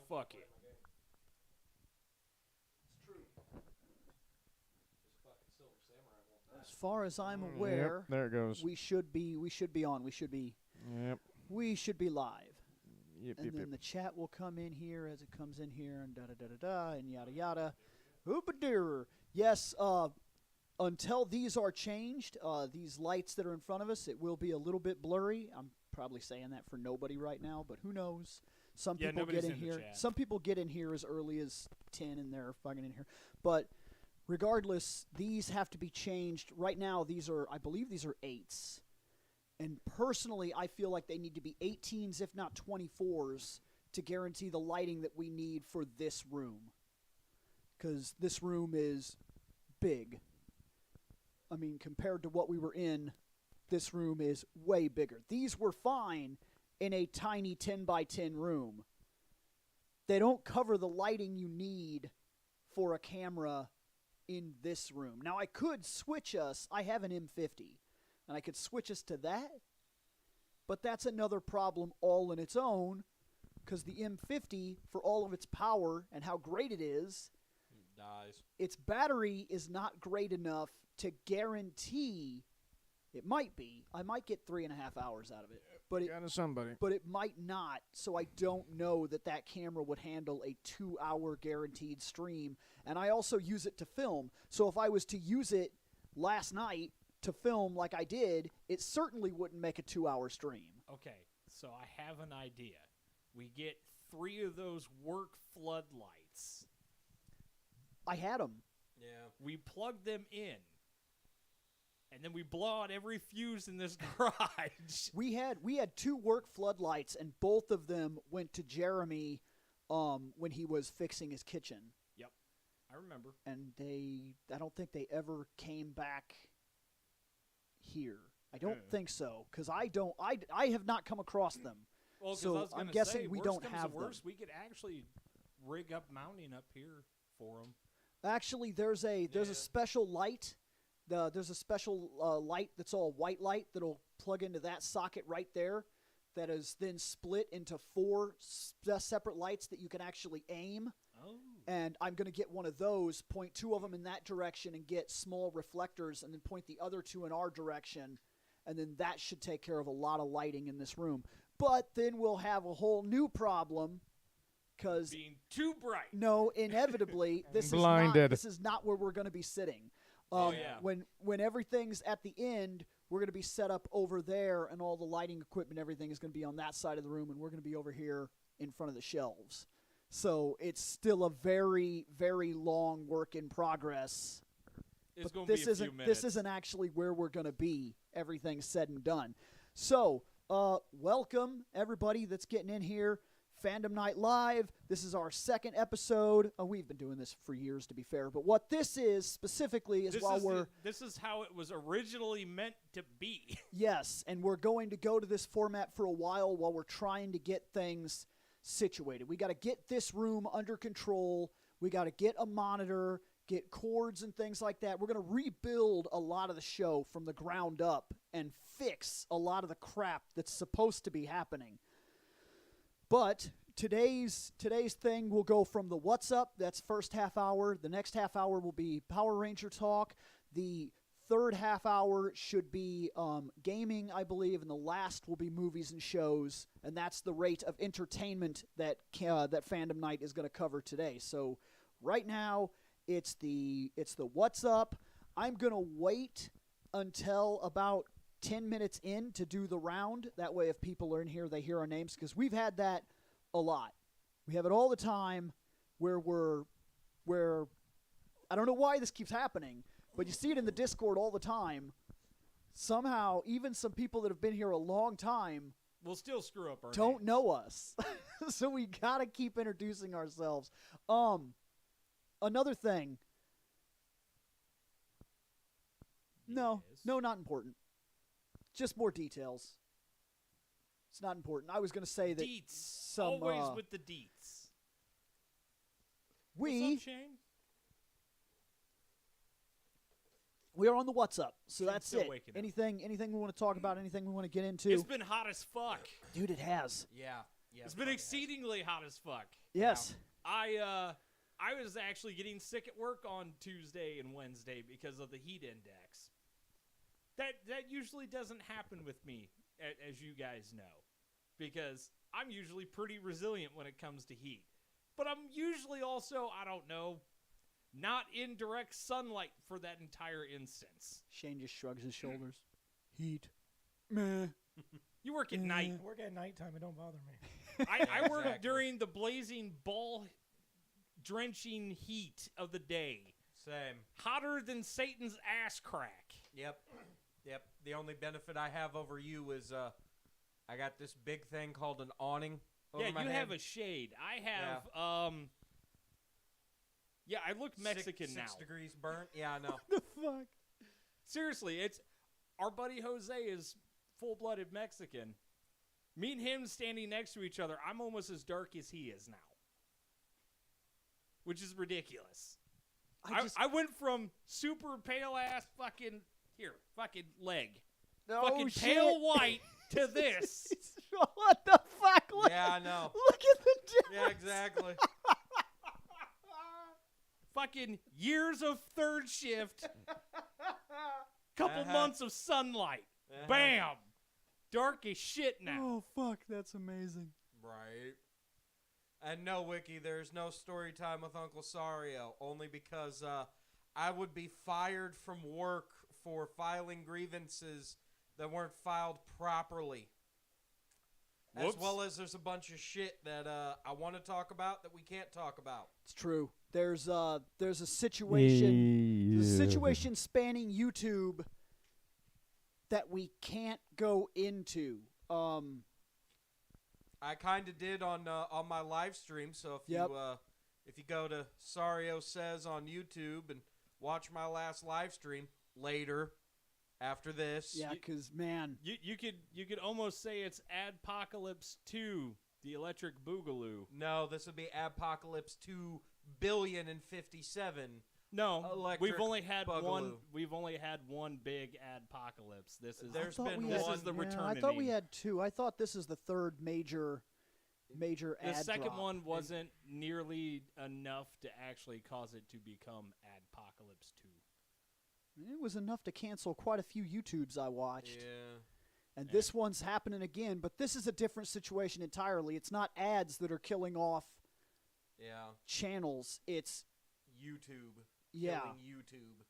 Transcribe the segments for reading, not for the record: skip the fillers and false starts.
fuck it. As far as I'm aware, Yep, there it goes. we should be on. We should be live. Yep, And then the chat will come in here as it comes in here, and da-da-da-da-da, and yada-yada. Hoopa-deer. Yes, until these are changed, these lights that are in front of us, it will be a little bit blurry. I'm probably saying that for nobody right now, but who knows? Some people get in here. Some people get in here as early as 10, and they're fucking in here. But regardless, these have to be changed. Right now, I believe these are 8s. And personally, I feel like they need to be 18s, if not 24s, to guarantee the lighting that we need for this room. Because this room is big. I mean, compared to what we were in, this room is way bigger. These were fine in a tiny 10 by 10 room. They don't cover the lighting you need for a camera in this room. Now, I could switch us. I have an M50. And I could switch us to that, but that's another problem all in its own, because the M50, for all of its power and how great it is, dies. Its battery is not great enough to guarantee. It might be. I might get 3.5 hours out of it, but it might not. So I don't know that camera would handle a 2-hour guaranteed stream. And I also use it to film. So if I was to use it last night to film like I did, it certainly wouldn't make a 2-hour stream. Okay, so I have an idea. We get 3 of those work floodlights. I had them. Yeah. We plug them in, and then we blow out every fuse in this garage. We had 2 work floodlights, and both of them went to Jeremy when he was fixing his kitchen. Yep, I remember. And I don't think they ever came back here. I don't think so, because I have not come across them. Well, so I'm guessing we don't have them. We could actually rig up mounting up here for them. Actually, there's a special light. There's a special light that's all white light that'll plug into that socket right there. That is then split into 4 separate lights that you can actually aim. Oh. And I'm going to get one of those, point 2 of them in that direction, and get small reflectors, and then point the other 2 in our direction. And then that should take care of a lot of lighting in this room. But then we'll have a whole new problem, because being too bright. No, inevitably, this is not where we're going to be sitting. When everything's at the end, we're going to be set up over there, and all the lighting equipment, everything is going to be on that side of the room, and we're going to be over here in front of the shelves. So it's still a very, very long work in progress. It's going to be a few minutes. This isn't actually where we're going to be, everything said and done. So, welcome, everybody that's getting in here. Fandom Knight Live. This is our 2nd episode. We've been doing this for years, to be fair. But what this is specifically is this is how it was originally meant to be. Yes, and we're going to go to this format for a while we're trying to get things situated. We got to get this room under control. We got to get a monitor, get cords and things like that. We're going to rebuild a lot of the show from the ground up and fix a lot of the crap that's supposed to be happening. But today's thing will go from the What's Up, that's first half hour. The next half hour will be Power Ranger talk. The third half hour should be gaming, I believe, and the last will be movies and shows. And that's the rate of entertainment that Fandom Knight is going to cover today. So right now, it's the What's Up. I'm going to wait until about 10 minutes in to do the round. That way, if people are in here, they hear our names, because we've had that a lot. We have it all the time where I don't know why this keeps happening, but you see it in the Discord all the time. Somehow, even some people that have been here a long time will still screw up our don't names. know us. So we got to keep introducing ourselves. Another thing. No, not important. Just more details. It's not important. I was going to say that deets. Always with the deets. What's up, Shane? We are on the What's Up, so that's it. Anything we want to talk about, anything we want to get into. It's been hot as fuck. Dude, it has. Yeah. It's been exceedingly hot as fuck. Yes. I was actually getting sick at work on Tuesday and Wednesday because of the heat index. That usually doesn't happen with me, as you guys know, because I'm usually pretty resilient when it comes to heat. But I'm usually also, I don't know, not in direct sunlight for that entire instance. Shane just shrugs his shoulders. Heat. Meh. You work at night. I work at nighttime. It don't bother me. I work during the blazing ball-drenching heat of the day. Same. Hotter than Satan's ass crack. Yep. The only benefit I have over you is I got this big thing called an awning over my you head. have a shade. I have, I look Mexican now. 6 degrees burnt. Yeah, I know. The fuck? Seriously, it's our buddy Jose is full-blooded Mexican. Me and him standing next to each other, I'm almost as dark as he is now. Which is ridiculous. I went from super pale-ass fucking leg. Oh, fucking shit. pale white to this. What the fuck? Look, Yeah, I know. Look at the difference. Yeah, exactly. Fucking years of third shift. Couple months of sunlight. Bam. Dark as shit now. Oh, fuck. That's amazing. Right. And no, Wiki, there's no story time with Uncle Sario, only because I would be fired from work for filing grievances that weren't filed properly. Whoops. As well as there's a bunch of shit that I want to talk about that we can't talk about. It's true. There's a situation, the situation spanning YouTube that we can't go into. I kind of did on my live stream, so if you go to Sario Says on YouTube and watch my last live stream later after this. Yeah, because, man. You could almost say it's Adpocalypse 2, the Electric Boogaloo. No, this would be Apocalypse 2,000,000,057. No, Electric we've only had Boogaloo. one. We've only had one big Adpocalypse. This is There's been this one. is the return. I thought we had two. I thought this is the third major The ad second drop. one wasn't nearly enough to actually cause it to become Adpocalypse 2. It was enough to cancel quite a few YouTubes I watched. Yeah. And this one's happening again, but this is a different situation entirely. It's not ads that are killing off channels. It's YouTube. Yeah. Killing YouTube.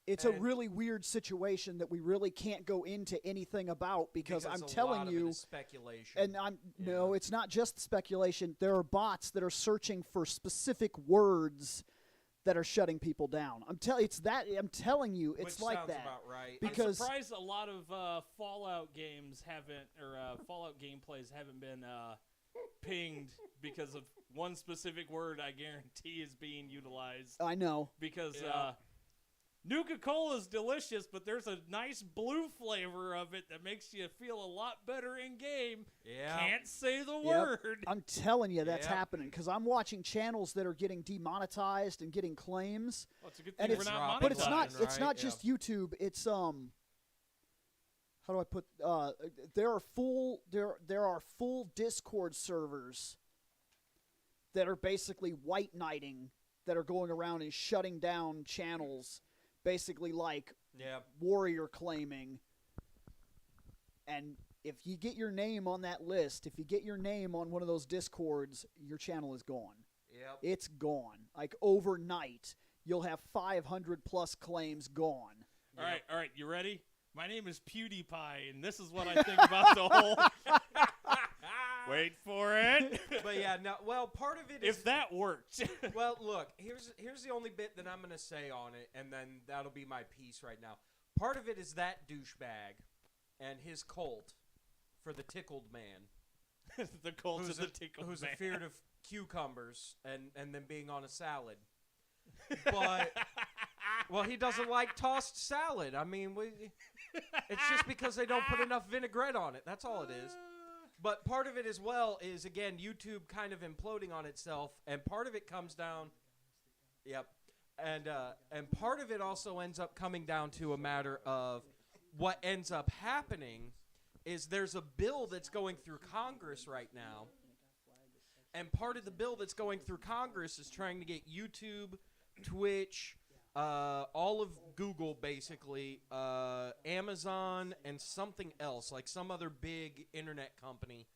It's a really weird situation that we really can't go into anything about because I'm telling lot of you, it is speculation. and no, it's not just speculation. There are bots that are searching for specific words that are shutting people down. I'm telling you, it's Which like sounds that. about right. Because I'm surprised a lot of Fallout games haven't, or Fallout gameplays haven't been pinged because of one specific word I guarantee is being utilized. I know. Because Nuka-Cola is delicious, but there's a nice blue flavor of it that makes you feel a lot better in game. Yeah. Can't say the word. I'm telling you that's Yep. happening because I'm watching channels that are getting demonetized and getting claims. Well, it's a good And thing we're it's, not but it's not. monetized. It's not just YouTube. It's How do I put? There are full Discord servers that are basically white knighting, that are going around and shutting down channels, basically like warrior claiming. And if you get your name on that list, if you get your name on one of those Discords, your channel is gone. Yep. It's gone. Like overnight, you'll have 500 plus claims gone. All right, you ready? My name is PewDiePie, and this is what I think about the whole... Wait for it. But yeah, no. Well, part of it is if that worked. well, look, here's the only bit that I'm gonna say on it, and then that'll be my piece right now. Part of it is that douchebag and his cult for the tickled man. The cult of the tickled who's man. afeard of cucumbers and then being on a salad. But well, he doesn't like tossed salad. I mean, it's just because they don't put enough vinaigrette on it. That's all it is. But part of it as well is, again, YouTube kind of imploding on itself, and part of it comes down. Yep, and part of it also ends up coming down to a matter of what ends up happening is there's a bill that's going through Congress right now And part of the bill that's going through Congress is trying to get YouTube, Twitch, all of Google, basically, Amazon, and something else, like some other big internet company,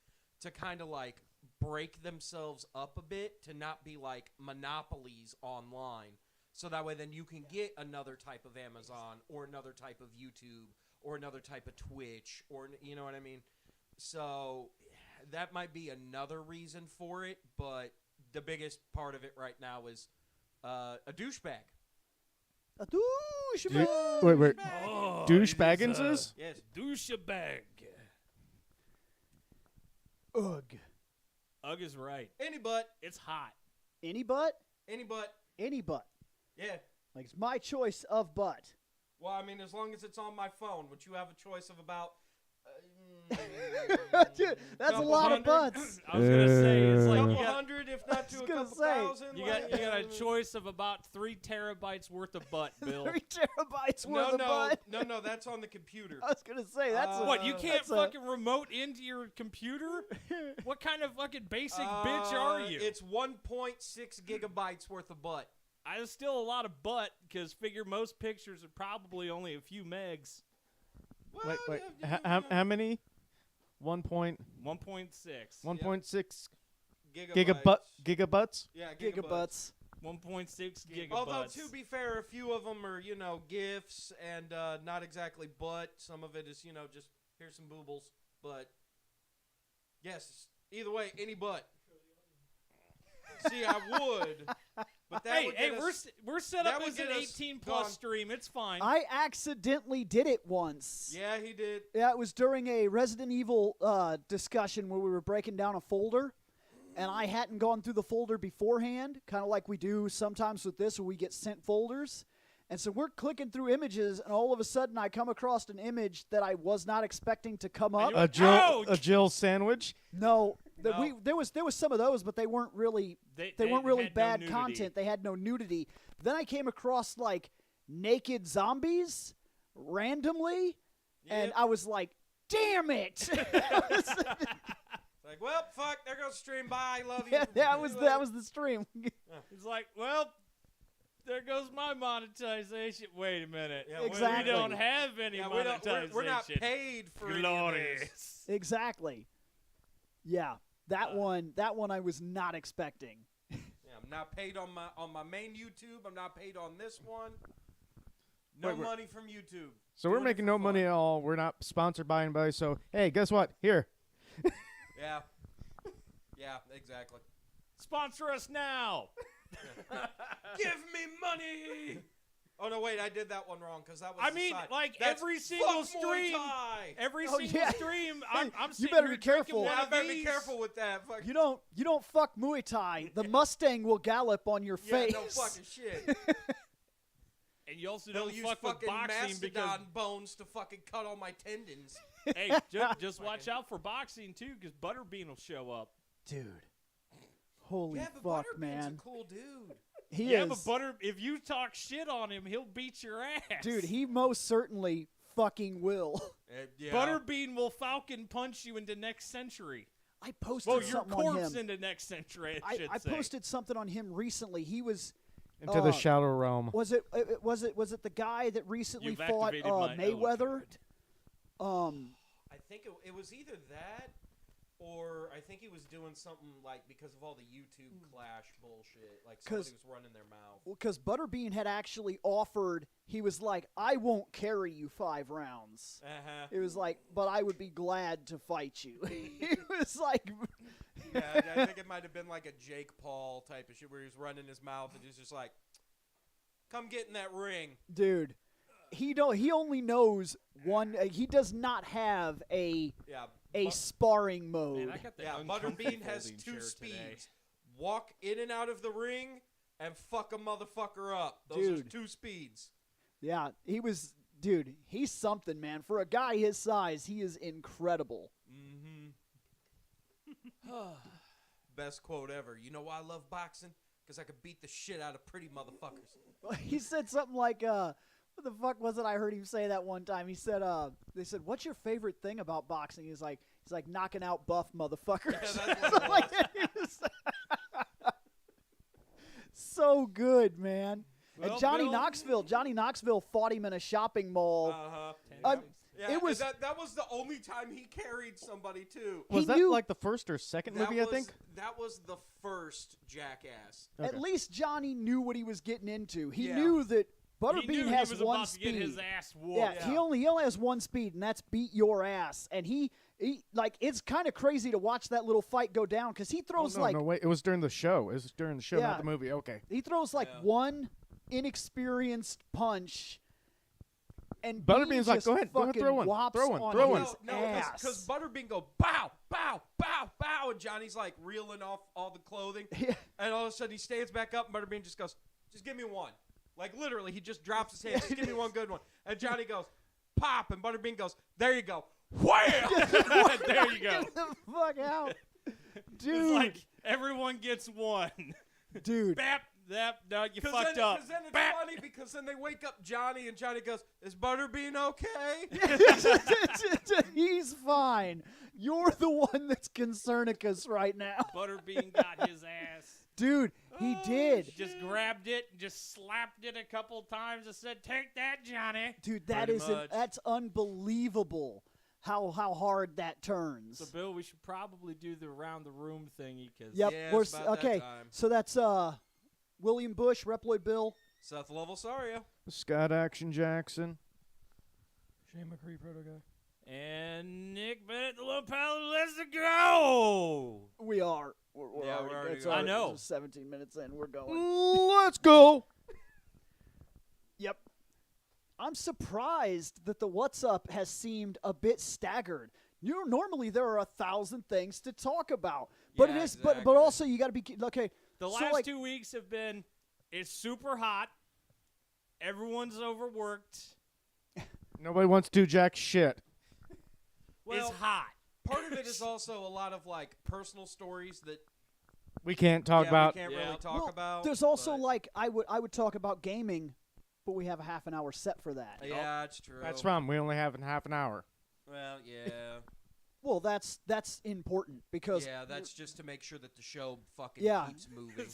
to kind of like break themselves up a bit to not be like monopolies online. So that way then you can get another type of Amazon or another type of YouTube or another type of Twitch, or, you know what I mean? So that might be another reason for it, but the biggest part of it right now is a douchebag. A douchebag. Wait. Oh, Douchebagginses? Yes. Douchebag. Ugh. Ugg is right. Any butt. It's hot. Any butt? Any butt. Any butt. Yeah. Like, it's my choice of butt. Well, I mean, as long as it's on my phone, which you have a choice of about... Dude, that's a couple lot of hundred. butts. I was gonna say it's like couple you got, hundred, if not to a gonna couple say, thousand. you got a choice of about 3 terabytes worth of butt, Bill. 3 terabytes worth No, of butt. no, that's on the computer. I was gonna say that's a, What, you can't that's a- fucking remote into your computer? What kind of fucking basic bitch are you? It's 1.6 gigabytes worth of butt. There's still a lot of butt, because figure most pictures are probably only a few megs. Well, Wait. yeah, How many? 1.6 1.6. gigabutts? Yeah, gigabutts. 1.6 gigabytes. Although, to be fair, a few of them are, GIFs and not exactly butt. Some of it is, just here's some boobles. But, yes, either way, any butt. See, I would. But that would get us, we're set that up would as an get us 18+ gone. stream. It's fine. I accidentally did it once. Yeah, he did. Yeah, it was during a Resident Evil discussion where we were breaking down a folder, and I hadn't gone through the folder beforehand, kind of like we do sometimes with this, where we get sent folders. And so we're clicking through images, and all of a sudden I come across an image that I was not expecting to come up. A Jill sandwich? No, No. there was some of those, but they weren't really They weren't really had no bad nudity. content. They had no nudity. Then I came across like naked zombies randomly, and Yep. I was like, "Damn it!" Like, well, fuck, there goes stream. Bye, love you. Yeah, that was the stream. It's like, well, there goes my monetization. Wait a minute. Yeah, Exactly. We don't have any Yeah, monetization. we're not paid for any of this. Glorious. Exactly. Yeah, that one I was not expecting. Yeah, I'm not paid on my main YouTube. I'm not paid on this one. No Wait, money from YouTube. So we're Doing it making for no money fun. at all. We're not sponsored by anybody. So, hey, guess what? Here. Yeah. Yeah, exactly. Sponsor us now. Give me money. Oh no, wait, I did that one wrong because that was. I the mean, side. like, That's every single fuck Muay stream- Thai. Every Oh, single yeah. stream, I'm You sitting better here be drinking careful. one Yeah, I of better be these. careful with that. Fuck. You don't fuck Muay Thai. The Mustang will gallop on your Yeah, face. no fucking shit. And you also They'll don't use fuck with fucking boxing because, mastodon bones to fucking cut all my tendons. hey, just watch out for boxing too, because Butterbean will show up. Dude. Holy Yeah, but fuck, Butterbean's man. a cool dude. He Yeah, is. but if you talk shit on him, he'll beat your ass. Dude, he most certainly fucking will. Yeah. Butterbean will falcon punch you into next century. I posted Well, your something on corpse him. into next century, I should I say. posted something on him recently. He was Into the shadow realm. was it the guy that recently You've fought activated my- Mayweather? Oh, good. I think it was either that or I think he was doing something like because of all the YouTube clash bullshit. Like somebody 'Cause- was running their mouth. Because Butterbean had actually offered. He was like, "I won't carry you 5 rounds." Uh-huh. It was like, "But I would be glad to fight you." He was like, Yeah, I think it might have been like a Jake Paul type of shit where he was running his mouth and he's just like, "Come get in that ring." "Dude, he only knows one. He does not have a Yeah. sparring mode." Man, I got the Yeah, uncomfy Butterbean has folding 2 chair speeds. today. Walk in and out of the ring and fuck a motherfucker up. Those are Dude. 2 speeds. Yeah, he was. Dude, he's something, man. For a guy his size, he is incredible. Best quote ever. You know why I love boxing? Because I could beat the shit out of pretty motherfuckers. He said something like, "What What the fuck was it? I heard him say that one time. He said, they said, "What's your favorite thing about boxing?" He's like knocking out buff motherfuckers. Yeah, that's what it Like, he was so good, man. Well, and Johnny Bill- Knoxville fought him in a shopping mall. Yeah, It was- that was the only time he carried somebody too. Was He that knew- like the first or second movie? I think. That was the first Jackass. At least Johnny knew what he was getting into. He Yeah. knew that He Butterbean knew has he was one about to speed. get his ass whooped. Yeah, he only has one speed, and that's beat your ass. And he like it's kind of crazy to watch that little fight go down because he Oh, throws no, like no, wait. It was during the show. It was during the show, Yeah. not the movie. Okay. he throws like Yeah. one inexperienced punch. And Butterbean's Bean like, just "Go ahead, fucking throw one, whops throw one, on throw one." his No, ass. because Butterbean go bow, bow, bow, bow, and Johnny's like reeling off all the clothing, Yeah. and all of a sudden he stands back up, and Butterbean just goes, "Just give me one." Like literally, he just drops his hand. Just give me one good one. And Johnny goes, "Pop," and Butterbean goes, "There you go." Wham! There you go. Get the fuck out, It's dude. like everyone gets one. dude. Bap, no, you Because fucked up. then it's Bap. funny because then they wake up Johnny, and Johnny goes, "Is Butterbean okay?" He's fine. You're the one that's concernicus right now, Butterbean got his ass. dude. He did. Just grabbed it, just slapped it a couple times, and said, "Take that, Johnny." Dude, that Pretty is much. that's unbelievable. How hard that turns. So, Bill, we should probably do the around the room thingy because Yep. Yeah, we're it's about that okay. time. So that's William Bush, ReploidBill. Seth Sario. Scott Action Jackson. Shane McCree, proto guy. and Nick Bennett, the little pal. Let's go. We are. We're Yeah, already, we're already it's going. I know. 17 minutes in. We're going. Let's go. Yep. I'm surprised that the What's Up has seemed a bit staggered. Normally there are 1,000 things to talk about, but Yeah, it is. exactly. But also you got to be okay. The so last like, 2 weeks have been, it's super hot. Everyone's overworked. Nobody wants to do jack shit. It's hot. Part of it is also a lot of like personal stories that We can't talk about. we can't Yeah. really talk well, about. there's also but- like I would talk about gaming, but we have a half an hour set for that. yeah, it's true. That's fine. We only have half an hour. Well, yeah, Well, that's important because yeah. That's just to make sure that the show fucking Yeah. keeps moving.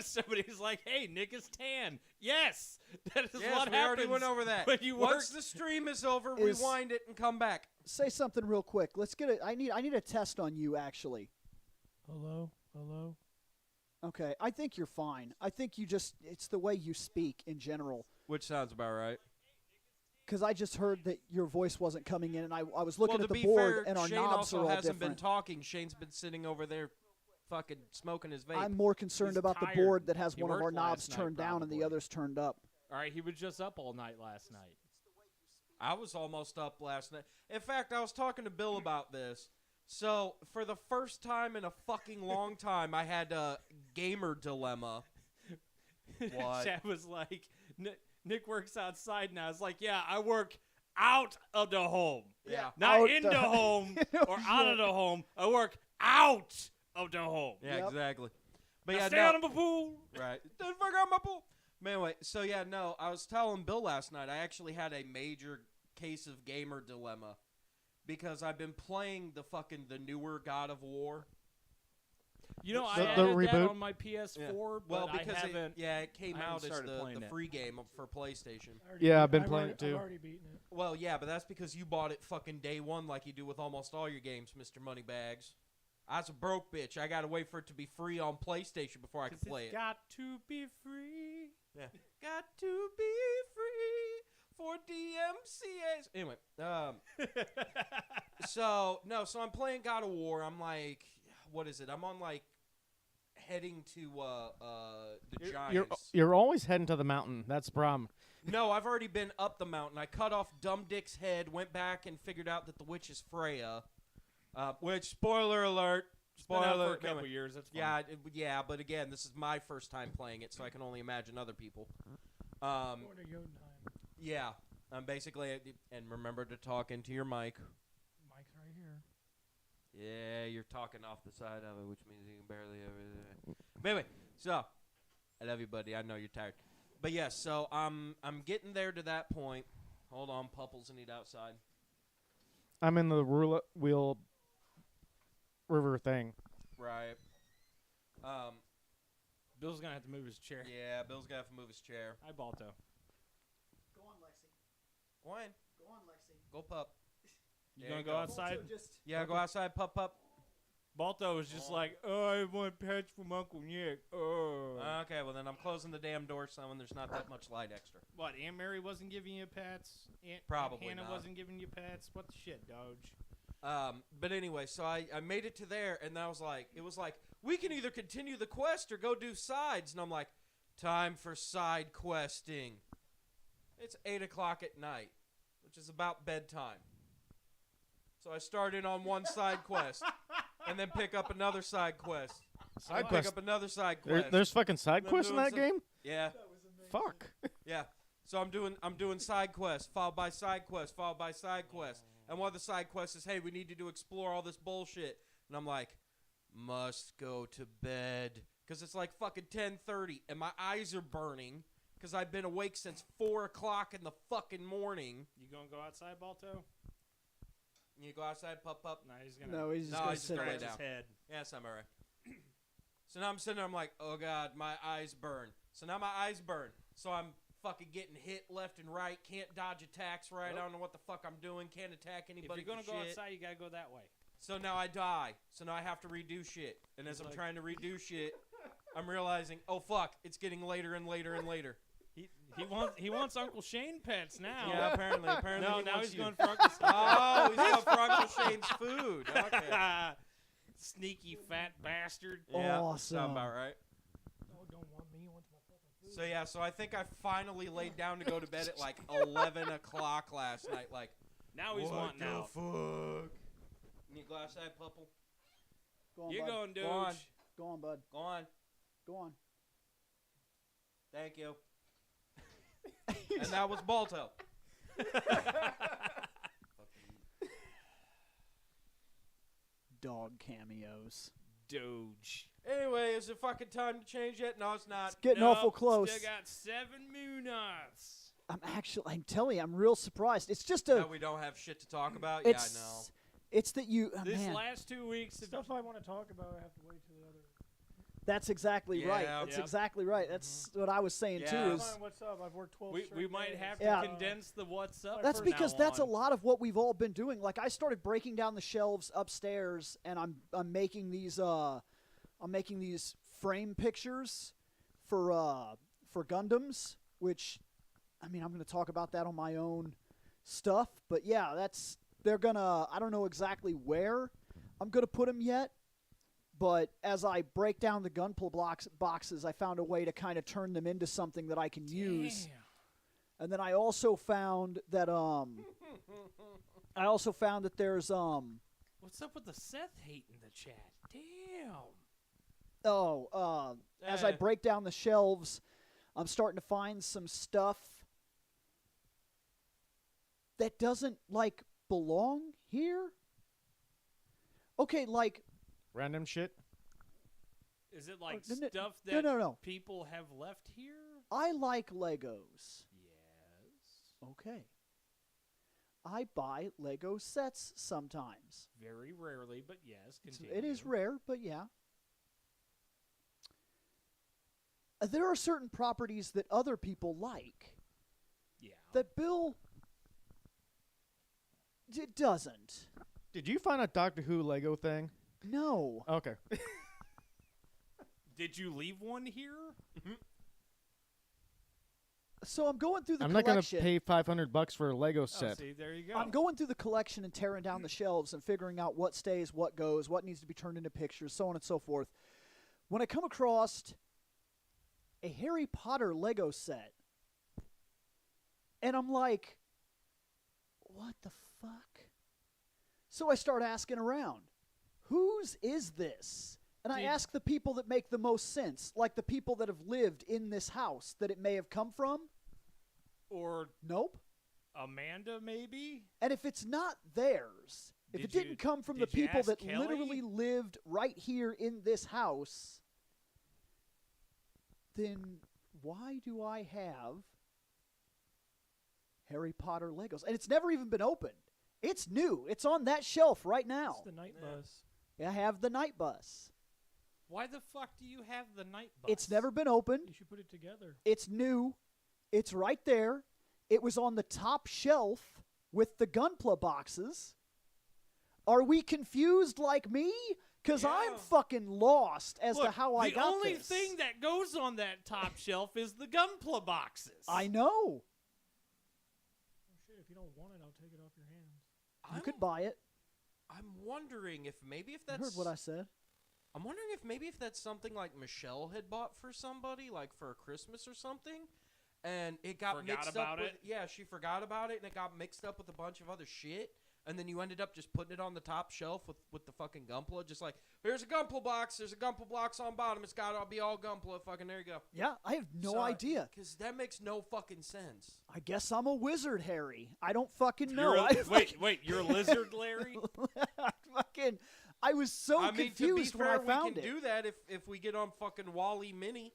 Somebody's like, "Hey, Nick is tan." Yes, that is Yes, what we happens. already went over that. when you Once work. the stream is over, Is- rewind it and come back. say something real quick. Let's get it. I need a test on you actually. Hello? Hello? Okay, I think you're fine. I think it's the way you speak in general. Which sounds about right. Because I just heard that your voice wasn't coming in, and I was looking well, at to the be board, fair, and our Shane knobs also are all hasn't different. been talking. Shane's been sitting over there, fucking smoking his vape. I'm more concerned He's about tired. the board that has He one of our worked knobs last night, turned down and the probably. others turned up. All right, he was just up all night last night. I was almost up last night. In fact, I was talking to Bill about this. So, for the first time in a fucking long time, I had a gamer dilemma. What? Chad was like, Nick works outside now. It's like, yeah, I work out of the home. Yeah. Not Out in the- the home or out of the home. I work out of the home. Yeah, Yep. exactly. But Now yeah, stay no. out of my pool. Right. Didn't figure out my pool. But anyway, so yeah, no, I was telling Bill last night, I actually had a major case of gamer dilemma. Because I've been playing the newer God of War. You know, I The added that reboot? on my PS4, but Well, I because haven't. it came I haven't out as started the playing it. free game for PlayStation. I already Yeah, beat- I've been playing already- it too. I've already beaten it. Well, yeah, but that's because you bought it fucking day one like you do with almost all your games, Mr. Moneybags. I was a broke bitch. I gotta wait for it to be free on PlayStation before I can 'Cause play it's it. got to be free. Yeah. Got to be free for DMCA's. Anyway, so I'm playing God of War. I'm like, what is it? I'm on like heading to the Giants. You're always heading to the mountain. That's the problem. No, I've already been up the mountain. I cut off Dumb Dick's head, went back and figured out that the witch is Freya. Which, spoiler alert. It's been out Spoiler for a couple anyway. years. That's fine. Yeah, but again, this is my first time playing it, so I can only imagine other people. Going to Jotunheim. Yeah, I'm basically, and remember to talk into your mic. Mike's right here. Yeah, you're talking off the side of it, which means you can barely ever. But anyway, so I love you, buddy. I know you're tired, But yes, so I'm getting there to that point. Hold on, Pupples need outside. I'm in the roulette wheel river thing. Right. Bill's gonna have to move his chair. Yeah, Bill's gonna have to move his chair. Hi, Balto. Go on, Lexi. Go on. Go on, Lexi. Go pup. You There gonna you go go. outside? Yeah, go outside, pup. Balto was just like, oh, I want pets from Uncle Nick. Oh. Okay, well then I'm closing the damn door so when there's not that much light extra. What, Aunt Mary wasn't giving you pets? Probably Aunt Hannah not. wasn't giving you pets? What the shit, Doge? But anyway, so I made it to there, and it was like, we can either continue the quest or go do sides. And I'm like, time for side questing. It's 8 o'clock at night, which is about bedtime. So I started on one side quest, and then pick up another side quest. Side Pick quest. up another side quest. There's fucking side Then quests in doing that some- game? Yeah, Fuck. yeah. So I'm doing side quest, followed by side quest, followed by side quest. And one of the side quests is, hey, we need you to explore all this bullshit. And I'm like, must go to bed. Because it's like fucking 10:30, and my eyes are burning. Because I've been awake since 4 o'clock in the fucking morning. You gonna go outside, Balto? You go outside, pup. No, he's gonna. No, he's just No, gonna he's just sit gonna there. lay his down. head. Yes, I'm alright. So now I'm sitting there, I'm like, oh god, my eyes burn. So now my eyes burn. So I'm fucking getting hit left and right. Can't dodge attacks right. Nope. I don't know what the fuck I'm doing. Can't attack If anybody. you're gonna for go shit. outside, you gotta go that way. So now I die. So now I have to redo shit. And as He's I'm like- trying to redo shit, I'm realizing, oh fuck, it's getting later and later and later. He wants Uncle Shane pets now. Yeah, apparently. No, he now wants he's you. going for Uncle Shane. Oh, he's going for Uncle Shane's food. Okay. Sneaky fat bastard. Yeah, Awesome. sound about right. Dog don't want me. He wants my fucking food. So yeah, so I think I finally laid down to go to bed at like 11 o'clock last night. Like, Now he's wanting out. fuck? Need a glass eye, Pupple? Go on, You're bud. going, dude. Go on. Go on, bud. Go on. Go on. Thank you. And that was Balto. Dog cameos. Doge. Anyway, is it fucking time to change yet? No, it's not. It's getting awful close. Still got 7 Moonauts. I'm telling you, I'm real surprised. It's just a. No, we don't have shit to talk about. Yeah, I it's, know. It's that you. This man, last 2 weeks. Stuff I want to talk about, I have to wait till the other. that's exactly right. Yeah. That's Yep. exactly right. That's what I was saying Yeah. too. Come Is on, what's up? I've worked 12 We straight might days. have to Yeah. condense the what's up. that's from because now that's a on. lot of what we've all been doing. Like I started breaking down the shelves upstairs, and I'm making these frame pictures for Gundams, which I mean I'm going to talk about that on my own stuff. But yeah, they're gonna. I don't know exactly where I'm going to put them yet. But as I break down the Gunpla boxes, I found a way to kind of turn them into something that I can use. Damn. And then I also found that there's What's up with the Seth hate in the chat? Damn. as I Eh. break down the shelves, I'm starting to find some stuff that doesn't like belong here. Okay, like Random shit. Is it like no, stuff that no. people have left here? I like Legos. Yes. Okay. I buy Lego sets sometimes. Very rarely, but yes. Continue. It is rare, but yeah. There are certain properties that other people like Yeah. that Bill doesn't. Did you find a Doctor Who Lego thing? No. Okay. Did you leave one here? So I'm going through the I'm not gonna collection. pay $500 for a Lego Oh, set. see, there you go. I'm going through the collection and tearing down the shelves and figuring out what stays, what goes, what needs to be turned into pictures, so on and so forth. When I come across a Harry Potter Lego set, and I'm like, what the fuck? So I start asking around, whose is this? And I Did- ask the people that make the most sense, like the people that have lived in this house that it may have come from. Or Nope. Amanda, maybe? And if it's not theirs, if Did it didn't you- come from the did you people ask that Kelly? literally lived right here in this house, then why do I have Harry Potter Legos? And it's never even been opened. It's new. It's on that shelf right now. It's the night bus. I have the Night Bus. Why the fuck do you have the night bus? It's never been opened. You should put it together. It's new. It's right there. It was on the top shelf with the Gunpla boxes. Are we confused like me? Because I'm fucking lost as to how I got the only this. thing that goes on that top shelf is the Gunpla boxes. I know. Oh, shit, if you don't want it, I'll take it off your hands. You could buy it. I'm wondering if maybe if that's. You heard what I said. I'm wondering if maybe if that's something like Michelle had bought for somebody, like for a Christmas or something, and it got Forgot mixed about up with. it? Yeah, she forgot about it, and it got mixed up with a bunch of other shit. And then you ended up just putting it on the top shelf with the fucking Gunpla, just like, here's a Gunpla box, there's a Gunpla box on bottom, it's got to be all Gunpla, fucking there you go. Yeah, I have no idea. Because that makes no fucking sense. I guess I'm a wizard, Harry. I don't fucking know. Wait, you're a lizard, Larry? I was so confused to be when fair, I found we can it. do that if we get on fucking Wally Mini.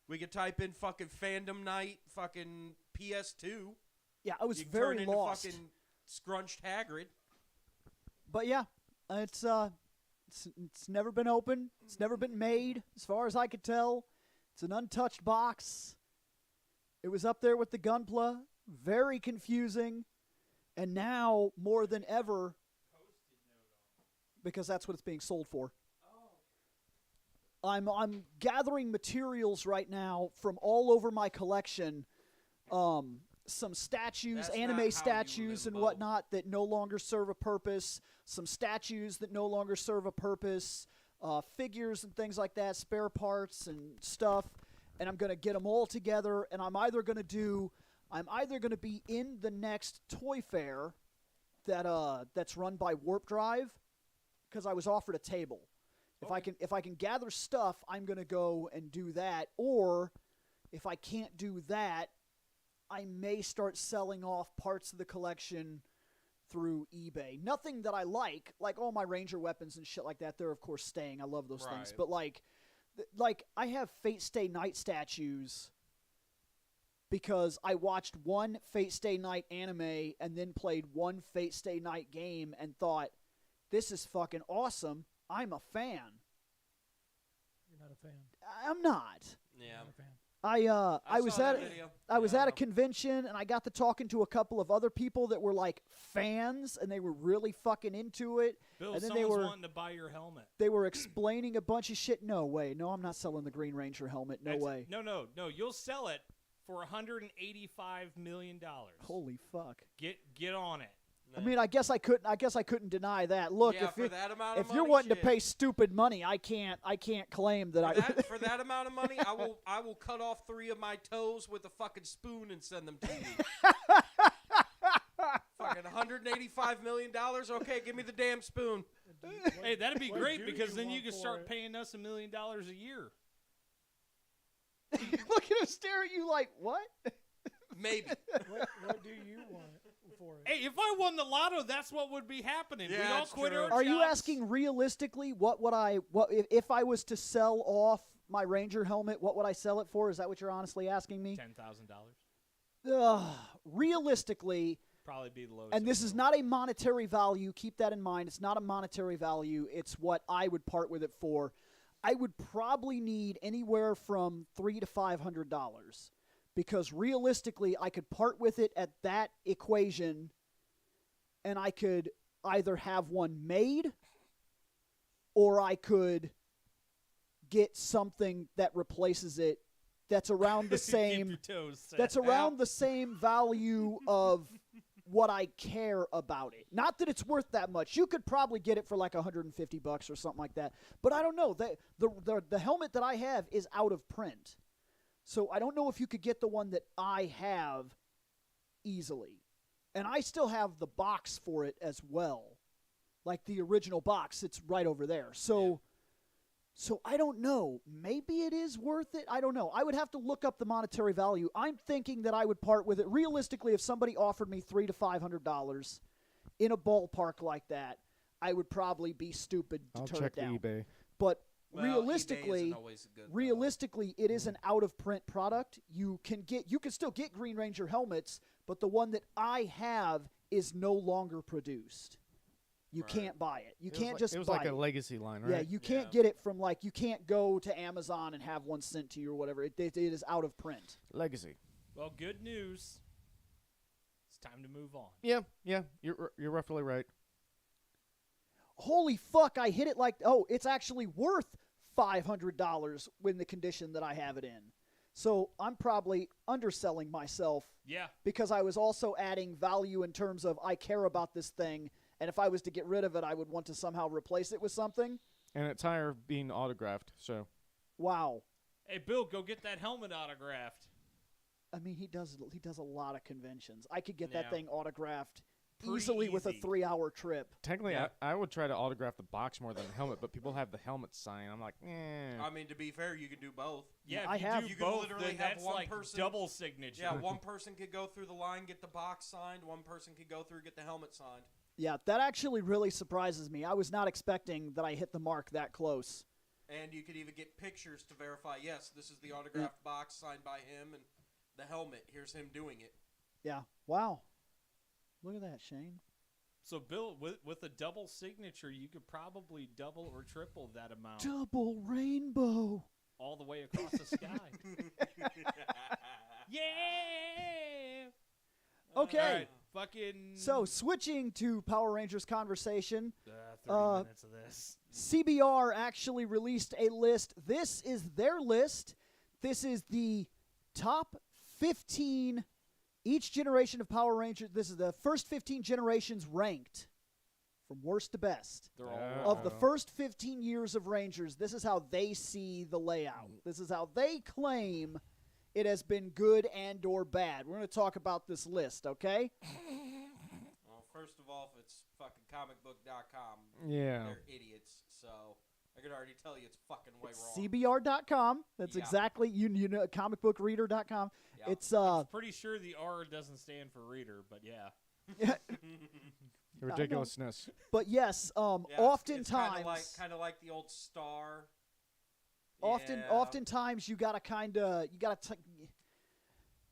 We could type in fucking Fandom Knight, fucking PS2. Yeah, I was you can very turn into lost. fucking Scrunched Hagrid. But yeah, it's never been open. It's never been made, as far as I could tell. It's an untouched box. It was up there with the Gunpla. Very confusing. And now, more than ever, because that's what it's being sold for. I'm gathering materials right now from all over my collection. Some statues, That's not how anime you statues and limbo. whatnot that no longer serve a purpose. Some statues that no longer serve a purpose. Figures and things like that, spare parts and stuff. And I'm going to get them all together, and I'm either going to be in the next toy fair that's run by Warp Drive, because I was offered a table. If I can gather stuff, I'm going to go and do that. Or if I can't do that, I may start selling off parts of the collection through eBay. Nothing that I like all my Ranger weapons and shit like that. They're of course staying. I love those things. But like I have Fate Stay Night statues because I watched one Fate Stay Night anime and then played one Fate Stay Night game and thought, this is fucking awesome. I'm a fan. You're not a fan. I'm not. Yeah. You're not a fan. I was saw at that video. I was Yeah, at I a know. convention and I got to talking to a couple of other people that were like fans and they were really fucking into it. Bill, And then they someone's were- wanting to buy your helmet. They were explaining a bunch of shit. No way. No, I'm not selling the Green Ranger helmet. No way. No. You'll sell it for $185 million. Holy fuck. Get on it. I mean, I guess I couldn't deny that. Look, Yeah, if for that amount of if you're money, wanting to shit. pay stupid money, I can't claim that For that amount of money, I will cut off 3 of my toes with a fucking spoon and send them to you. Fucking $185 million. Okay, give me the damn spoon. Hey, that'd be What great do because you then you want could for start it? paying us $1 million a year. Look at him stare at you like, what? Maybe. What do you want for it? Hey, if I won the lotto, that's what would be happening. Yeah, We'd all that's quit true. our Are you jobs. asking realistically what if I was to sell off my Ranger helmet, what would I sell it for? Is that what you're honestly asking me? $10,000? Realistically, Probably be the lowest. and this is not a monetary value, keep that in mind. It's not a monetary value. It's what I would part with it for. I would probably need anywhere from $300 to $500 because realistically, I could part with it at that equation, and I could either have one made, or I could get something that replaces it. That's around the Keep same. your toes set. That's around the same value of what I care about it. Not that it's worth that much. You could probably get it for like $150 or something like that. But I don't know. The helmet that I have is out of print. So I don't know if you could get the one that I have easily. And I still have the box for it as well. Like the original box, it's right over there. So I don't know. Maybe it is worth it. I don't know. I would have to look up the monetary value. I'm thinking that I would part with it. Realistically, if somebody offered me $300 to $500 in a ballpark like that, I would probably be stupid to I'll turn check it down. eBay. But Well, eBay realistically, isn't always good, though. realistically, it is an out of print product. You can still get Green Ranger helmets, but the one that I have is no longer produced. You Right. can't buy it. You It was can't like- just It was buy like a it. legacy line, Yeah, right? you can't Yeah. get it from you can't go to Amazon and have one sent to you or whatever. It is out of print. Legacy. Well, good news. It's time to move on. Yeah, you're roughly right. Holy fuck! I hit it it's actually worth $500 in the condition that I have it in. So I'm probably underselling myself Yeah. because I was also adding value in terms of I care about this thing, and if I was to get rid of it, I would want to somehow replace it with something. And it's higher being autographed, so. Wow. Hey, Bill, go get that helmet autographed. I mean, he does a lot of conventions. I could get that Yeah. thing autographed Pretty easily with a easy. 3-hour trip. Technically, Yeah. I would try to autograph the box more than the helmet, but people have the helmet sign. I'm like, I mean, to be fair, you can do both. Yeah, I if you have- do You can both, literally then have that's one like person- double signature. Yeah, one person could go through the line, get the box signed. One person could go through, get the helmet signed. Yeah, that actually really surprises me. I was not expecting that I hit the mark that close. And you could even get pictures to verify, yes, this is the autographed box signed by him, and the helmet, here's him doing it. Yeah. Wow. Look at that, Shane. So, Bill, with a double signature, you could probably double or triple that amount Double rainbow. all the way across the sky. Yeah. Okay. All right, fucking. So, switching to Power Rangers conversation, 30 minutes of this. CBR actually released a list. This is their list. This is the top 15 each generation of Power Rangers. This is the first 15 generations ranked from worst to best. They're all Uh, Of the first 15 years of Rangers, this is how they see the layout. This is how they claim it has been good and or bad. We're going to talk about this list, okay? Well, first of all, if it's fucking comicbook.com, yeah. they're idiots. So I could already tell you it's fucking way wrong. CBR.com. That's Yeah. exactly, you know, comicbookreader.com. Yeah. It's, I'm pretty sure the R doesn't stand for reader, but yeah. Ridiculousness. but yes, Yeah, it's oftentimes, kind of like the old Star. Yeah. oftentimes you gotta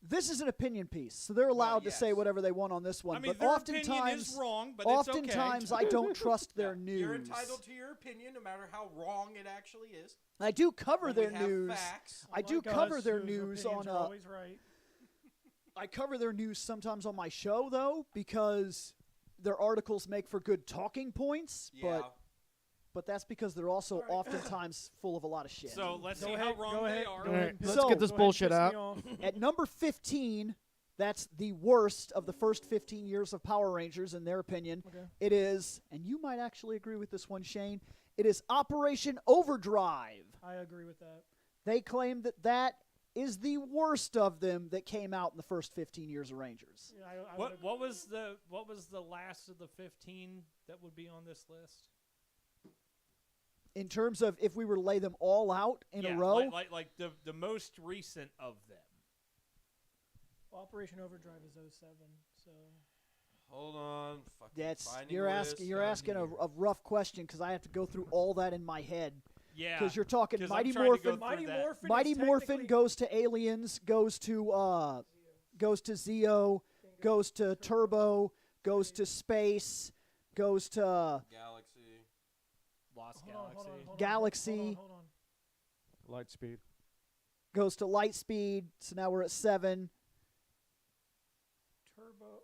this is an opinion piece, so they're allowed to say yes. whatever they want on this one. I mean, but their oftentimes, opinion is wrong, but it's okay. oftentimes I don't trust their news. You're entitled to your opinion, no matter how wrong it actually is. I do cover When their we have news. facts. I do Unlike cover us, their whose news opinions on are always right. I cover their news sometimes on my show though, because their articles make for good talking points. Yeah. But that's because they're also oftentimes full of a lot of shit. So let's Go see ahead, how wrong go they ahead, are. go All ahead right, and let's So- get this go ahead and bullshit piss me out. off. At number 15, that's the worst of the first 15 years of Power Rangers, in their opinion. Okay. It is, and you might actually agree with this one, Shane, it is Operation Overdrive. I agree with that. They claim that that is the worst of them that came out in the first 15 years of Rangers. Yeah, I would What was the last of the 15 that would be on this list? In terms of if we were to lay them all out in Yeah, a row, like the most recent of them. Operation Overdrive is 07, so Hold on. Fucking that's finding you're a asking list you're on asking here. a rough question because I have to go through all that in my head. Yeah, Because you're talking 'cause I'm Mighty trying to go Morphin. through Mighty that. Morphin. Mighty is Morphin technically- goes to Aliens, goes to Zeo, goes to Turbo, goes to Space, goes to Galaxy. Lost Hold on, Galaxy. hold on, Galaxy. Hold on. Lightspeed. goes to Lightspeed. So now we're at 7. Turbo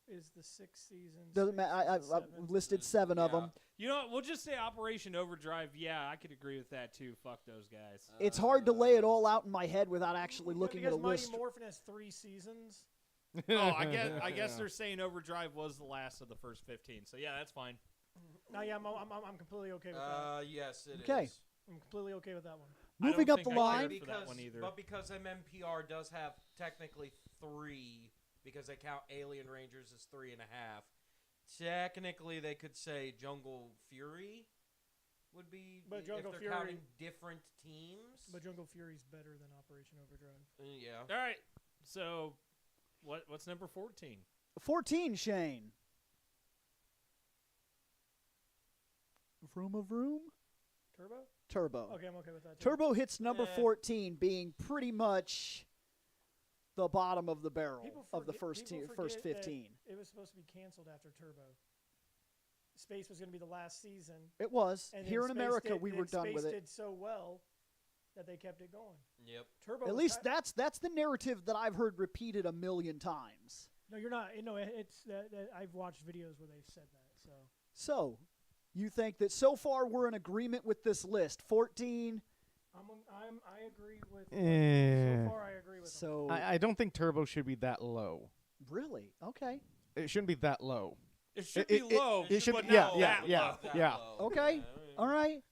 is the 6th season. Doesn't Space matter. is the I've 7th. listed 7 of Yeah. them. You know what? We'll just say Operation Overdrive. Yeah, I could agree with that too. Fuck those guys. It's hard to lay it all out in my head without actually Yeah, looking at a because list. Mighty Morphin has 3 seasons. Oh, I guess they're saying Overdrive was the last of the first 15. So yeah, that's fine. No, yeah, I'm completely okay with that. Yes, it is. Okay. I'm completely okay with that one. I don't Moving up think the I line, cared for that one either. But because MMPR does have technically 3, because they count Alien Rangers as 3.5. Technically, they could say Jungle Fury would be But if Jungle they're Fury- counting different teams. But Jungle Fury's better than Operation Overdrive. Yeah. All right. So, what's number 14? 14, Shane. Vroom a vroom. Turbo? Turbo. Okay, I'm okay with that. Too. Turbo hits number 14, being pretty much the bottom of the barrel of the first 15. It was supposed to be canceled after Turbo. Space was going to be the last season. It was. And Here in Space America, did, we were done with it. Space did so well that they kept it going. Yep. Turbo. At least that's the narrative that I've heard repeated a million times. No, you're not. No, it's I've watched videos where they've said that. So, you think that so far we're in agreement with this list? 14. I agree with. Yeah. So far, I agree with. So I don't think Turbo should be that low. really, okay, It shouldn't be that low. It should be low. It should but be, yeah, not yeah, that yeah, low. yeah. okay, all right,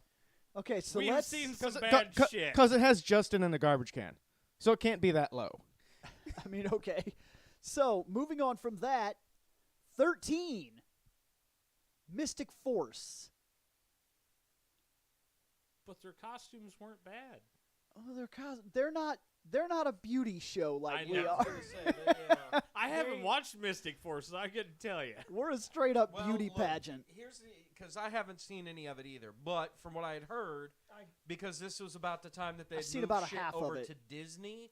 okay. So We've let's. seen some bad shit. Because it has Justin in the garbage can. So it can't be that low. I mean, okay. So moving on from that, 13. Mystic Force. But their costumes weren't bad. Oh, they're not a beauty show like I we know. are. I haven't watched Mystic Forces. I couldn't tell you. We're a straight up Well, beauty look, pageant. Here's because I haven't seen any of it either. But from what I had heard, because this was about the time that they I've had seen moved about a shit half of over it. to Disney,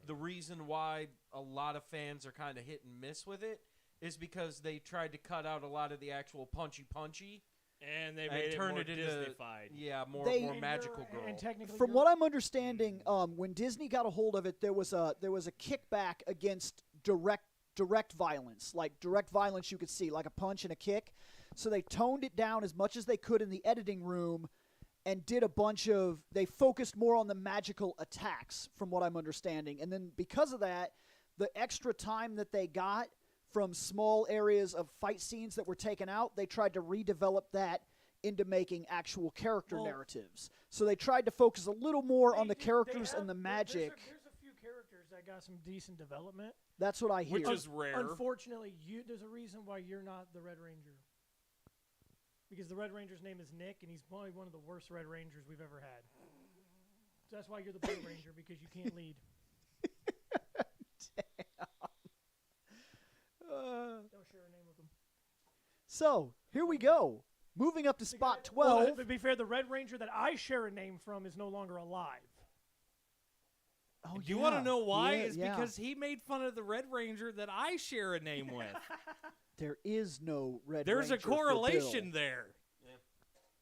the reason why a lot of fans are kind of hit and miss with it is because they tried to cut out a lot of the actual punchy, and they made it turned more it into Disney-fied. more They- magical girl. And technically, From what I'm understanding, when Disney got a hold of it, there was a kickback against direct violence, like direct violence you could see, like a punch and a kick. So they toned it down as much as they could in the editing room, and did a bunch of. They focused more on the magical attacks, from what I'm understanding, and then because of that, the extra time that they got from small areas of fight scenes that were taken out, they tried to redevelop that into making actual character narratives. So they tried to focus a little more on the characters and the magic. There's a few characters that got some decent development. That's what I hear. Which is rare. Unfortunately, there's a reason why you're not the Red Ranger. Because the Red Ranger's name is Nick, and he's probably one of the worst Red Rangers we've ever had. So that's why you're the Blue Ranger, because you can't lead. Don't share a name with him. So here we go. Moving up to spot 12. Well, to be fair, the Red Ranger that I share a name from is no longer alive. Oh, Do you want to know why? Yeah, It's yeah. because he made fun of the Red Ranger that I share a name with. There is no Red There's Ranger a for Bill. correlation there.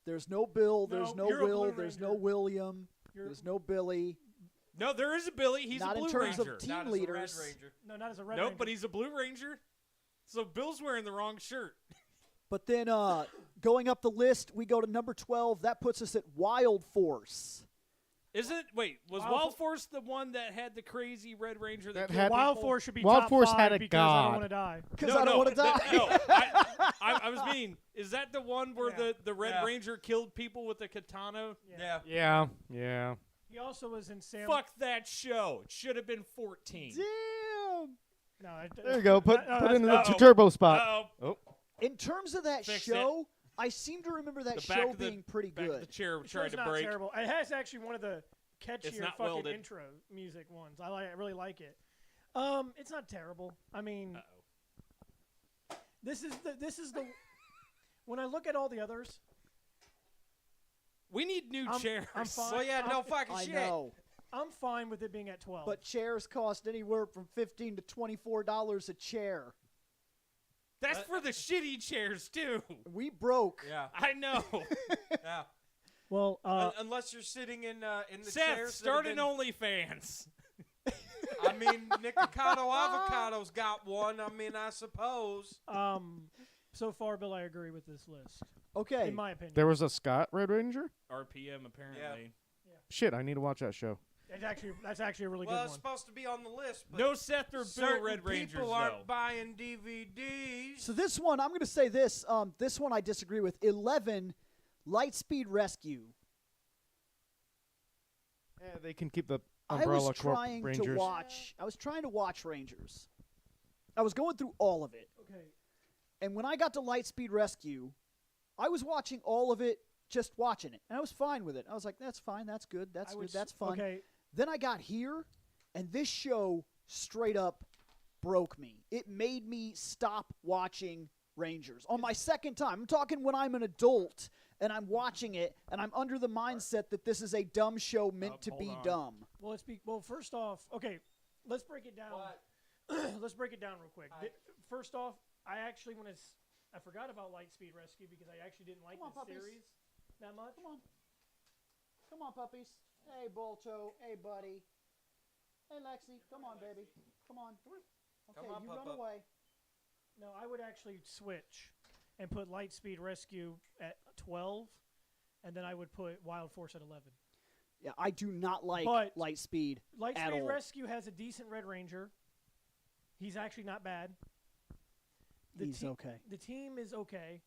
There's no Bill. There's No, no you're a Will. Blue There's Ranger. no William. You're- There's no Billy. No, there is a Billy. He's Not a in Blue terms of Ranger. team Not as a Red leaders. Ranger. No, not as a Red Nope, Ranger. but he's a Blue Ranger. So Bill's wearing the wrong shirt. But then going up the list, we go to number 12. That puts us at Wild Force. Isn't Wait, was Wild Wild Force the one that had the crazy Red Ranger that That killed had- Wild people? Force should be Wild top Force 5 had a because I don't god. want to die. Because No, I don't want to die. no, I was meaning, is that the one where Yeah. the Red Yeah. Ranger killed people with a katana? Yeah. Yeah, yeah. He also was in Sam. Fuck that show. It should have been 14. Damn. No, There you go. Put that's into not- the turbo spot. Uh-oh. Oh, In terms of that Fix show, I seem to remember that The back show of the- being pretty Back of the good. chair The tried show's to not break. terrible. It has actually one of the catchier not fucking welded. intro music ones. I really like it. It's not terrible. I mean, Uh-oh. this is the. When I look at all the others, We need new I'm- chairs. I'm fine. Well, yeah, no fucking I shit. know. I'm fine with it being at 12. But chairs cost anywhere from $15 to $24 a chair. That's for the shitty chairs, too. We broke. Yeah. I know. Yeah. well, Unless you're sitting in the Seth, chairs. start that an have been- OnlyFans. I mean, Nikocado Avocado's got one. I mean, I suppose. so far, Bill, I agree with this list. Okay. In my opinion, there was a Scott Red Ranger? RPM, apparently. Shit, I need to watch that show. that's actually a really Well, good it's one. supposed to be on the list, but No Seth or Bill certain Red Rangers, people though. aren't buying DVDs. So this one, I'm going to say this. This one I disagree with. 11, Lightspeed Rescue. Yeah, they can keep the I Umbrella was Corp trying Rangers. to watch. I was trying to watch Rangers. I was going through all of it, Okay. and when I got to Lightspeed Rescue, I was watching all of it, just watching it, and I was fine with it. I was like, "That's fine. That's good. That's good. That's fun." Okay. Then I got here, and this show straight up broke me. It made me stop watching Rangers. On my second time. I'm talking when I'm an adult and I'm watching it and I'm under the mindset that this is a dumb show meant to hold be on. dumb. Well, first off, okay, let's break it down. Let's break it down real quick. First off, I actually I forgot about Lightspeed Rescue because I actually didn't like Come on, this puppies. series that much. Come on, puppies. Hey, Bolto. Hey, buddy. Hey, Lexi. Come on, baby. Come on. Okay, on, you Papa. run away. No, I would actually switch and put Lightspeed Rescue at 12, and then I would put Wild Force at 11. Yeah, I do not like But- Lightspeed at Lightspeed all. Rescue has a decent Red Ranger. He's actually not bad. He's okay. The team is okay.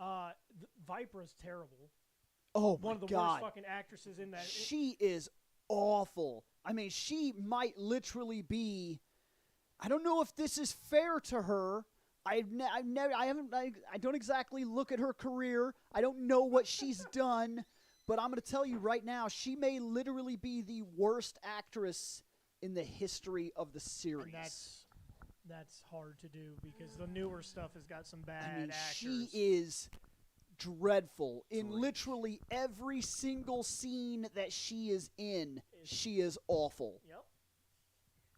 Vipra's terrible. Oh, One my of the God. worst fucking actresses in that. She is awful. I mean, she might literally be. I don't know if this is fair to her. I don't exactly look at her career. I don't know what she's done, but I'm going to tell you right now, she may literally be the worst actress in the history of the series. And that's hard to do because the newer stuff has got some bad I mean, actors. she is dreadful in Great. literally every single scene that she is in. She is awful. Yep.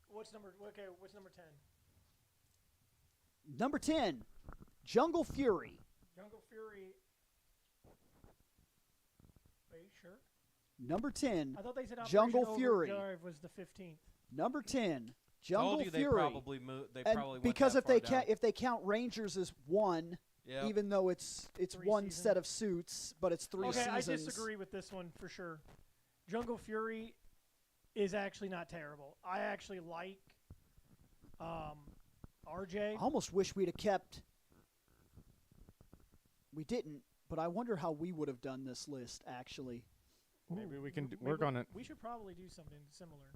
What's number 10? Number 10, Jungle Fury. Jungle Fury. Wait, sure. Number 10, I thought they said Jungle Operation Fury. Overdrive was the 15th. Number 10, Jungle Told you Fury. they probably And went because that if they far down. if they count Rangers as one, Yep. even though it's 3 one seasons. set of suits, but it's 3 Okay, seasons. I disagree with this one for sure. Jungle Fury is actually not terrible. I actually like RJ. I almost wish we'd have kept. We didn't, but I wonder how we would have done this list actually. Maybe we can Maybe work on it. We should probably do something similar.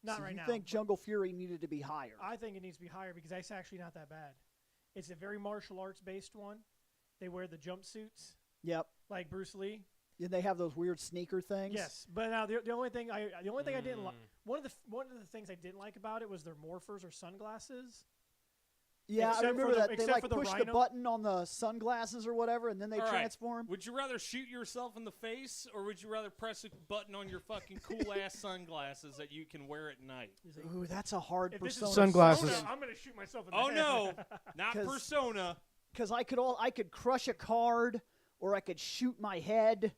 Not So right you now. think but Jungle Fury needed to be higher? I think it needs to be higher because it's actually not that bad. It's a very martial arts based one. They wear the jumpsuits Yep. like Bruce Lee. And they have those weird sneaker things. Yes, but now the only thing I didn't like one of the things I didn't like about it was their morphers or sunglasses. Yeah, Except I remember for the- that. They except like for the push the rhino. button on the sunglasses or whatever, and then they All right. transform. Would you rather shoot yourself in the face, or would you rather press a button on your fucking cool ass sunglasses that you can wear at night? Is it- Ooh, that's a hard if this is persona. Sunglasses. Persona, I'm gonna shoot myself in the Oh head. no, not 'Cause- Persona. Because I could crush a card, or I could shoot my head,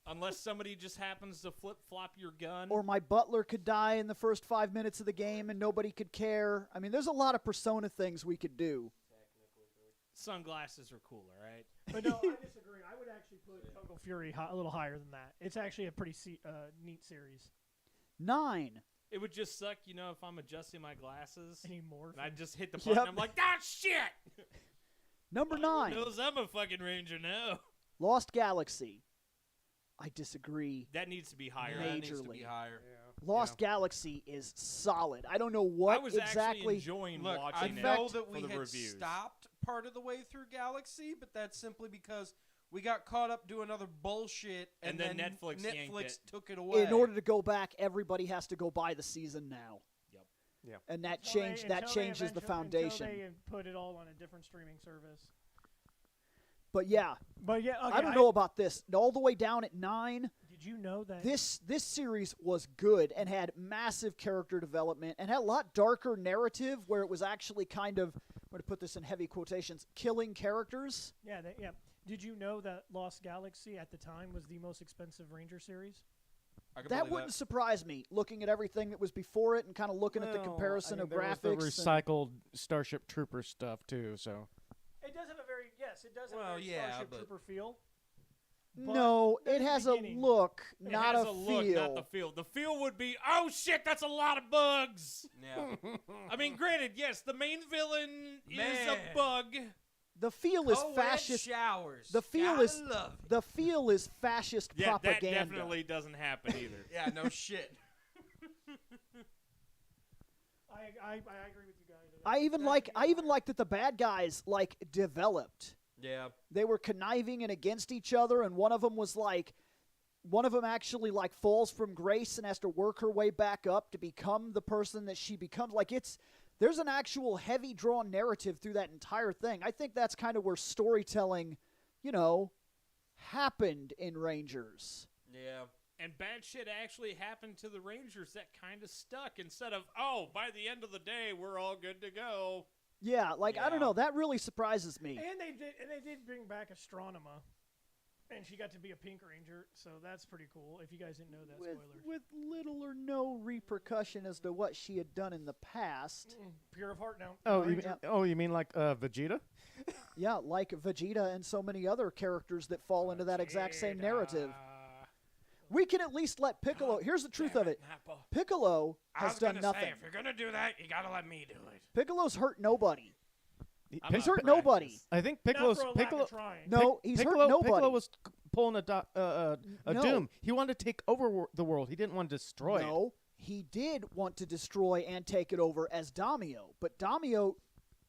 Unless somebody just happens to flip flop your gun. or my butler could die in the first 5 minutes of the game and nobody could care. I mean, there's a lot of persona things we could do. Sunglasses are cool, all right? But no, I disagree. I would actually put Jungle Fury a little higher than that. It's actually a pretty neat series. 9. It would just suck, if I'm adjusting my glasses Anymore. and I just hit the button. Yep. I'm like, ah, shit! Number Everyone 9, knows I'm a fucking ranger now. Lost Galaxy. I disagree. That needs to be higher. Yeah, it needs to majorly. be higher. Lost Galaxy is solid. I don't know I what was actually exactly. enjoying Look, I watching know it that for we the had reviews. stopped part of the way through Galaxy, but that's simply because we got caught up doing other bullshit, And then Netflix yanked it. took it away. In order to go back, everybody has to go buy the season now. Yep. Yeah. And that Until they- changes until they changes the foundation. Until they put it all on a different streaming service. But yeah, But yeah, okay, I don't know about this. All the way down at 9, Did you know that this series was good and had massive character development and had a lot darker narrative where it was actually kind of, I'm going to put this in heavy quotations, killing characters. Yeah, yeah. Did you know that Lost Galaxy at the time was the most expensive Ranger series? I can That believe wouldn't surprise me, looking at everything that was before it and kind of looking at the Well, comparison I mean, of there was the graphics. and- recycled Starship Trooper stuff too. So It does have a very it does have Well, a very yeah, Starship but- Trooper feel. No, But it in the has a beginning- look, It not has a look, feel. not the feel. The feel would be, oh shit, that's a lot of bugs. Yeah. I mean, granted, yes, the main villain is Man. a bug. The feel is Co-ed fascist. showers. The feel Gotta is love it. the feel is fascist Yeah, propaganda. that definitely doesn't happen either. Yeah, no shit. I agree with you guys. I even like that the bad guys like developed. Yeah. They were conniving and against each other, and one of them actually like falls from grace and has to work her way back up to become the person that she becomes. Like There's an actual heavy drawn narrative through that entire thing. I think that's kind of where storytelling, happened in Rangers. Yeah. And bad shit actually happened to the Rangers that kind of stuck instead of, oh, by the end of the day, we're all good to go. Yeah, I don't know. That really surprises me. And they did bring back Astronema, and she got to be a Pink Ranger, so that's pretty cool. If you guys didn't know that, spoilers. With little or no repercussion as to what she had done in the past. Pure of heart now. You mean like Vegeta? Yeah, like Vegeta and so many other characters that fall into that exact same narrative. We can at least let Piccolo. Here's the truth of it. Piccolo has done nothing. If you're gonna do that, you gotta let me do it. Piccolo's hurt nobody. I'm He's not hurt nobody. I think Not Piccolo's for a lack Piccolo. of trying. No, he's hurt Piccolo nobody. was pulling a No. Doom. He wanted to take over the world. He didn't want to destroy it. No, he did want to destroy and take it over as Daimyo, but Daimyo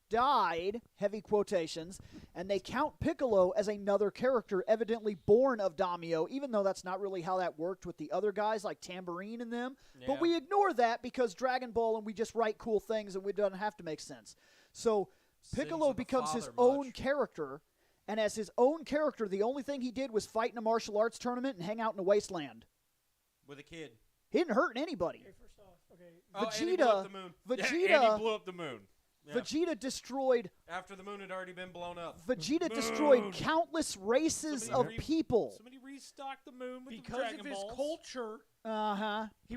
died, heavy quotations, and they count Piccolo as another character evidently born of Daimyo, even though that's not really how that worked with the other guys like Tambourine and them. But Yeah. we ignore that because Dragon Ball and we just write cool things and it doesn't have to make sense. So Piccolo of the becomes his father own much. character, and as his own character, the only thing he did was fight in a martial arts tournament and hang out in a wasteland. With a kid. He didn't hurt anybody. Okay, first off, okay. Oh, and he blew Vegeta, up the moon. Vegeta, Yeah, and he blew up the moon. Yeah. Vegeta destroyed. After the moon had already been blown up. Vegeta destroyed countless races Somebody of people. Somebody restocked the moon with the Because Dragon of his Balls. culture, He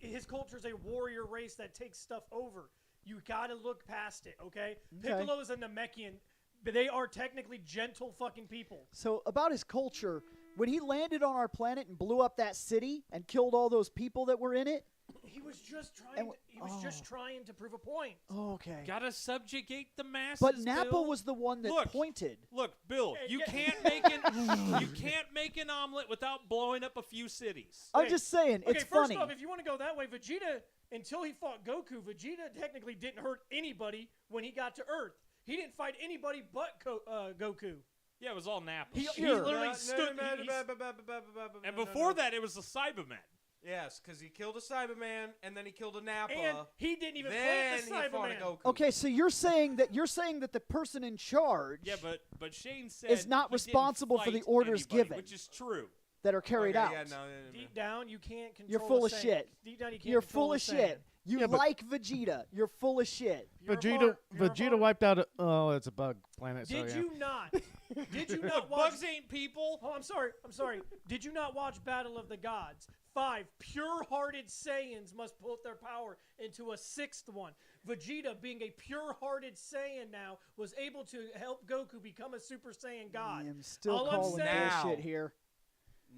his culture is a warrior race that takes stuff over. You got to look past it, okay? Piccolo is a Namekian, but they are technically gentle fucking people. So about his culture, when he landed on our planet and blew up that city and killed all those people that were in it. He was just trying. And He was just trying to prove a point. Okay. Gotta subjugate the masses. But Nappa Bill. was the one that Look. pointed. Look, Bill, Hey, you yeah. can't make an you can't make an omelet without blowing up a few cities. I'm Hey, just saying, Okay, it's first funny. off, if you want to go that way, Vegeta, until he fought Goku, Vegeta technically didn't hurt anybody when he got to Earth. He didn't fight anybody but Goku. Yeah, it was all Nappa. He Sure. literally stood. And before that, it was the Cybermen. Yes, because he killed a Cyberman and then he killed a Nappa. And he didn't even then plant the he fought a Cyberman. Goku. Okay, so you're saying that the person in charge Yeah, but Shane said is not he didn't responsible for the fight orders anybody, given. which is true. that are carried Okay, out. Yeah, no. Deep down, you can't control. You're full a of Saiyan. shit. Deep down, you can't You're control full a of Saiyan. shit. You Yeah, but- like Vegeta. You're full of shit. Pure of Vegeta heart, pure of Vegeta heart. wiped out. It's a bug planet. Did so, yeah. you not? Did you not Look, watch? bugs ain't people. Oh, I'm sorry. Did you not watch Battle of the Gods? 5 pure-hearted Saiyans must put their power into a 6th one. Vegeta, being a pure-hearted Saiyan now, was able to help Goku become a Super Saiyan God. I'm still All I'm calling saying- bullshit here.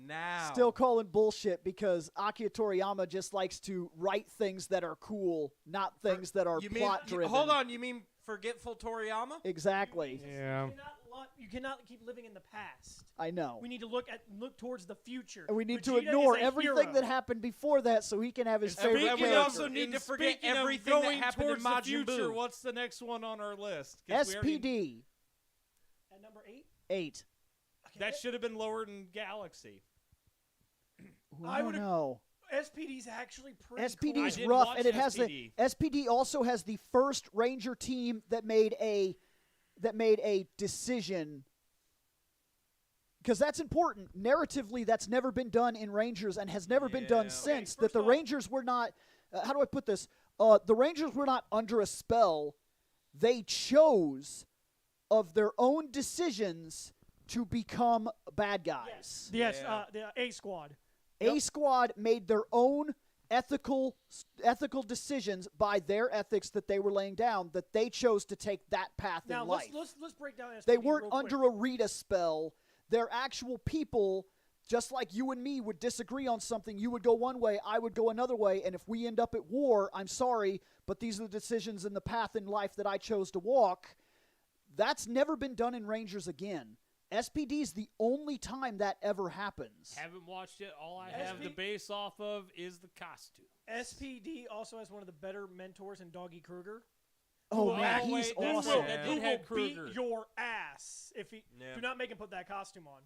Now. Still calling bullshit because Akira Toriyama just likes to write things that are cool, not things that are You mean, plot driven. hold on, you mean Forgetful Toriyama? Exactly. Yeah. You cannot keep living in the past. I know. We need to look towards the future. And we need to Vegeta ignore is a everything hero. that happened before that so he can have his And favorite we character. also need to forget speaking of everything that going happened in towards the Majin future, Buu. what's the next one on our list? 'Cause we already- SPD At number 8? 8. That should have been lower than Galaxy. I don't know. SPD's actually pretty SPD's cool. I rough, didn't and it watch has SPD. the SPD also has the first Ranger team that made a decision. Because that's important. Narratively, that's never been done in Rangers and has never been done Yeah. since. Okay, That the first off- Rangers were not. How do I put this? The Rangers were not under a spell. They chose of their own decisions to become bad guys. Yes, Yeah. the A Squad. A Squad made their own ethical decisions by their ethics that they were laying down, that they chose to take that path Now in life. let's break down SPD They weren't real quick. under a Rita spell. They're actual people, just like you and me would disagree on something. You would go one way, I would go another way, and if we end up at war, I'm sorry, but these are the decisions and the path in life that I chose to walk. That's never been done in Rangers again. SPD is the only time that ever happens. Haven't watched it. All I have the base off of is the costume. SPD also has one of the better mentors in Doggy Kruger. Oh, Who man, will- he's wait, that's awesome. right, that Who did will have Kruger. beat your ass if he Yeah. do not make him put that costume on.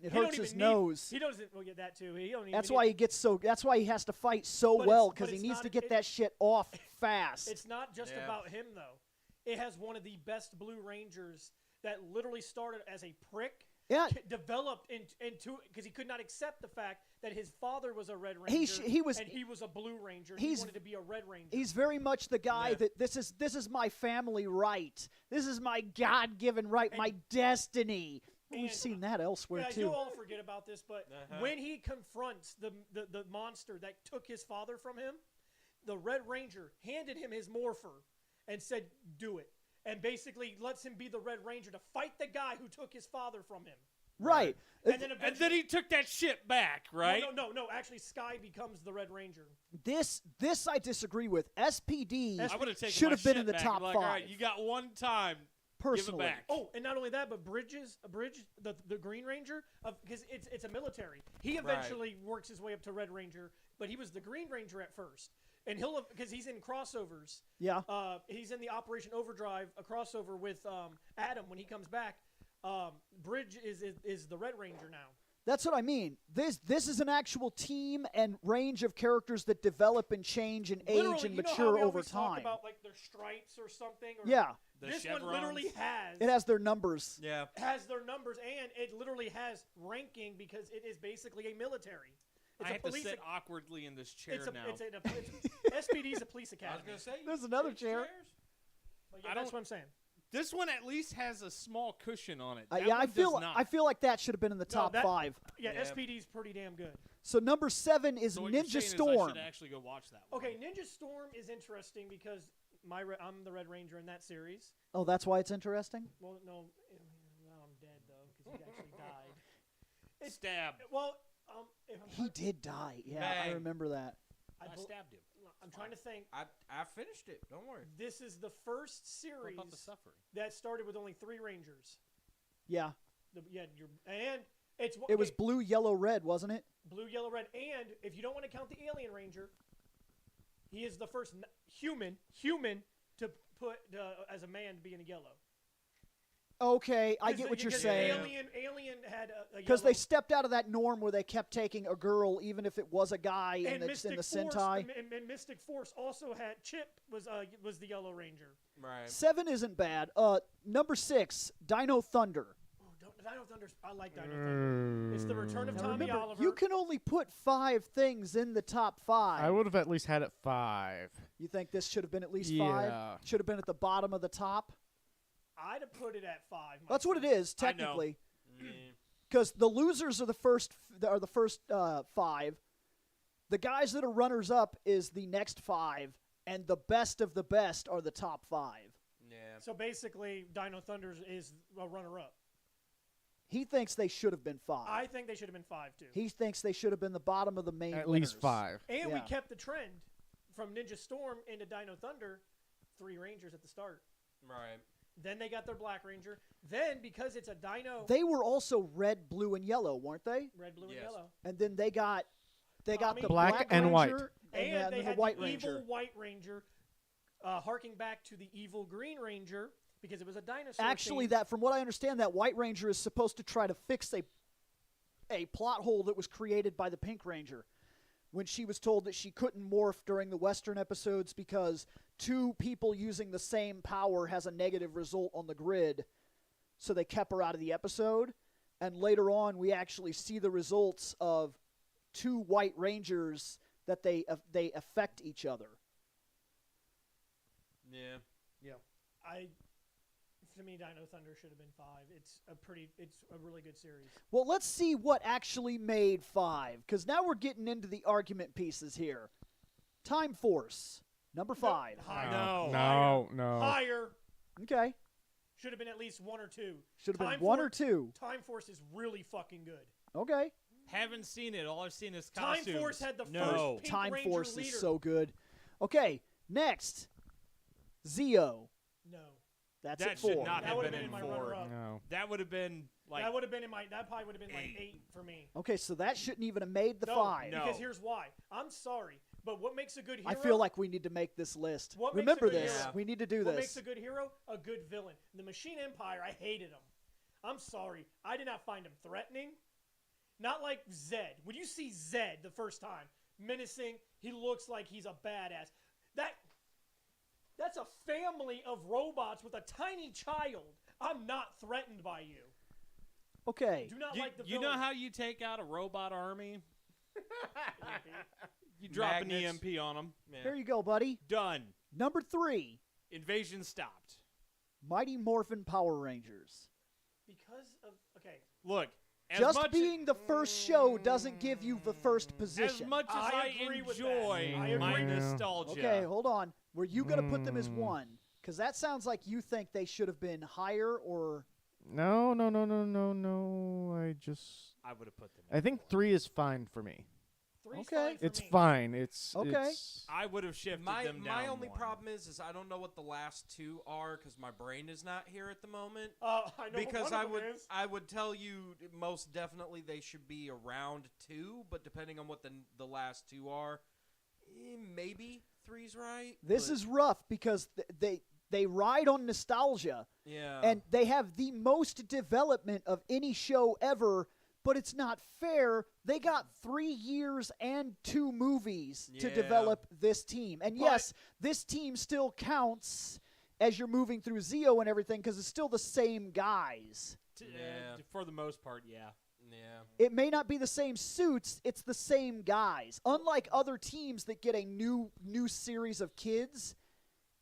It He don't hurts his even need- nose. He doesn't. Well, get that too. He don't even That's need- why he gets so. That's why he has to fight so But well it's- because but he it's needs not- to get it- that shit off fast. It's not just Yeah. about him though. It has one of the best Blue Rangers that literally started as a prick. Yeah. Developed into because he could not accept the fact that his father was a Red Ranger. He was- and he was a Blue Ranger. He he's- wanted to be a Red Ranger. He's very much the guy Yeah. that this is my family right. This is my God-given right, And- my destiny. We've and- seen that elsewhere Guys, too. you'll all forget about this, but Uh-huh. when he confronts the monster that took his father from him, the Red Ranger handed him his morpher and said, "Do it," and basically lets him be the Red Ranger to fight the guy who took his father from him. Right. And then And eventually, then he took that shit back, right? No. Actually, Sky becomes the Red Ranger. This I disagree with. SPD I would have taken should my have been shit in the back. top Like, 5. All right, you got one time. personally. Give it back. Oh, and not only that, but Bridge, the Green Ranger, because it's a military. He eventually works his way up to Red Ranger, but he was the Green Ranger at first, and he'll because he's in crossovers. Yeah. He's in the Operation Overdrive, a crossover with Adam when he comes back. Bridge is the Red Ranger now. That's what I mean. This is an actual team and range of characters that develop and change and age Literally, and you know how mature we over always talk time. about like their stripes or something. Or Yeah. The this chevrons. one literally has. It has their numbers. Yeah. has their numbers, and it literally has ranking because it is basically a military. It's I a have to police. sit awkwardly in this chair It's a, now. SPD is a police I was academy. gonna say There's another change chair. chairs. But yeah, I that's don't- what I'm saying. This one at least has a small cushion on it. That Yeah, one I feel does not. I feel like that should have been in the top that- 5. Yeah, Yeah. SPD's pretty damn good. So number 7 is So what you're Ninja saying is I Storm. should actually go watch that one. Okay, Ninja Storm is interesting because I'm the Red Ranger in that series. Oh, that's why it's interesting. Well, no, now I'm dead though because he actually died. It's- Stab. Well, if I'm He trying- did die. Yeah, I Bang. remember that. I bel- stabbed him. I'm trying to think. I finished it. Don't worry. This is the first What series about the suffering? that started with only 3 Rangers. Yeah. And it's It was okay, blue, yellow, red, wasn't it? blue, yellow, red, and if you don't want to count the Alien Ranger, he is the first human to put as a man to be in a yellow. Okay, I get what you're Because saying. Alien had a Because yellow, they stepped out of that norm where they kept taking a girl, even if it was a guy in and the Mystic Force, Sentai. and Mystic Force also had Chip was the Yellow Ranger. Right. 7 isn't bad. Number 6, Dino Thunder. Oh, Dino Thunder! I like Dino Thunder. It's the return of Now Tommy remember, Oliver. you can only put 5 things in the top 5. I would have at least had it 5. You think this should have been at least Yeah. 5? Should have been at the bottom of the top? I'd have put it at 5. That's what it myself. is, I know. technically. Because the losers are the first 5. The guys that are runners up is the next 5, and the best of the best are the top 5. Yeah. So basically, Dino Thunder is a runner-up. He thinks they should have been 5. I think they should have been 5 too. He thinks they should have been the bottom of the main At winners. least 5. And we Yeah. kept the trend from Ninja Storm into Dino Thunder, 3 Rangers at the start. Right. Then they got their Black Ranger. Then because it's a Dino, They were also red, blue, and yellow, weren't they? red, blue, and Yes. yellow. And then they got Tommy. the Black and white. Ranger And then they the had White the Ranger. evil White Ranger, harking back to the evil Green Ranger because it was a dinosaur. Actually, theme. that from what I understand, that White Ranger is supposed to try to fix a plot hole that was created by the Pink Ranger when she was told that she couldn't morph during the Western episodes because 2 people using the same power has a negative result on the grid. So they kept her out of the episode. And later on, we actually see the results of 2 White Rangers that they affect each other. Yeah. To me, Dino Thunder should have been 5. It's a really good series. Well, let's see what actually made 5, because now we're getting into the argument pieces here. Time Force, number 5. Higher. No. Higher. Okay. Should have been at least 1 or 2. Should have been Time 1 or Force- 2. Time Force is really fucking good. Okay. Haven't seen it. All I've seen is Time costumes. Force had the no. first Pink Time Ranger Force leader. is so good. Okay, next. Zeo. No. That's That at 4. should not That have would've been been in in my 4. runner-up. No. That would have been like That would have been that probably would have been like 8. 8 for me. Okay, so that shouldn't even have made the No, 5. No. because here's why. I'm sorry, but what makes a good hero? I feel like we need to make this list. What makes a Remember good this. hero? We need to do what this. makes a good hero? A good villain. The Machine Empire, I hated them. I'm sorry, I did not find them threatening. Not like Zed. When you see Zed the first time, menacing, he looks like he's a badass. That's a family of robots with a tiny child. I'm not threatened by you. Okay. Do not like the You know how you take out a robot army? You drop Magnets. an EMP on them. Here you go, buddy. Done. Number 3, Invasion stopped. Mighty Morphin Power Rangers. Because of okay. Look, as Just much being the first show doesn't give you the first as position. much as I I agree with that. enjoy I my agree. nostalgia. Okay, hold on. Were you going to put them as 1? Because that sounds like you think they should have been higher or... No. I I would have put them. I think 3 is fine for me. 3's Okay. fine for It's me. fine. It's Okay. it's- I would have shifted My them down. only one. problem is I don't know what the last 2 are because my brain is not here at the moment. I know Because what one of them is. I would tell you most definitely they should be around 2, but depending on what the last 2 are, maybe 3's right. This but is rough because they ride on nostalgia, yeah, and they have the most development of any show ever, but it's not fair. They got 3 years and 2 movies to Yeah. develop this team. And But- yes, this team still counts as you're moving through Zeo and everything because it's still the same guys. Yeah. For the most part, yeah. yeah. It may not be the same suits, it's the same guys. Unlike other teams that get a new series of kids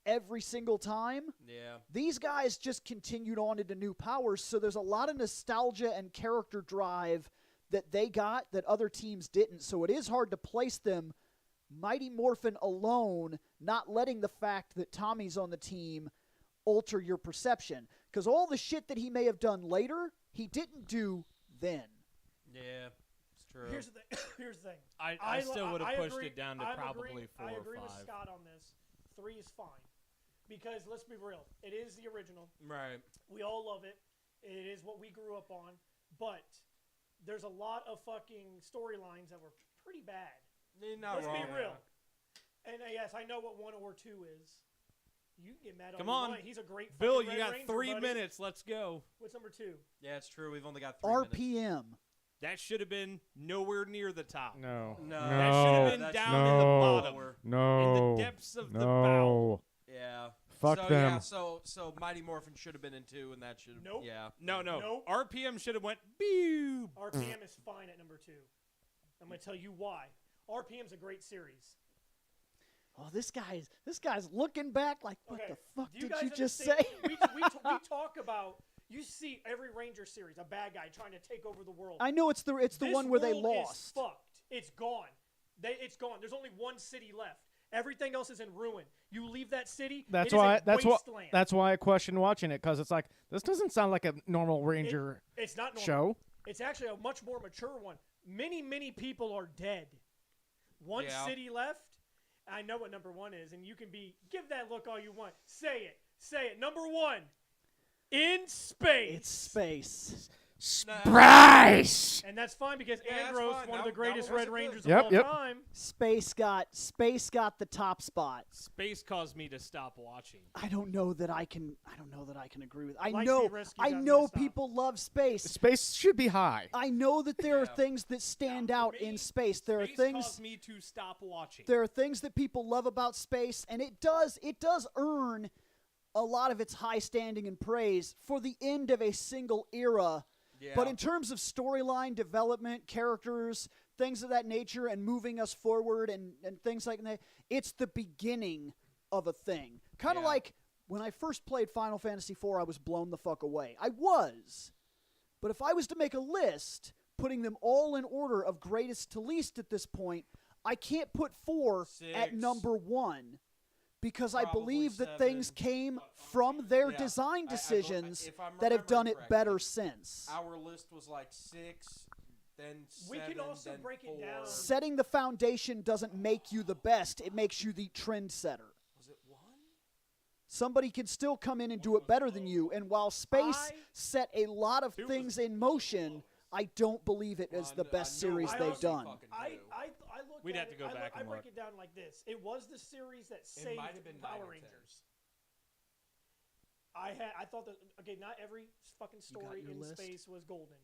every single time, Yeah. these guys just continued on into new powers, so there's a lot of nostalgia and character drive that they got that other teams didn't. So it is hard to place them Mighty Morphin alone, not letting the fact that Tommy's on the team alter your perception. Because all the shit that he may have done later, he didn't do then. Yeah. It's true. Here's the thing. Here's the thing. I still would have pushed agree- it down to I'm probably agreeing- 4 I or agree 5. with Scott on this. 3 is fine. Because let's be real, it is the original. Right. We all love it. It is what we grew up on. But there's a lot of fucking storylines that were pretty bad. You're not Let's wrong. be real. And yes, I know what 1 or 2 is. You can get mad Come all you on. want. He's a great Bill, fucking you Red got Ranger, 3 buddy. minutes. Let's go. What's number 2? Yeah, it's true. We've only got 3 minutes. RPM. That should have been nowhere near the top. No. No. That should have been That's down no, in the bottom. In No. the depths of the bowel. No. Yeah. Fuck so, them. Yeah, so Mighty Morphin should have been in 2, and that should have. Nope. Yeah. No. Nope. RPM should have went beep. RPM is fine at number 2. I'm going to tell you why. RPM's a great series. Oh, this guy's looking back like, what Okay. the fuck Do did guys you just understand- say? we talk about, you see every Ranger series, a bad guy trying to take over the world. I know it's the This one where they world is lost. fucked. It's gone. It's gone. There's only one city left. Everything else is in ruin. You leave that city, That's it is why. a That's what. wasteland. That's why I question watching it because it's like this doesn't sound like a normal Ranger It's not normal. show. It's actually a much more mature one. Many people are dead. One Yeah. city left. I know what number 1 is, and you can give that look all you want. Say it. Say it. Number 1. In space. It's space. Surprise! And that's fine because Yeah, that's Andros, fine. one of That- the greatest that Red wasn't Rangers good. of all Yep. time. Space got the top spot. Space caused me to stop watching. I don't know that I can agree with. I Lightspeed know Rescue I got me know to stop. people love space. Space should be high. I know that there are Yeah. things that stand For out me, in space. There are Space things caused me to stop watching. there are things that people love about space, and it does earn a lot of its high standing and praise for the end of a single era. Yeah. But in terms of storyline development, characters, things of that nature, and moving us forward and things like that, it's the beginning of a thing. Kind of Yeah. like when I first played Final Fantasy IV, I was blown the fuck away. I was. But if I was to make a list, putting them all in order of greatest to least at this point, I can't put 4 at 6. number 1. Because I Probably believe that 7. things came from their Yeah. design I- decisions if I'm that have done it remembering better correctly, since. Our list was like 6, then 7, We can also then break it 4. down. Setting the foundation doesn't make you the best. It makes you the trendsetter. Was it 1? Somebody can still come in and do it better than you. And while space I- set a lot of 2 was things in motion, I don't believe it is the best series I they've also done. I look We'd at have to it- go I back I and break look. it down like this. It was the series that It saved might have been 9 Power or 10. Rangers. I thought that not every fucking story your in list? space was golden.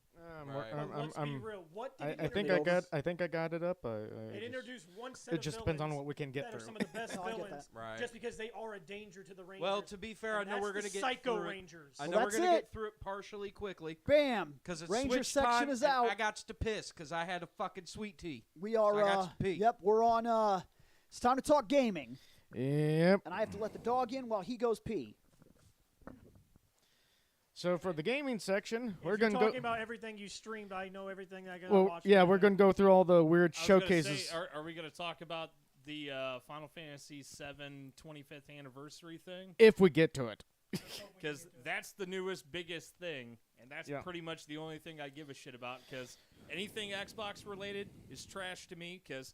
Right. But let's be real. What did I it think introduce? I think I got it up. It introduced one set It of just depends on villains what we can get that are through. some of the best No, I get villains, that. Right. just because they are a danger to the Rangers. Well, to be fair, I And know we're that's gonna the get Psycho through it. Rangers. I Well, know we're that's gonna it. get through it partially quickly Bam. because it's Ranger switch section time is and out. I got to piss because I had a fucking sweet tea. We are. So I got to pee. Yep, we're on. It's time to talk gaming, Yep. and I have to let the dog in while he goes pee. So for the gaming section, If we're you're gonna talking go. about everything you streamed. I know everything I gotta Well, watch. yeah, from we're there. gonna go through all the weird I was gonna showcases. say, are we going to talk about the Final Fantasy VII 25th anniversary thing? If we get to it. Because that's the newest, biggest thing, and that's Yeah. pretty much the only thing I give a shit about. Because anything Xbox related is trash to me. Because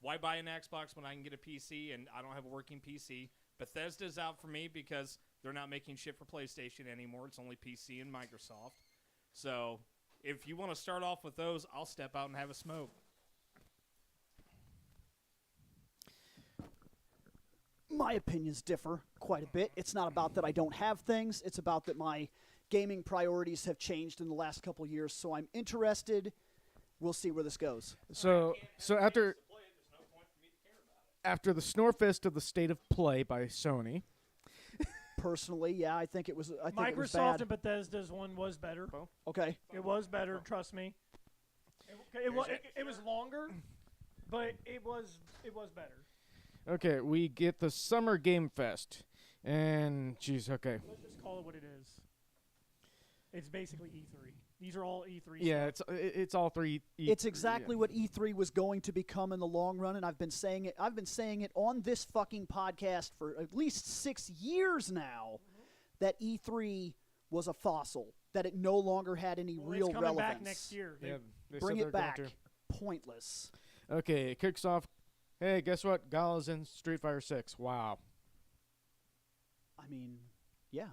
why buy an Xbox when I can get a PC and I don't have a working PC? Bethesda's out for me because they're not making shit for PlayStation anymore. It's only PC and Microsoft. So if you want to start off with those, I'll step out and have a smoke. My opinions differ quite a bit. It's not about that I don't have things. It's about that my gaming priorities have changed in the last couple years. So I'm interested. We'll see where this goes. So after the Snorefest of the State of Play by Sony. Personally, yeah, I think it was. I think it was Microsoft bad. and Bethesda's one was better. Okay. It was better. Trust me. It was longer, but it was better. Okay, we get the Summer Game Fest, and jeez, okay, Let's just call it what it is. It's basically E3. These are all E3. yeah, stuff. it's all three. It's exactly what E3 was going to become in the long run, and I've been saying it. I've been saying it on this fucking podcast for at least 6 years now. That E3 was a fossil. That it no longer had any Well, real it's coming relevance. back next year. Yeah, they Bring said it they're going back. to. Pointless. Okay, it kicks off. Hey, guess what? Gala's in Street Fighter 6. Wow. I mean, yeah.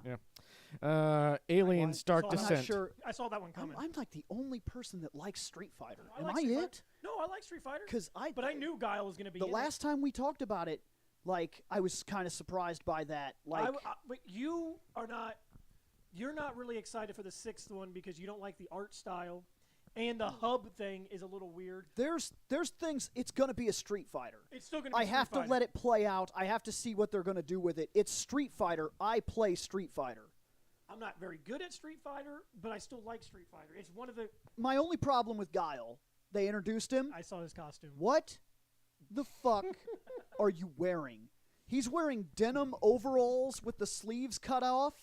Aliens Dark So I'm not I'm Descent. not sure. I saw that one I'm, coming. I'm like the only person that likes Street Fighter. I Am like I Street Fighter. it? No, I like Street Fighter. Because But I knew Guile was going to be the in last time we talked about it, like I was kind of surprised by that. Like but you are not. You're not really excited for the sixth one because you don't like the art style, and the hub thing is a little weird. there's things. It's gonna be a Street Fighter. It's still going to be I have Street to let it play out. I have to see what they're gonna do with it. It's Street Fighter. I play Street Fighter. I'm not very good at Street Fighter, but I still like Street Fighter. It's one of the. My only problem with Guile, they introduced him. I saw his costume. What the fuck are you wearing? He's wearing denim overalls with the sleeves cut off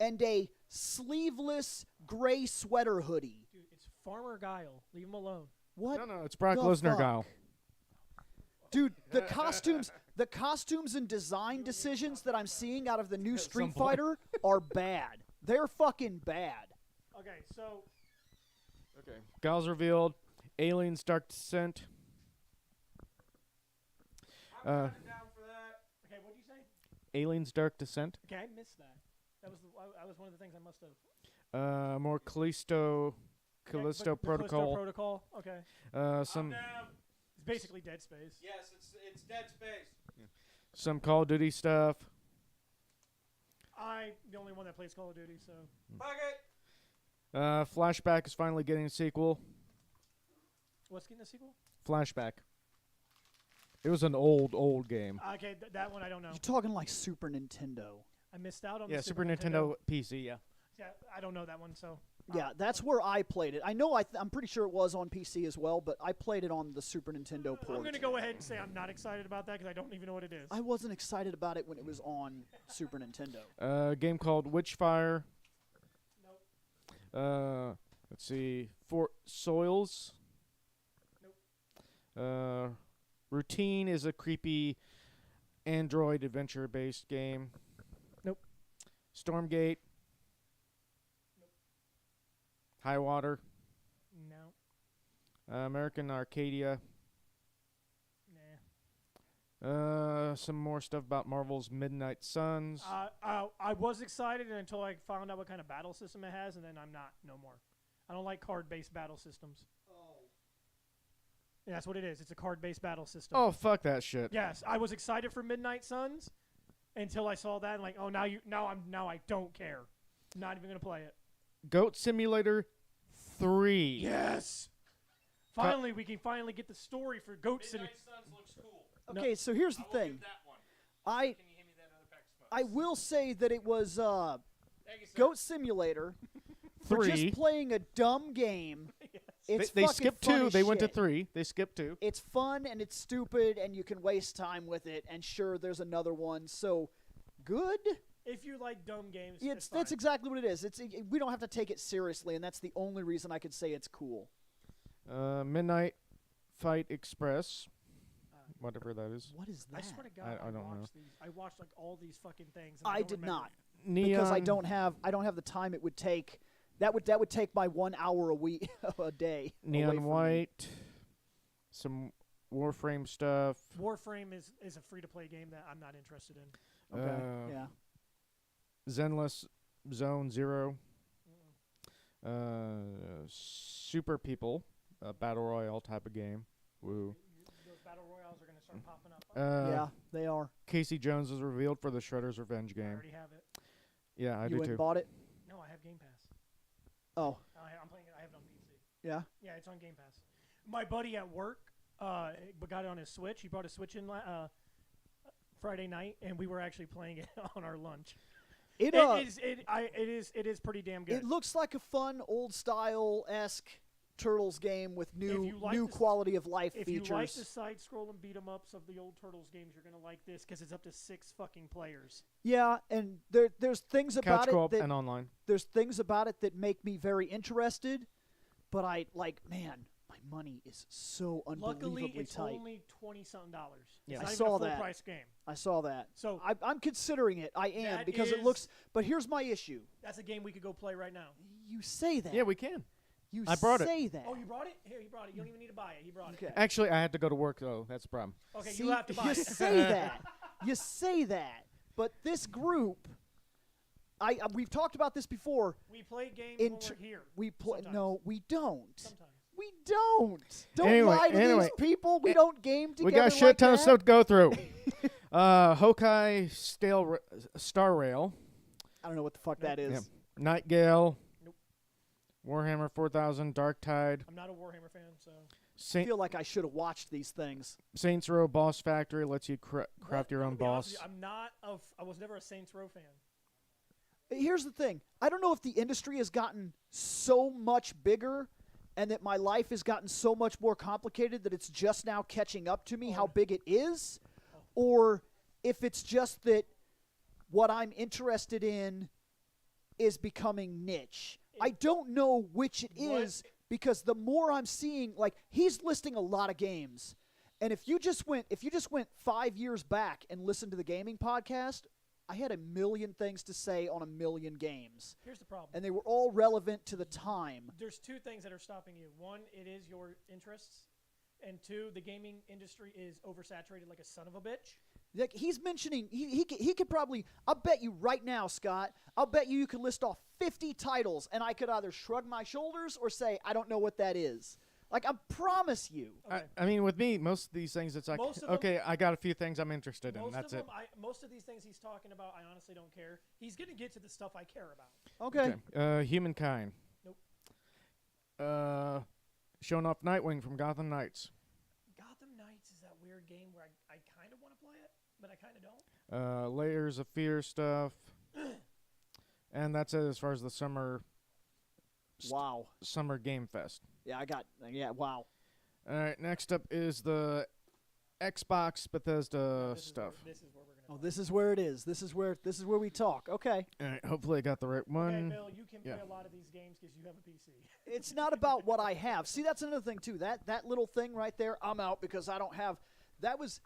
and a sleeveless gray sweater hoodie. Dude, it's Farmer Guile. Leave him alone. What? No, it's Brock the Lesnar, fuck? Guile. Dude, the costumes and design decisions that I'm seeing out of the new Street point. Fighter are bad. They're fucking bad. Okay, so Okay. Guile's revealed. Aliens Dark Descent. I'm down for that. okay, what'd you say? Aliens Dark Descent. Okay, I missed that. That was one of the things I must have. More Callisto Okay, but Protocol. the Callisto Protocol. Okay, Some I'm down. it's basically Dead Space. Yes, it's Dead Space. some Call of Duty stuff. I'm the only one that plays Call of Duty, so Fuck it. Flashback is finally getting a sequel. what's getting a sequel? Flashback. It was an old game. Okay, that one I don't know. You're talking like Super Nintendo. I missed out on Yeah, the Super Nintendo PC. Yeah. Yeah, I don't know that one, so. Yeah, that's where I played it. I know I'm pretty sure it was on PC as well, but I played it on the Super Nintendo port. I'm going to go ahead and say I'm not excited about that because I don't even know what it is. I wasn't excited about it when it was on Super Nintendo. A game called Witchfire. Nope. Let's see. Fort Soils. Nope. Routine is a creepy Android adventure-based game. Nope. Stormgate. High Water. No. American Arcadia. Nah. Some more stuff about Marvel's Midnight Suns. I was excited until I found out what kind of battle system it has, and then I'm not no more. I don't like card-based battle systems. Yeah, that's what it is. It's a card-based battle system. Oh, fuck that shit. Yes, I was excited for Midnight Suns, until I saw that. And like, oh, now I don't care. I'm not even gonna play it. Goat Simulator 3. Yes. Finally, we can finally get the story for Goat City. Midnight Suns looks cool. Okay, so here's the I will thing. give that one. I Can you hand me that other pack of smokes? I will say that it was Thank you, sir. Goat Simulator for 3. just playing a dumb game. It's They fucking skipped fun 2. as They went to shit. 3. They skipped 2. It's fun and it's stupid and you can waste time with it. And sure, there's another one. So good. If you like dumb games, It's fine. that's exactly what it is. We don't have to take it seriously, and that's the only reason I could say it's cool. Midnight Fight Express. Whatever that is. What is that? I swear to God, I don't know. watched these. I watched like all these fucking things. And I don't did remember. not Neon. because I don't have the time it would take. That would take my 1 hour a week a day. away Neon from me. White. Some Warframe stuff. Warframe is a free-to-play game that I'm not interested in. Okay. Yeah. Zenless Zone 0. Mm-mm. Super People. A battle royale type of game. Woo. Those battle royales are going to start popping up. Yeah, they are. Casey Jones is revealed for the Shredder's Revenge I game. already have it. Yeah, I You do went too. and bought it? No, I have Game Pass. Oh, I'm playing it. I have it on PC. yeah. Yeah, it's on Game Pass. My buddy at work got it on his Switch. He brought a Switch in Friday night, and we were actually playing it on our lunch. It It is pretty damn good. it looks like a fun old style-esque Turtles game with you like new the s- quality of life If features. you like the side-scrolling beat-em-ups of the old Turtles games, you're gonna like this because it's up to 6 fucking players. Yeah, and there's things Couch about it co-op that and online. there's things about it that make me very interested, but my money is so Luckily, unbelievably it's tight. only $20-something. Yeah. It's I not saw even a that. full-price game. I saw that. So I'm considering it. I am That because it is- looks. But here's my issue. that's a game we could go play right now. You say that. Yeah, we can. You I brought it. say that. Oh, you brought it? Here, he brought it. You don't even need to buy it. He brought it. Okay. Actually, I had to go to work, though. That's the problem. Okay, See, you have to buy you it. say that. You say that. But this group, we've talked about this before. We play games In when tr- we're here. We play. Sometimes. No, we don't. Sometimes. We don't. Don't Anyway, lie to anyway. these people. We don't game together. We got a shit like ton of that. stuff to go through. Hokai Star Rail. I don't know what the fuck that is. Yeah. Night Gale. Nope. Warhammer 4000 Dark Tide. I'm not a Warhammer fan, so. I feel like I should have watched these things. Saints Row Boss Factory lets you craft What? your I'm own gonna be honest boss. with you, I was never a Saints Row fan. Here's the thing. I don't know if the industry has gotten so much bigger and that my life has gotten so much more complicated that it's just now catching up to me how big it is, or if it's just that what I'm interested in is becoming niche. I don't know which it What? is because the more I'm seeing, like, he's listing a lot of games. And if you just went 5 years back and listened to the gaming podcast, I had a million things to say on a million games. Here's the problem. And they were all relevant to the time. There's 2 things that are stopping you. One, it is your interests. And 2, the gaming industry is oversaturated like a son of a bitch. Like he's mentioning, he could probably, I'll bet you right now, Scott, I'll bet you could list off 50 titles and I could either shrug my shoulders or say, I don't know what that is. Like, I promise you. Okay. I mean, with me, most of these things, it's like, Most of them- okay, I got a few things I'm interested in. Most That's of it. them, most of these things he's talking about, I honestly don't care. He's going to get to the stuff I care about. Okay. Humankind. Nope. Showing off Nightwing from Gotham Knights. Gotham Knights is that weird game where I kind of want to play it, but I kind of don't. Layers of Fear stuff. And that's it as far as the summer Wow. Game Fest. Yeah, wow. All right, next up is the Xbox Bethesda This is stuff. this is where we're going to Oh, this is where it is. This is where we talk. Okay. All right, hopefully I got the right one. Okay, Bill, you can yeah. play a lot of these games because you have a PC. It's not about what I have. See, that's another thing too. That little thing right there, I'm out because I don't have. That was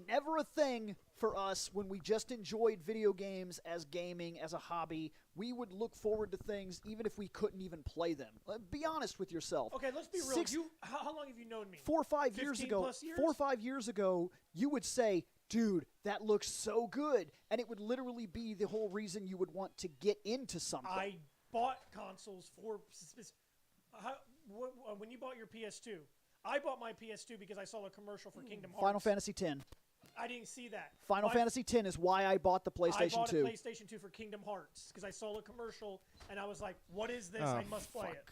never a thing for us when we just enjoyed video games as gaming, as a hobby. We would look forward to things even if we couldn't even play them. Be honest with yourself. Okay, let's be real. Six- How long have you known me? 4 or 5 years 15 ago, plus years? 4 or 5 years ago, you would say, dude, that looks so good. And it would literally be the whole reason you would want to get into something. I bought consoles for when you bought your PS2. I bought my PS2 because I saw a commercial for Kingdom Hearts. Final Fantasy X. I didn't see that. Final Fantasy X is why I bought the I PlayStation bought 2. a PlayStation 2 for Kingdom Hearts because I saw a commercial and I was like, "What is this? I must play it."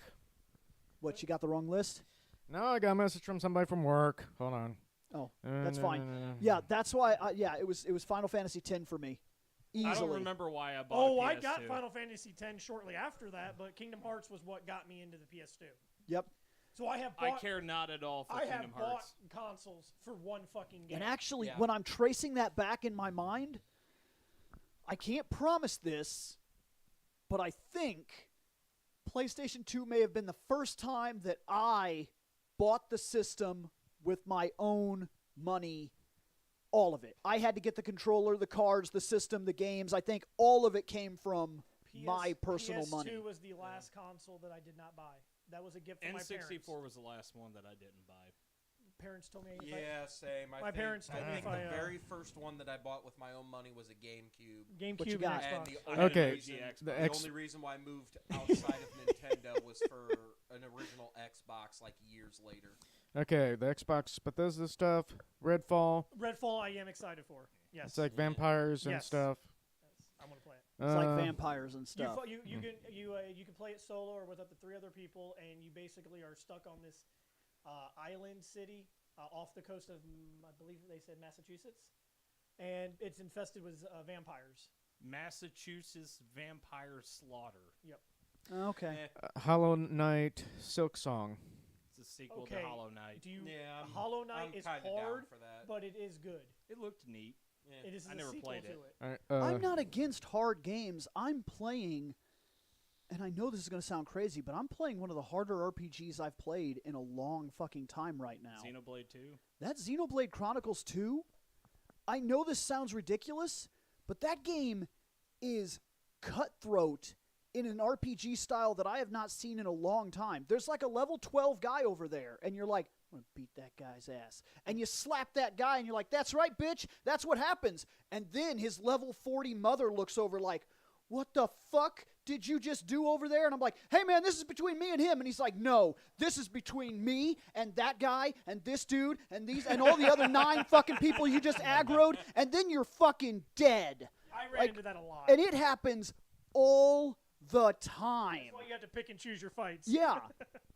What, you got the wrong list? No, I got a message from somebody from work. Hold on. Oh, that's fine. Yeah, that's why. It was Final Fantasy X for me. Easily. I don't remember why I bought. Oh, a PS2. I got Final Fantasy X shortly after that, but Kingdom Hearts was what got me into the PS2. Yep. So I have. I Bought, care not at all for I Kingdom have bought Hearts. consoles for one fucking game. And actually, Yeah. when I'm tracing that back in my mind, I can't promise this, but I think PlayStation 2 may have been the first time that I bought the system with my own money. All of it. I had to get the controller, the cards, the system, the games. I think all of it came from my personal PS2 money. was the last console that I did not buy. That was a gift from my parents. N64 was the last one that I didn't buy. Parents told me. Yeah, same. My parents told me I if think I, the very first one that I bought with my own money was a GameCube. GameCube What you and got? Xbox. And the I only, had Okay. reason, The the only reason why I moved outside of Nintendo was for an original Xbox like years later. Okay, the Xbox Bethesda stuff, Redfall. Redfall, I am excited for. Yes. It's like vampires and Yes. stuff. Yes, I want to play it. It's like vampires and stuff. You can play it solo or with up to 3 other people, and you basically are stuck on this island city off the coast of, I believe they said Massachusetts, and it's infested with vampires. Massachusetts Vampire Slaughter. Yep. Okay. Hollow Knight, Silk Song. It's a sequel Okay. to Hollow Knight. Do you? Yeah, Hollow Knight I'm is kinda hard, down for that. but it is good. It looked neat. It is I a never sequel played to it. it. All right, I'm not against hard games. I'm playing, and I know this is going to sound crazy, but I'm playing one of the harder RPGs I've played in a long fucking time right now. Xenoblade 2. That Xenoblade Chronicles 2, I know this sounds ridiculous, but that game is cutthroat in an RPG style that I have not seen in a long time. There's like a level 12 guy over there, and you're like, I'm going to beat that guy's ass. And you slap that guy, and you're like, that's right, bitch. That's what happens. And then his level 40 mother looks over like, what the fuck did you just do over there? And I'm like, hey, man, this is between me and him. And he's like, no, this is between me and that guy and this dude and these and all the other 9 fucking people you just aggroed. And then you're fucking dead. I ran into that a lot. And it happens all the time. That's why you have to pick and choose your fights. Yeah.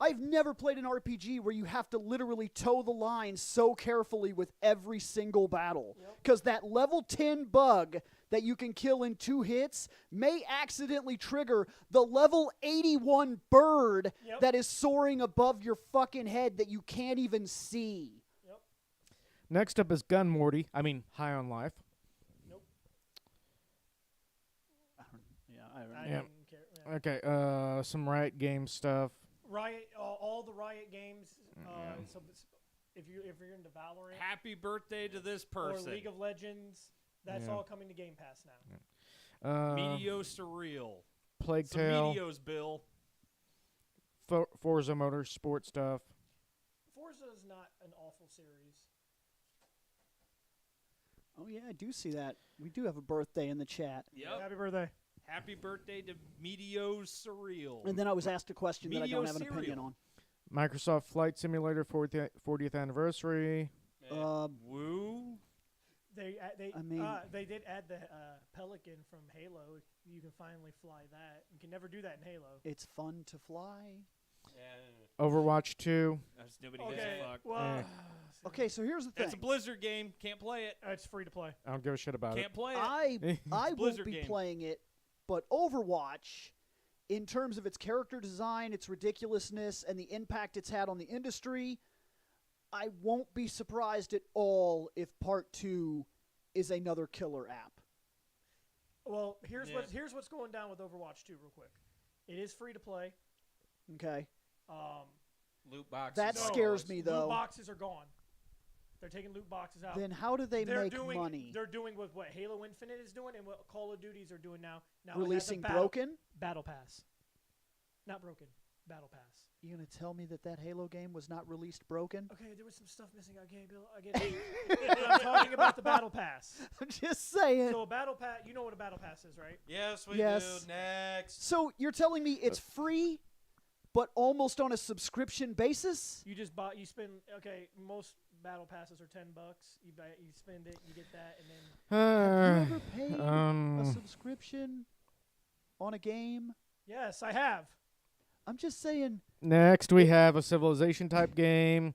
I've never played an RPG where you have to literally toe the line so carefully with every single battle. Because that level 10 bug that you can kill in 2 hits may accidentally trigger the level 81 bird that is soaring above your fucking head that you can't even see. Yep. Next up is Gun Morty. I mean, High on Life. Nope. I don't I Yeah. didn't care. Yeah. Okay, some Riot Games stuff. Riot, all the Riot games. So if you're into Valorant Happy birthday to this or person. League of Legends, that's Yeah. all coming to Game Pass now. Medio Surreal. Plague Some Tale, Medios, Bill. Forza Motorsport stuff. Forza is not an awful series. Oh, yeah, I do see that. We do have a birthday in the chat. Yep. Happy birthday. Happy birthday to Medio Surreal. And then I was asked a question that I don't have an Medio opinion cereal. on. Microsoft Flight Simulator 40th anniversary. Woo. They did add the Pelican from Halo. You can finally fly that. You can never do that in Halo. It's fun to fly. Overwatch 2. Nobody gives a fuck. Well, Okay, so here's the thing. That's a Blizzard game. Can't play it. it's free to play. I don't give a shit about it. Can't play it. I won't Blizzard be game. playing it, but Overwatch, in terms of its character design, its ridiculousness, and the impact it's had on the industry, I won't be surprised at all if Part 2 is another killer app. Well, here's what's going down with Overwatch 2 real quick. It is free to play. Okay? Loot boxes. That scares me, though. Loot boxes are gone. They're taking loot boxes out. Then how do they They're make doing, money? They're doing with what Halo Infinite is doing and what Call of Duties are doing now. Now Releasing it has a Broken? Battle Pass. Not Broken. Battle Pass. You going to tell me that Halo game was not released broken? Okay, there was some stuff missing. Okay, Bill, I get it. But I'm talking about the Battle Pass. I'm just saying. So a Battle Pass, you know what a Battle Pass is, right? Yes, we Yes. do. Next. So you're telling me it's free, but almost on a subscription basis? You spend, okay, most battle passes are $10. You spend it, you get that, and then Have you ever paid a subscription on a game? yes, I have. I'm just saying. Next, we have a Civilization type game.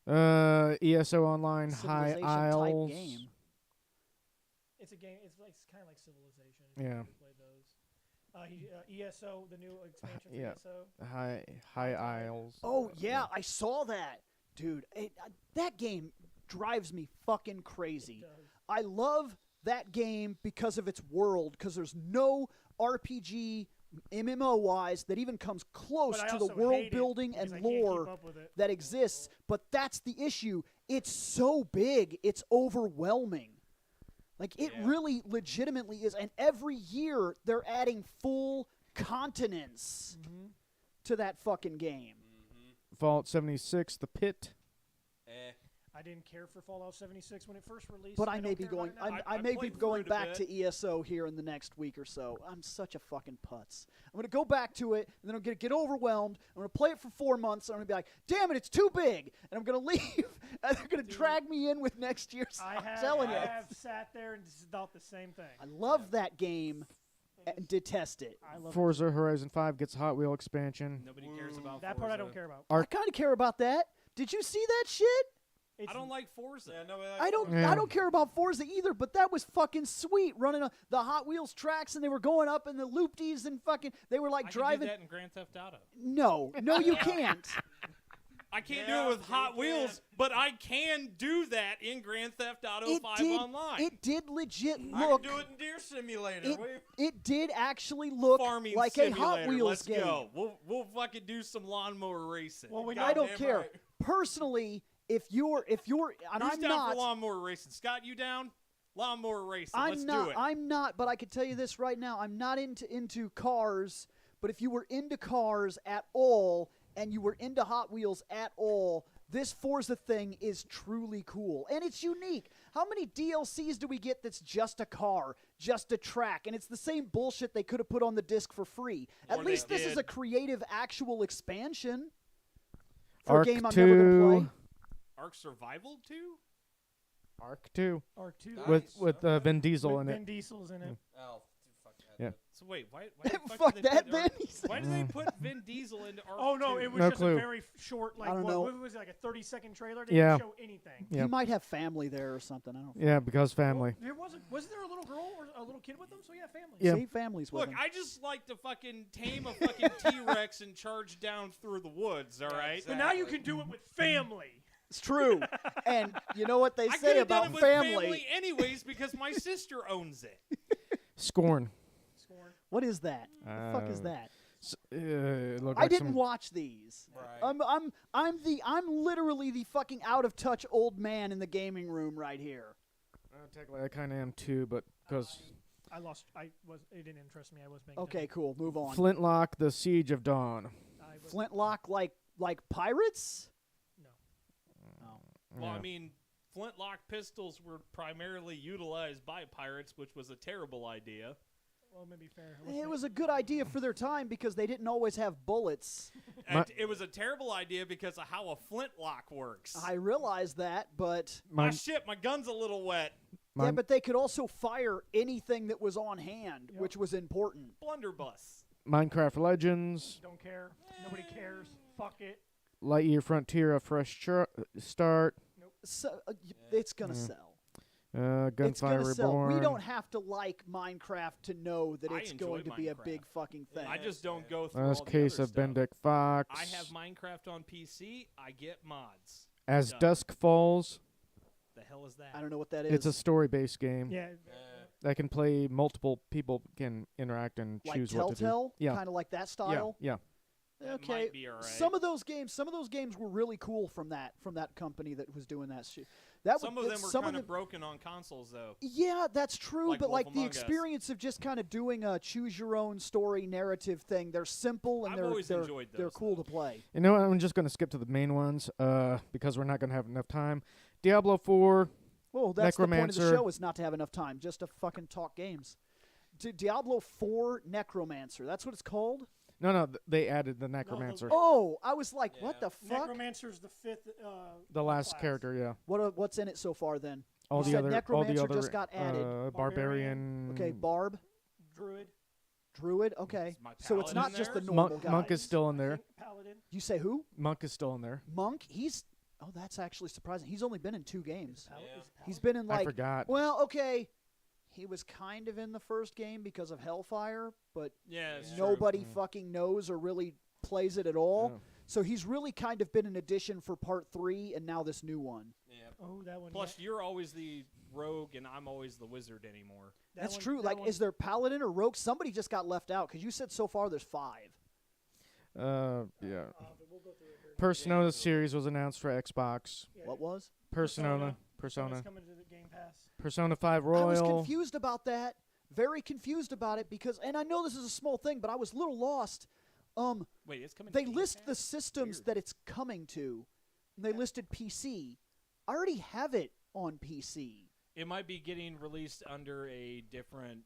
Nope. ESO Online High Civilization Isles. type game. It's a game. It's kind of like Civilization. If Yeah. you play those. ESO, the new expansion for yeah. ESO. High Isles. Oh yeah, I saw that, dude. That game drives me fucking crazy. It does. I love that game because of its world. Because there's no RPG MMO wise that even comes close But I to the also world hate it building because and I can't keep lore up with it. that exists. But that's the issue. It's so big. It's overwhelming. Like, it Yeah. really legitimately is. And every year, they're adding full continents to that fucking game. Fallout 76, The Pit. I didn't care for Fallout 76 when it first released. But I may don't be care about going. it now. I I may be played through going it a back bit. to ESO here in the next week or so. I'm such a fucking putz. I'm gonna go back to it, and then I'm gonna get overwhelmed. I'm gonna play it for 4 months. And I'm gonna be like, "Damn it, it's too big," and I'm gonna leave. And they're gonna drag me in with next year's. I'm telling I you, have sat there and thought the same thing. I love that game and detest it. I love Forza Horizon 5 gets a Hot Wheel expansion. Nobody cares about it. That part I don't Forza. care about. I kind of care about that. Did you see that shit? I don't like Forza. I don't. Yeah. I don't care about Forza either. But that was fucking sweet, running the Hot Wheels tracks, and they were going up in the loopties and fucking. They were like I driving. can do that in Grand Theft Auto. No, you can't. I can't Yeah, do it with you Hot can. Wheels, but I can do that in Grand Theft Auto 5 Online. It did legit I look. can do it in Deer Simulator. It did actually look Farming like simulator. a Hot Wheels Let's game. go. We'll fucking do some lawnmower racing. Well, we I know. don't care. right. Personally, if you're, and Who's I'm down not. for lawnmower racing? Scott, you down? Lawnmower racing. I'm Let's not. do it. I'm not. But I can tell you this right now. I'm not into cars. But if you were into cars at all, and you were into Hot Wheels at all, this Forza thing is truly cool. And it's unique. How many DLCs do we get that's just a car, just a track? And it's the same bullshit they could have put on the disc for free. At Or least they this is did. a creative, actual expansion for Arc a game I'm 2. never going to play. Ark Survival 2? Arc 2. R2 Nice. With Vin Diesel with in Vin it. Diesel's in it. Oh, fuck that. Yeah. So wait, why the Fuck fuck did they that put then. Why did they put Vin Diesel into Ark Oh no, 2? it was No just clue. a very short, like I don't what, know. what was it, like a 30-second trailer? They Yeah. didn't show anything. Yeah. He might have family there or something. I don't Yeah, because family. Well, wasn't there a little girl or a little kid with them? So yeah, family. Yeah. See, families with Look, him. I just like to fucking tame a fucking T-Rex and charge down through the woods, all right? But now you can do it with family. It's true. And you know what they I say could have done about it with family anyways because my sister owns it. Scorn. Scorn. What is that? What the fuck is that? Look I like didn't some- watch these. Right. I'm literally the fucking out of touch old man in the gaming room right here. Technically, I kind of am too, but because It didn't interest me. I was paying Okay, attention. cool. Move on. Flintlock: The Siege of Dawn. Flintlock like pirates? No. Well, Yeah. I mean, flintlock pistols were primarily utilized by pirates, which was a terrible idea. Well, maybe fair. It was a good idea for their time because they didn't always have bullets. And it was a terrible idea because of how a flintlock works. I realize that, but Mine- shit, my gun's a little wet. yeah, Mine- but they could also fire anything that was on hand, Yep. which was important. Blunderbuss. Minecraft Legends, Don't care. Nobody cares. Fuck it. Lightyear Frontier: A Fresh Start, So it's gonna sell. Gunfire It's gonna sell. Reborn. We don't have to like Minecraft to know that I it's enjoy going to be a Minecraft. big fucking thing. I just don't go through Last all the Case other of stuff. Benedict Fox. I have Minecraft on PC. I get mods. As Done. Dusk Falls. The hell is that? I don't know what that is. It's a story-based game Yeah. that can play multiple people can interact and like choose what to do. Telltale, Yeah. kind of like that style. Yeah. That Okay. might be all right. Some of those games were really cool from that company that was doing that shit. That Some would, of them were some kind of of broken on consoles, though. Yeah, that's true. Like but Wolf like the Among Us. experience of just kind of doing a choose your own story narrative thing, they're simple and I've always they're enjoyed they're those, cool though. to play. You know what? I'm just going to skip to the main ones because we're not going to have enough time. Diablo 4. Well, that's the point of the Necromancer. show, is not to have enough time, just to fucking talk games. Diablo 4 Necromancer. That's what it's called? No, they added the Necromancer. Oh, I was like, what Yeah. the fuck? Necromancer's the 5th. The last class. character, yeah. What's in it so far then? All You the said other, Necromancer just got added. Barbarian. Okay, Barb, Druid. Druid. Okay, Is my so it's paladin not just there? the normal Monk, guys. Monk is still in I there. think Paladin. You say who? Monk is still in there. Monk. Oh, that's actually surprising. He's only been in 2 games. Paladin. Yeah. He's been in I like. forgot. Well, okay. He was kind of in the first game because of Hellfire, but Yeah, it's nobody Mm. fucking knows or really plays it at all. Oh. So he's really kind of been an addition for part 3 and now this new one. Yeah. Oh, that one. Plus, you're always the rogue, and I'm always the wizard anymore. that That's one- true. that Like, one- is there Paladin or Rogue? Somebody just got left out because you said so far there's 5. Yeah. but we'll go through it here. Persona series was announced for Xbox. Yeah, What was? Persona. Persona's coming to the Game Pass. Persona 5 I was Royal. confused about that. Very confused about it because, and I know this is a small thing, but I was a little lost. Wait, it's coming. They to Game list the Pass? systems Weird. that it's coming to, and they listed PC. I already have it on PC. It might be getting released under a different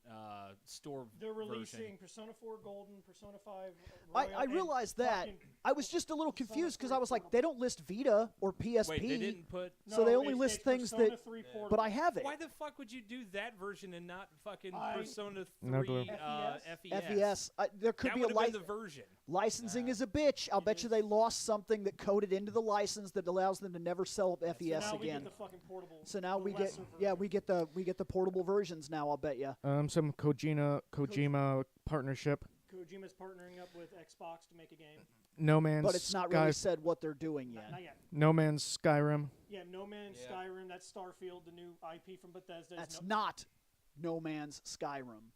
store. They're releasing version. Persona 4 Golden, Persona 5 I Royal, and realized that. fucking- I was just a little confused because I was like, they don't list Vita or PSP, Wait, they didn't put. so they only it's list things Persona that. 3 Portable. But I have it. Why the fuck would you do that version and not fucking I- Persona 3 No clue. FES. There could That be a would have been license. the version. Licensing is a bitch. I'll bet you they lost something that coded into the license that allows them to never sell FES now we again. get the fucking portable. So now the we get lesser we version. get the portable versions now. I'll bet you. Some Kojima partnership. Kojima's partnering up with Xbox to make a game. No Man's But it's not Sky. really said what they're doing yet. Not yet. No Man's Skyrim. Yeah, No Man's Yeah. Skyrim. That's Starfield, the new IP from Bethesda. That's no, not No Man's Skyrim.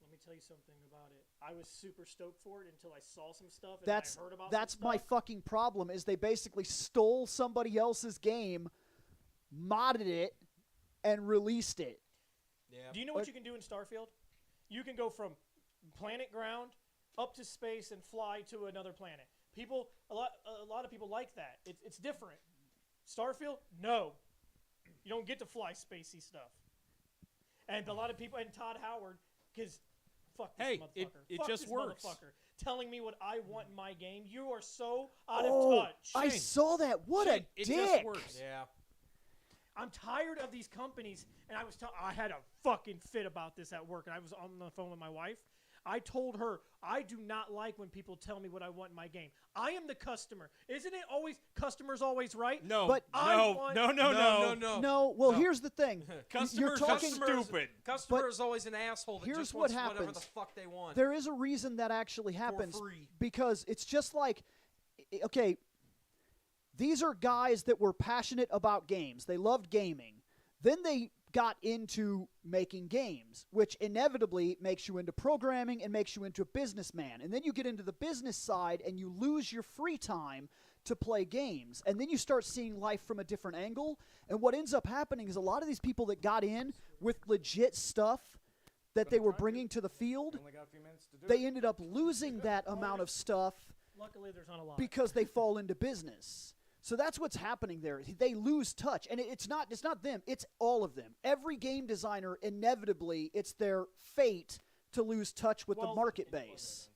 Let me tell you something about it. I was super stoked for it until I saw some stuff and That's I heard about that's some my stuff. fucking problem. Is they basically stole somebody else's game, modded it, and released it. Yeah. Do you know what you can do in Starfield? You can go from planet ground up to space and fly to another planet. A lot of people like that. It's different. Starfield, no, you don't get to fly spacey stuff. And a lot of people, and Todd Howard, because fuck this Hey, motherfucker. it Fuck just this works. motherfucker telling me what I want in my game. You are so out Oh, of touch. I saw that. What Shane, a it dick! just works. Yeah. I'm tired of these companies, and I had a fucking fit about this at work, and I was on the phone with my wife. I told her, I do not like when people tell me what I want in my game. I am the customer. Isn't it always, customers always right? No, But I no, want- no, no, no, no. No, well, No. here's the thing. Customers You're are talking. stupid. Customer is always an asshole that Here's just what wants whatever the happens. fuck they want. There is a reason that actually happens free. because it's just like, okay, these are guys that were passionate about games. They loved gaming. Then they got into making games, which inevitably makes you into programming and makes you into a businessman. And then you get into the business side and you lose your free time to play games. And then you start seeing life from a different angle. And what ends up happening is a lot of these people that got in with legit stuff that they were bringing to the field, Only got a few minutes to do they ended up losing that amount of stuff Luckily, there's not a lot. because they fall into business. So that's what's happening there. They lose touch, and it's not them. It's all of them. Every game designer, inevitably, it's their fate to lose touch with the Well- market base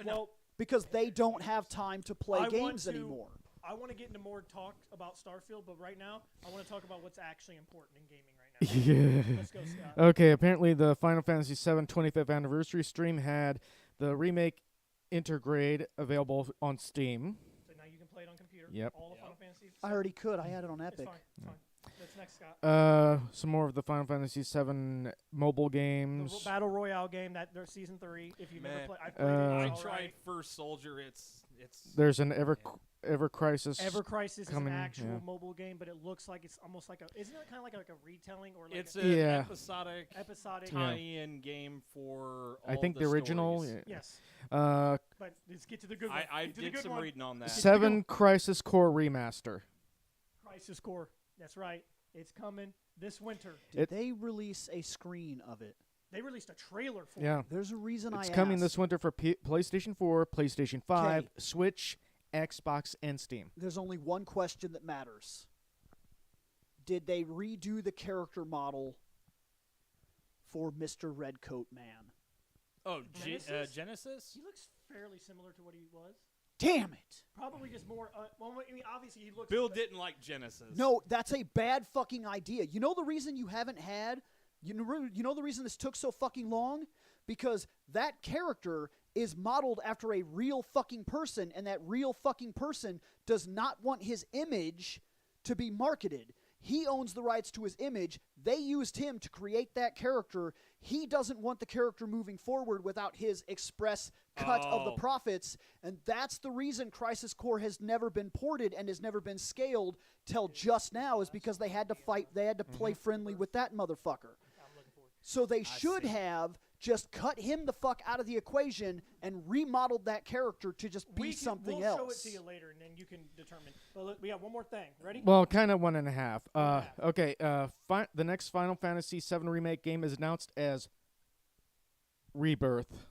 Well, because they don't have time to play I want games to- anymore. I want to get into more talk about Starfield, but right now, I want to talk about what's actually important in gaming right now. Yeah. Let's go, Scott. Okay, apparently the Final Fantasy VII 25th anniversary stream had the remake Intergrade available on Steam. So now you can play it on computer. Yep. All the Final Fantasy. I already could. I had it on It's Epic. fine. It's fine. That's next, Scott. Some more of the Final Fantasy VII mobile The games. Battle Royale game, their season 3. If you've never Man. played, I've played it. I It's all tried right. First Soldier. It's There's an Ever Crisis. Ever Crisis is an coming, actual yeah. mobile game, but it looks like it's almost like a. Isn't it kind of like a retelling or like it's a an Yeah. episodic? Yeah. tie-in game for all I think the original. stories. Yes, Uh, but let's get to the good one. I Get to the did good some one. reading on that. Seven Crisis Core Remaster. Crisis Core. That's right. It's coming this winter. Did It- they release a screen of it? They released a trailer for it. Yeah. There's a reason It's I coming asked. this winter for PlayStation 4, PlayStation 5, Switch, Xbox, and Steam. There's only one question that matters. Did they redo the character model for Mr. Redcoat Man? Oh, Genesis? Genesis? He looks fairly similar to what he was. Damn it. Probably just more. Well, I mean, obviously he looks. Bill didn't like Genesis. No, that's a bad fucking idea. You know the reason you haven't had, you know the reason this took so fucking long? Because that character is modeled after a real fucking person, and that real fucking person does not want his image to be marketed. He owns the rights to his image. They used him to create that character. He doesn't want the character moving forward without his express cut of the profits. And that's the reason Crisis Core has never been ported and has never been scaled till just now, is because they had to fight, they had to play friendly with that motherfucker. So they should have just cut him the fuck out of the equation and remodeled that character to just be something else. We'll show it to you later, and then you can determine. But look, we have one more thing. Ready? Well, kind of 1.5. Okay. The next Final Fantasy VII Remake game is announced as Rebirth,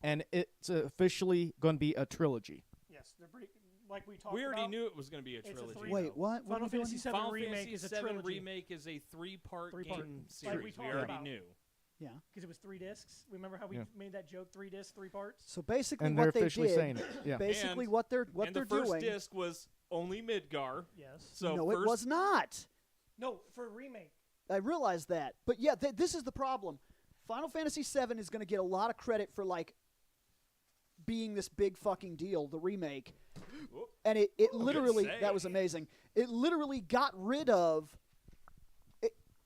and it's officially going to be a trilogy. Yes, they're pretty. Like we talked We already about. knew it was going to be a It's a trilogy. three- Wait, what? What Final are we doing? Fantasy VII Final Remake Fantasy is a VII trilogy. Remake is a three-part Three-part. game Like we series. talked We already about. knew. Yeah. Because it was 3 discs. Remember how we Yeah. made that joke? 3 discs, 3 parts. So basically, And they're what they officially did, saying it. Yeah. basically And- what they're And the first doing. disc was only Midgar. Yes. So No, first, it was not. No, for a remake. I realize that, but yeah, this is the problem. Final Fantasy VII is going to get a lot of credit for like being this big fucking deal, the remake, and it literally save. that was amazing. It literally got rid of.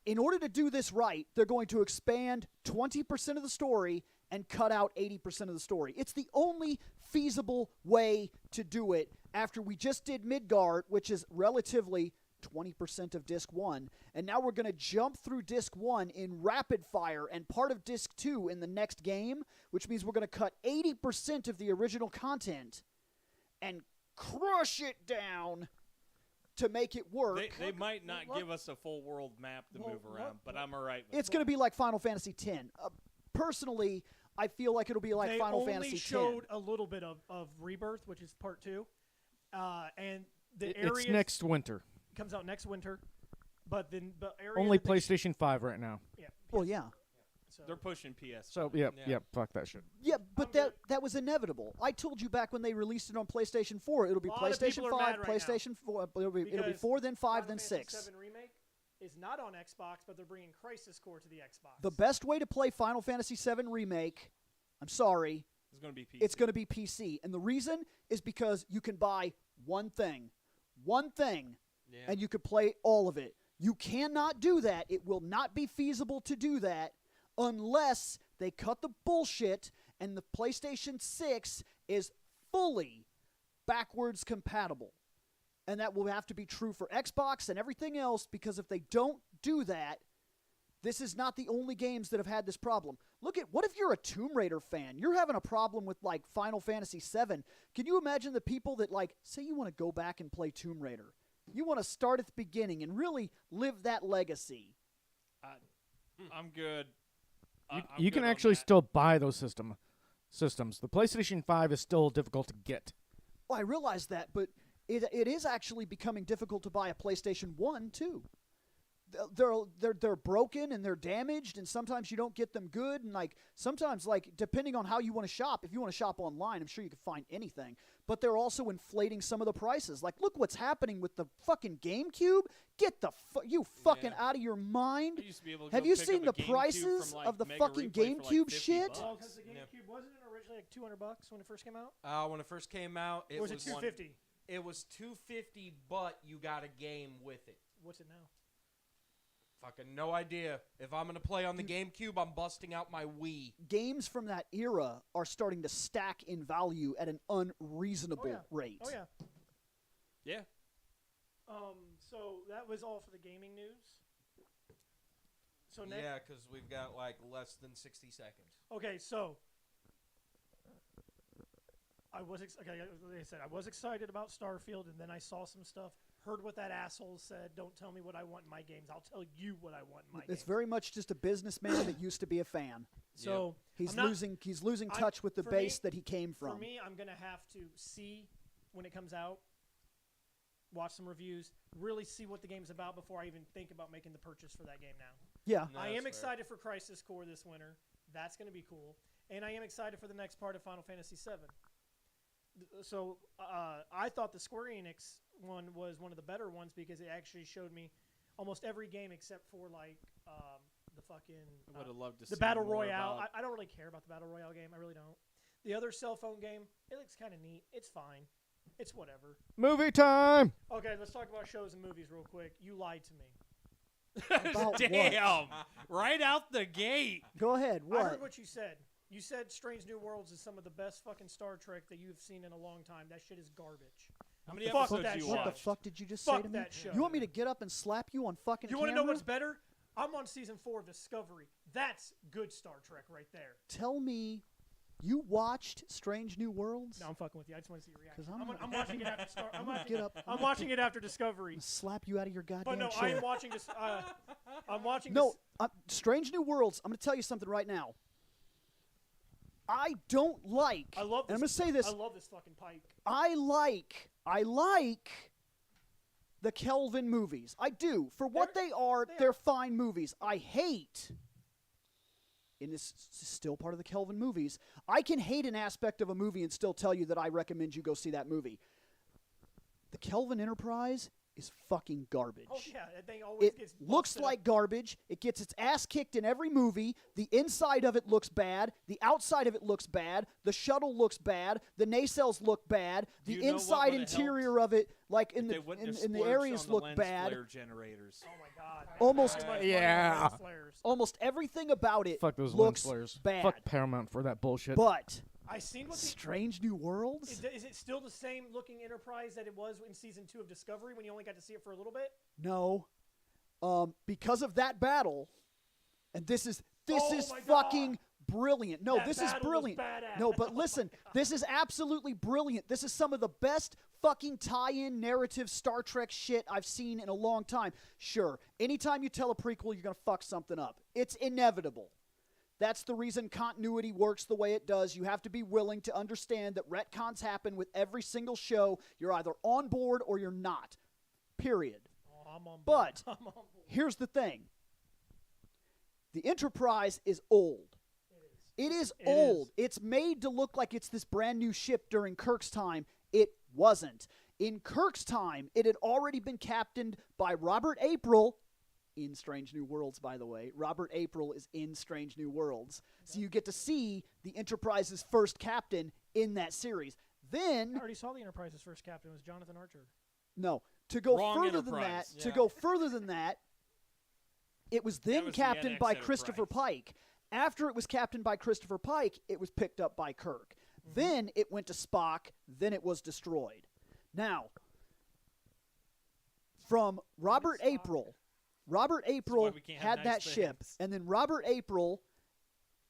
In order to do this right, they're going to expand 20% of the story and cut out 80% of the story. It's the only feasible way to do it after we just did Midgard, which is relatively 20% of Disc 1, and now we're going to jump through Disc 1 in rapid fire and part of Disc 2 in the next game, which means we're going to cut 80% of the original content and crush it down to make it work. They might not look- give us a full world map to Well, move around, look- but I'm all right with It's going to be like Final Fantasy X. Personally, I feel like it'll be like they Final only Fantasy showed X. a little bit of Rebirth, which is part 2. And the It's area next winter. comes out next winter. But then the area Only that they PlayStation 5 right now. yeah. Well, yeah. So They're pushing PS. So, Yeah. fuck that shit. Yeah, but I'm that was inevitable. I told you back when they released it on PlayStation 4, it'll be A lot of PlayStation people are 5, mad right now. PlayStation 4, it'll be Because 4, then 5, Final then Fantasy 6. 7 Remake is not on Xbox, but they're bringing Crisis Core to the Xbox. The best way to play Final Fantasy VII Remake, I'm sorry, It's going to be PC. it's going to be PC. And the reason is because you can buy one thing, Yeah. and you could play all of it. You cannot do that. It will not be feasible to do that unless they cut the bullshit and the PlayStation 6 is fully backwards compatible. And that will have to be true for Xbox and everything else, because if they don't do that, this is not the only games that have had this problem. Look at, what if you're a Tomb Raider fan? You're having a problem with, like, Final Fantasy VII. Can you imagine the people that, like, say you want to go back and play Tomb Raider? You want to start at the beginning and really live that legacy. I'm good. I'm You good can on actually that. still buy those systems. The PlayStation 5 is still difficult to get. Well, I realize that, but it is actually becoming difficult to buy a PlayStation 1, too. They're broken and they're damaged, and sometimes you don't get them good, and like sometimes, like, depending on how you want to shop, if you want to shop online, I'm sure you can find anything, but they're also inflating some of the prices. Like, look what's happening with the fucking GameCube. Get the you fucking Yeah. out of your mind. I used to be able to Have go you pick seen up the a GameCube prices from, like, of the Mega fucking Replay for, like, GameCube 50 shit? bucks. Well, because the Yeah. GameCube wasn't it originally like $200 when it first came out? When it first came out, it Or was it was $250? It was $250, but you got a game with it. What's it now? Fucking no idea. If I'm gonna play on the GameCube, I'm busting out my Wii. Games from that era are starting to stack in value at an unreasonable rate. Oh yeah. Yeah. So that was all for the gaming news. So next, Yeah, because we've got like less than 60 seconds. okay, so I was like I said, I was excited about Starfield, and then I saw some stuff. Heard what that asshole said. Don't tell me what I want in my games. I'll tell you what I want in my It's games. very much just a businessman that used to be a fan. So He's I'm not- losing touch with the for base me- that he came from. For me, I'm gonna have to see when it comes out, watch some reviews, really see what the game's about before I even think about making the purchase for that game now. Yeah. No, I that's am fair. excited for Crisis Core this winter. That's going to be cool. and I am excited for the next part of Final Fantasy VII. So I thought the Square Enix one was one of the better ones because it actually showed me almost every game except for like the fucking I would have loved to see the Battle more Royale. about- I don't really care about the Battle Royale game. I really don't. The other cell phone game, it looks kind of neat. It's fine. It's whatever. Movie time. Okay, let's talk about shows and movies real quick. You lied to me. About what? Damn! Right out the gate. Go ahead. I heard What? what you said. You said Strange New Worlds is some of the best fucking Star Trek that you've seen in a long time. That shit is garbage. How many Fuck episodes that you shit. What the watched? fuck did you just Fuck say to me? that show. You want me to get up and slap you on fucking You camera? want to know what's better? I'm on season 4 of Discovery. That's good Star Trek right there. Tell me you watched Strange New Worlds? No, I'm fucking with you. I just want to see your reaction. 'Cause I'm watching it after Star. I'm gonna get up. I'm watching it after Discovery. I'm gonna slap you out of your goddamn But no, chair. I am watching this. I'm watching. No, This, Strange New Worlds. I'm going to tell you something right now. I don't like. I love this. And I'm going to say this. I love this fucking Pike. I like the Kelvin movies. I do. For what they are, they're fine movies. I hate, and this is still part of the Kelvin movies, I can hate an aspect of a movie and still tell you that I recommend you go see that movie. The Kelvin Enterprise is fucking garbage. Oh yeah, that thing always It gets. looks busted like up. garbage. It gets its ass kicked in every movie. The inside of it looks bad. The outside of it looks bad. The shuttle looks bad. The nacelles look bad. Do The you know what inside would've interior of it, like in If they the wouldn't have in the splurged areas, on the look lens bad. flare generators. Oh my god. Almost- Too much money on Yeah. lens flares. Almost everything about it Fuck those lens looks flares. bad. Fuck Paramount for that bullshit. But I seen what the. Strange New Worlds? Is it still the same looking Enterprise that it was in season 2 of Discovery when you only got to see it for a little bit? No. Because of that battle, and this is Oh my fucking God. brilliant. No, That this is battle was brilliant. badass. No, but listen, this is absolutely brilliant. This is some of the best fucking tie-in narrative Star Trek shit I've seen in a long time. Sure, anytime you tell a prequel, you're gonna fuck something up. It's inevitable. That's the reason continuity works the way it does. You have to be willing to understand that retcons happen with every single show. You're either on board or you're not. Period. Oh, I'm on board. But I'm on board. here's the thing. The Enterprise is old. It is It old. is. It's made to look like it's this brand new ship during Kirk's time. It wasn't. In Kirk's time, it had already been captained by Robert April in Strange New Worlds, by the way. Robert April is in Strange New Worlds. So you get to see the Enterprise's first captain in that series. I Then, already saw the Enterprise's first captain was Jonathan Archer. no, to go Wrong further than that, Enterprise. to Yeah. go further than that, it was then was the captained NX by Enterprise. Christopher Pike. After it was captained by Christopher Pike, it was picked up by Kirk. Then it went to Spock. Then it was destroyed. Now, from Robert Spock. April, Robert April we can't have had nice that ship, things. and then Robert April,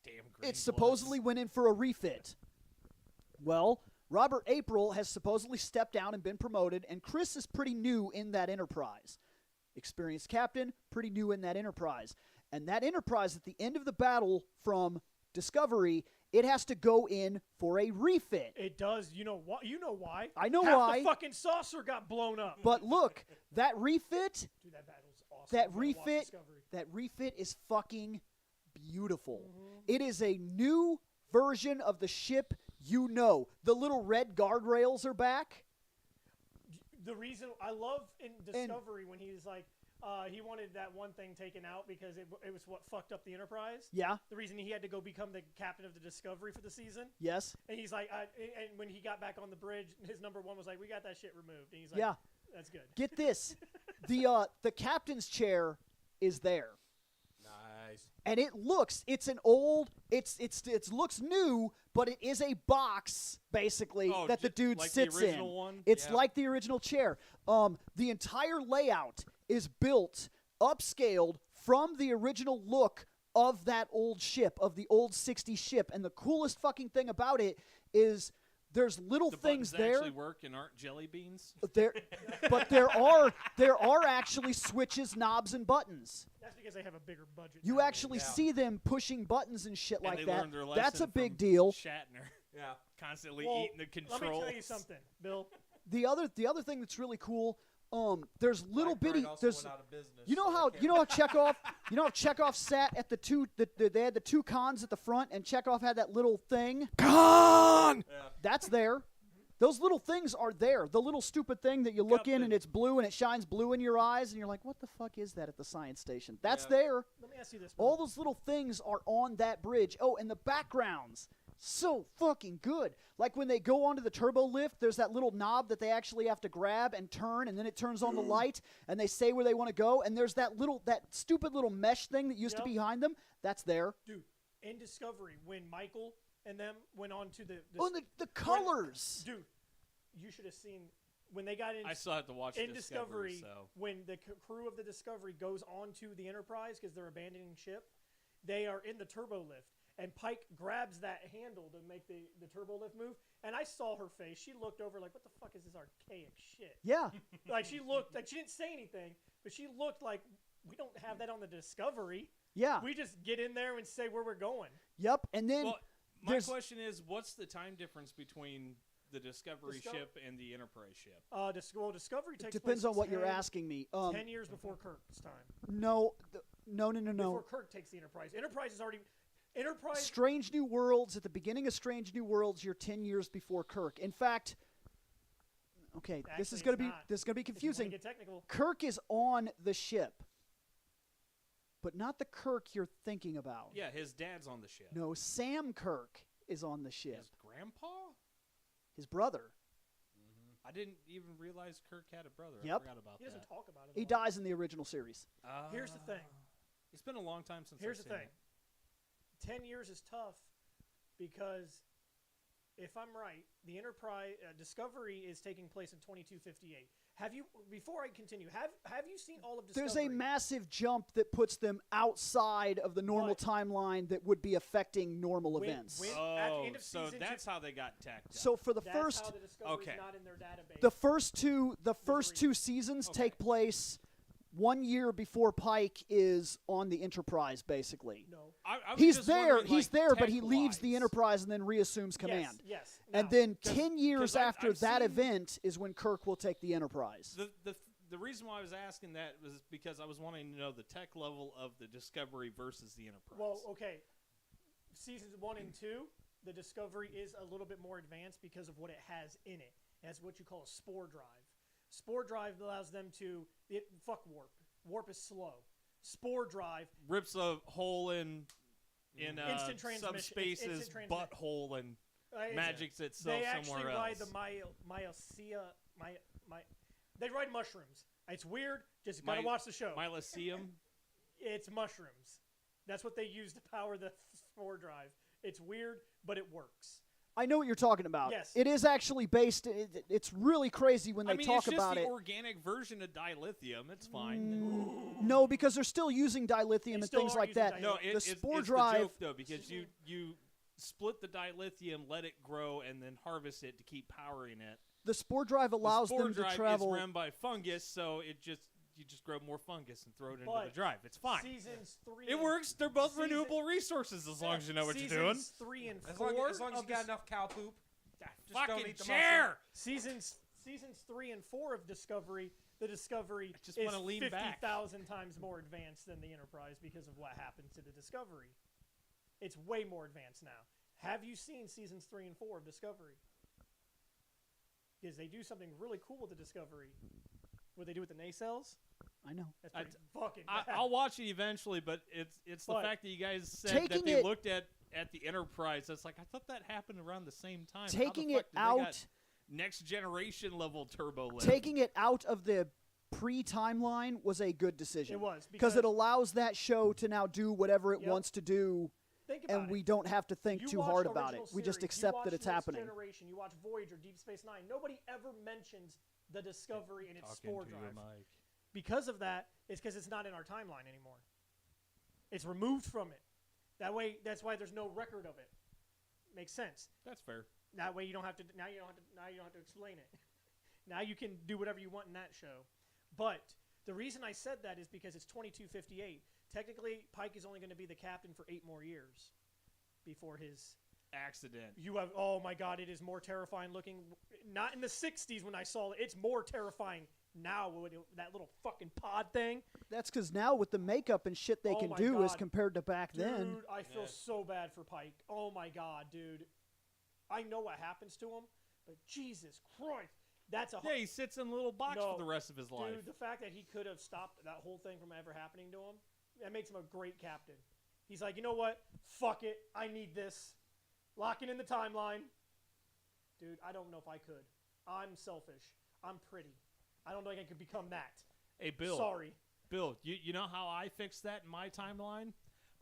Damn green it supposedly went in for a refit. Well, Robert April has supposedly stepped down and been promoted, and Chris is pretty new in that Enterprise. Experienced captain, pretty new in that Enterprise. And that Enterprise, at the end of the battle from Discovery, it has to go in for a refit. It does. You know what? You know why? I know Half why. The fucking saucer got blown up. But look, that refit, Dude, that battle's awesome. that I'm gonna watch refit, Discovery. that refit is fucking beautiful. Mm-hmm. It is a new version of the ship you know. The little red guardrails are back. The reason I love in Discovery when he's like, he wanted that one thing taken out because it was what fucked up the Enterprise. Yeah, The reason he had to go become the captain of the Discovery for the season. yes, And he's like, and when he got back on the bridge, his number one was like, "We got that shit removed." And he's like, yeah. that's good." Get this. The captain's chair is there. Nice. And it's an old, it looks new, but it is a box basically Oh, that the dude like sits the original in. one? It's Yeah. like the original chair. The entire layout is built upscaled from the original look of that old ship, of the old 60s ship. And the coolest fucking thing about it is there's little The things buttons there. actually work and aren't jelly beans. But there are actually switches, knobs, and buttons. That's because they have a bigger budget. You nowadays. actually Yeah. see them pushing buttons and shit And like they that. learned their lesson That's a big from deal. Shatner Yeah. constantly Well, eating the controls. Let me tell you something, Bill. The other thing that's really cool, There's little BlackBerry bitty. also There's went out of business, you know so how they you know how Chekhov sat at the two. They had the two cons at the front, and Chekhov had that little thing. Con! That's there. Those little things are there. The little stupid thing that you look in and it's blue and it shines blue in your eyes, and you're like, "What the fuck is that at the science station?" That's there. Let me ask you this. All those little things are on that bridge. Oh, and the backgrounds. So fucking good. Like when they go onto the turbo lift, there's that little knob that they actually have to grab and turn, and then it turns on the light, and they say where they want to go, and there's that stupid little mesh thing that used to be behind them. That's there. Dude, in Discovery, when Michael and them went on to the the colors. Dude, you should have seen when they got in. I still have to watch in Discovery. So. When the crew of the Discovery goes onto the Enterprise because they're abandoning ship, they are in the turbo lift. And Pike grabs that handle to make the turbo lift move. And I saw her face. She looked over like, what the fuck is this archaic shit? Yeah. Like, she looked, like, she didn't say anything, but she looked like, we don't have that on the Discovery. Yeah. We just get in there and say where we're going. Yep. And then my question is, what's the time difference between the Discovery ship and the Enterprise ship? Discovery takes depends place on what you're asking me. 10 years before Kirk's time. No. Before Kirk takes the Enterprise. Enterprise is already... Enterprise. Strange New Worlds, at the beginning of Strange New Worlds, you're 10 years before Kirk. In fact, okay, this is going to be confusing. Get technical. Kirk is on the ship, but not the Kirk you're thinking about. Yeah, his dad's on the ship. No, Sam Kirk is on the ship. His grandpa? His brother. I didn't even realize Kirk had a brother. Yep. I forgot about that. He doesn't talk about it. He dies in the original series. Here's the thing. It's been a long time since Here's I've the seen thing. it. 10 years is tough because if I'm right, the Enterprise Discovery is taking place in 2258. Have you, before I continue, have you seen all of Discovery? There's a massive jump that puts them outside of the normal timeline that would be affecting normal events. At the end of so season that's how they got tacked up. So for the that's first how the Discovery's okay. not in their database. the first two seasons Okay. take place 1 year before Pike is on the Enterprise, basically. No. I was He's just there, wondering, he's like, there, but he leaves the tech-wise. Enterprise and then reassumes command. Yes. And Now, then 10 years 'cause I've after that seen- event is when Kirk will take the Enterprise. The reason why I was asking that was because I was wanting to know the tech level of the Discovery versus the Enterprise. well, okay. Seasons 1 and 2, the Discovery is a little bit more advanced because of what it has in it. It has what you call a spore drive. Spore drive allows them to fuck warp. Warp is slow. Spore drive rips a hole in Instant transmission. subspace's Instant transmission. butthole and it's- magics itself they somewhere actually ride else. the myosea. They ride mushrooms. It's weird. Just gotta watch the show. Mycelium. It's mushrooms. That's what they use to power the spore drive. It's weird, but it works. I know what you're talking about. Yes. It is actually based. It's really crazy when they talk it's about just it. the organic version of dilithium. It's fine. No, because they're still using dilithium They and still things are like using that. dilithium. No, the spore it's drive. the joke though, because you split the dilithium, let it grow, and then harvest it to keep powering it. The spore drive allows the spore them to drive travel. is run by fungus, so you just grow more fungus and throw it into But the drive. It's fine. Seasons 3. It works. They're both season- renewable resources as long as you know what you're doing. Seasons 3 and 4. As long as you got enough cow poop. Just don't Fucking eat the chair. Seasons 3 and 4 of Discovery, the Discovery just is wanna lean back. 50,000 times more advanced than the Enterprise because of what happened to the Discovery. It's way more advanced now. Have you seen seasons 3 and 4 of Discovery? Because they do something really cool with the Discovery. What they do with the nacelles? I know. That's pretty fucking bad. I'll watch it eventually, but it's the But fact that you guys said taking that they it- looked at the Enterprise. It's like I thought that happened around the same time. Taking How the it fuck did they got out. next generation level turbo lift. Taking it out of the pre-timeline was a good decision. It was, because it allows that show to now do whatever it Yep. wants to do, Think about and it. we don't have to think You too watch hard about it. original We just series, you accept watch that it's Next happening. Generation, you watch Voyager, Deep Space Nine. Nobody ever mentions the Discovery and its spore drive. Because of that, it's because it's not in our timeline anymore. It's removed from it. That's why there's no record of it. Makes sense. That's fair. That way you don't have to. Now you don't have to explain it. Now you can do whatever you want in that show. But the reason I said that is because it's 2258. Technically, Pike is only going to be the captain for 8 more years before his accident. Oh my God! It is more terrifying looking. Not in the 60s when I saw it. It's more terrifying now with that little fucking pod thing. That's because now with the makeup and shit they Oh can my do as God. compared to back Dude, then. I feel Yeah. so bad for Pike. Oh my God, dude. I know what happens to him, but Jesus Christ. That's a Yeah, he sits in a little box No, for the rest of his life. Dude, the fact that he could have stopped that whole thing from ever happening to him, that makes him a great captain. He's like, you know what? Fuck it. I need this. Locking in the timeline. Dude, I don't know if I could. I'm selfish. I'm pretty. I don't think I could become that. Hey, Bill. Sorry. Bill, you know how I fixed that in my timeline?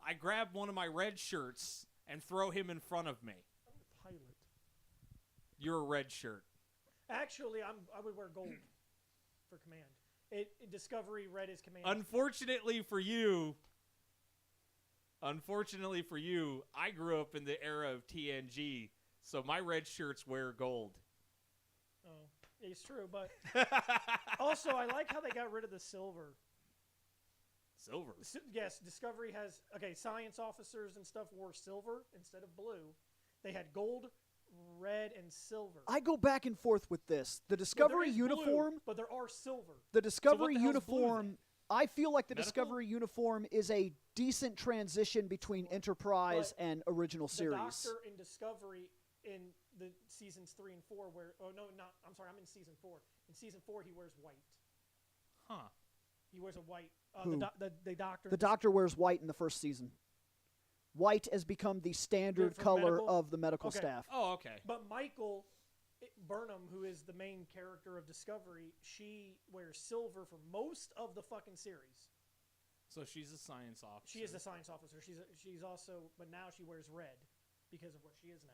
I grab one of my red shirts and throw him in front of me. I'm a pilot. You're a red shirt. Actually, I would wear gold for command. Discovery red is command. Unfortunately for you, I grew up in the era of TNG, so my red shirts wear gold. Oh, it's true, but also I like how they got rid of the silver. Silver. Yes, Discovery has science officers and stuff wore silver instead of blue. They had gold, red, and silver. I go back and forth with this. The Well, there Discovery is blue, uniform, but there are silver. the Discovery the hell's blue uniform, I feel like the Medical? Discovery uniform is a decent transition between Enterprise But and original The series. Doctor in Discovery in the seasons 3 and 4 I'm in season 4. In season 4 he wears white. Huh. He wears a white. Who? The Doctor. The Doctor wears white in the first season. White has become the standard For color medical? of the medical Okay. staff. Oh, okay. But Michael Burnham, who is the main character of Discovery, she wears silver for most of the fucking series. So she's a science officer. She is a science officer. She's also, but now she wears red because of what she is now.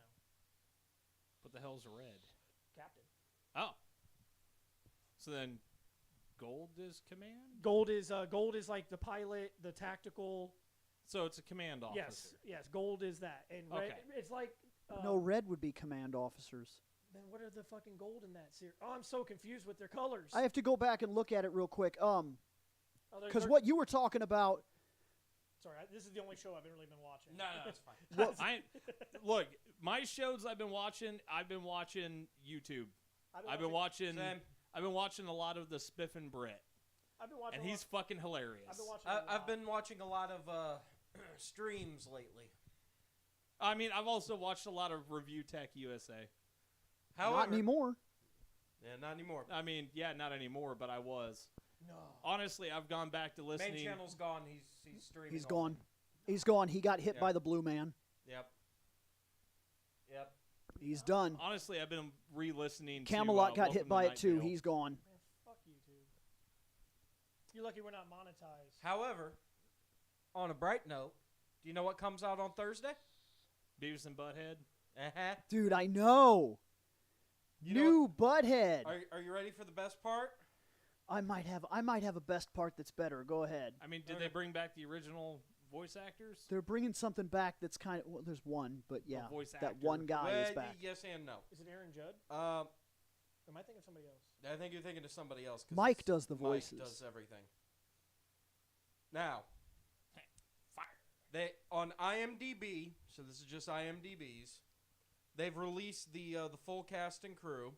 What the hell's red? Captain. Oh. So then, gold is command? Gold is like the pilot, the tactical. So it's a command officer. Yes. Gold is that, and red. Okay. It's like. No, red would be command officers. Then what are the fucking gold in that series? Oh, I'm so confused with their colors. I have to go back and look at it real quick. Because they're- what you were talking about, Sorry, this is the only show I've really been watching. No, it's fine. Look, my shows I've been watching YouTube. I've been watching a lot of the Spiff and Brit, I've been watching. and he's fucking hilarious. I've been watching. I've been watching a lot of streams lately. I mean, I've also watched a lot of Review Tech USA. However, not anymore. Yeah, not anymore. I mean, yeah, not anymore, but I was. No. Honestly, I've gone back to listening. Main channel's gone. He's streaming. He's all. gone. He's gone. He got hit Yeah. by the blue man. Yep. He's done. Honestly, I've been re-listening. Camelot to, got hit Welcome to by it Night too. Vale. He's gone. Man, fuck YouTube. You're lucky we're not monetized. However, on a bright note, do you know what comes out on Thursday? Beavis and Butthead. Uh-huh. Dude, I know. You know New Butthead. Are you ready for the best part? I might have a best part that's better. Go ahead. I mean, did they bring back the original voice actors? They're bringing something back that's kind of there's one, but yeah, voice that actor. one guy is Well, back. yes and no. Is it Aaron Judd? Um, Or am I thinking of somebody else? I think you're thinking of somebody else. 'Cause Mike it's- does the Mike voices. does everything. Now, Fire. they on IMDb, so this is just IMDb's. They've released the full cast and crew.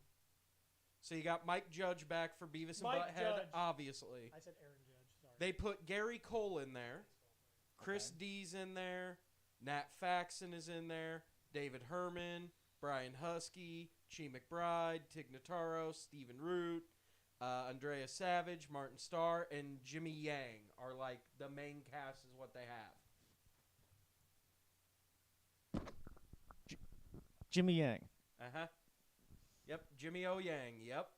So you got Mike Judge back for Beavis and Mike Butthead, Judge. obviously. I said Aaron Judge. Sorry. They put Gary Cole in there. Chris Okay. D's in there. Nat Faxon is in there. David Herman, Brian Husky, Chi McBride, Tig Notaro, Stephen Root, Andrea Savage, Martin Starr, and Jimmy Yang are like the main cast is what they have. Jimmy Yang. Uh-huh. Yep, Jimmy O. Yang, yep.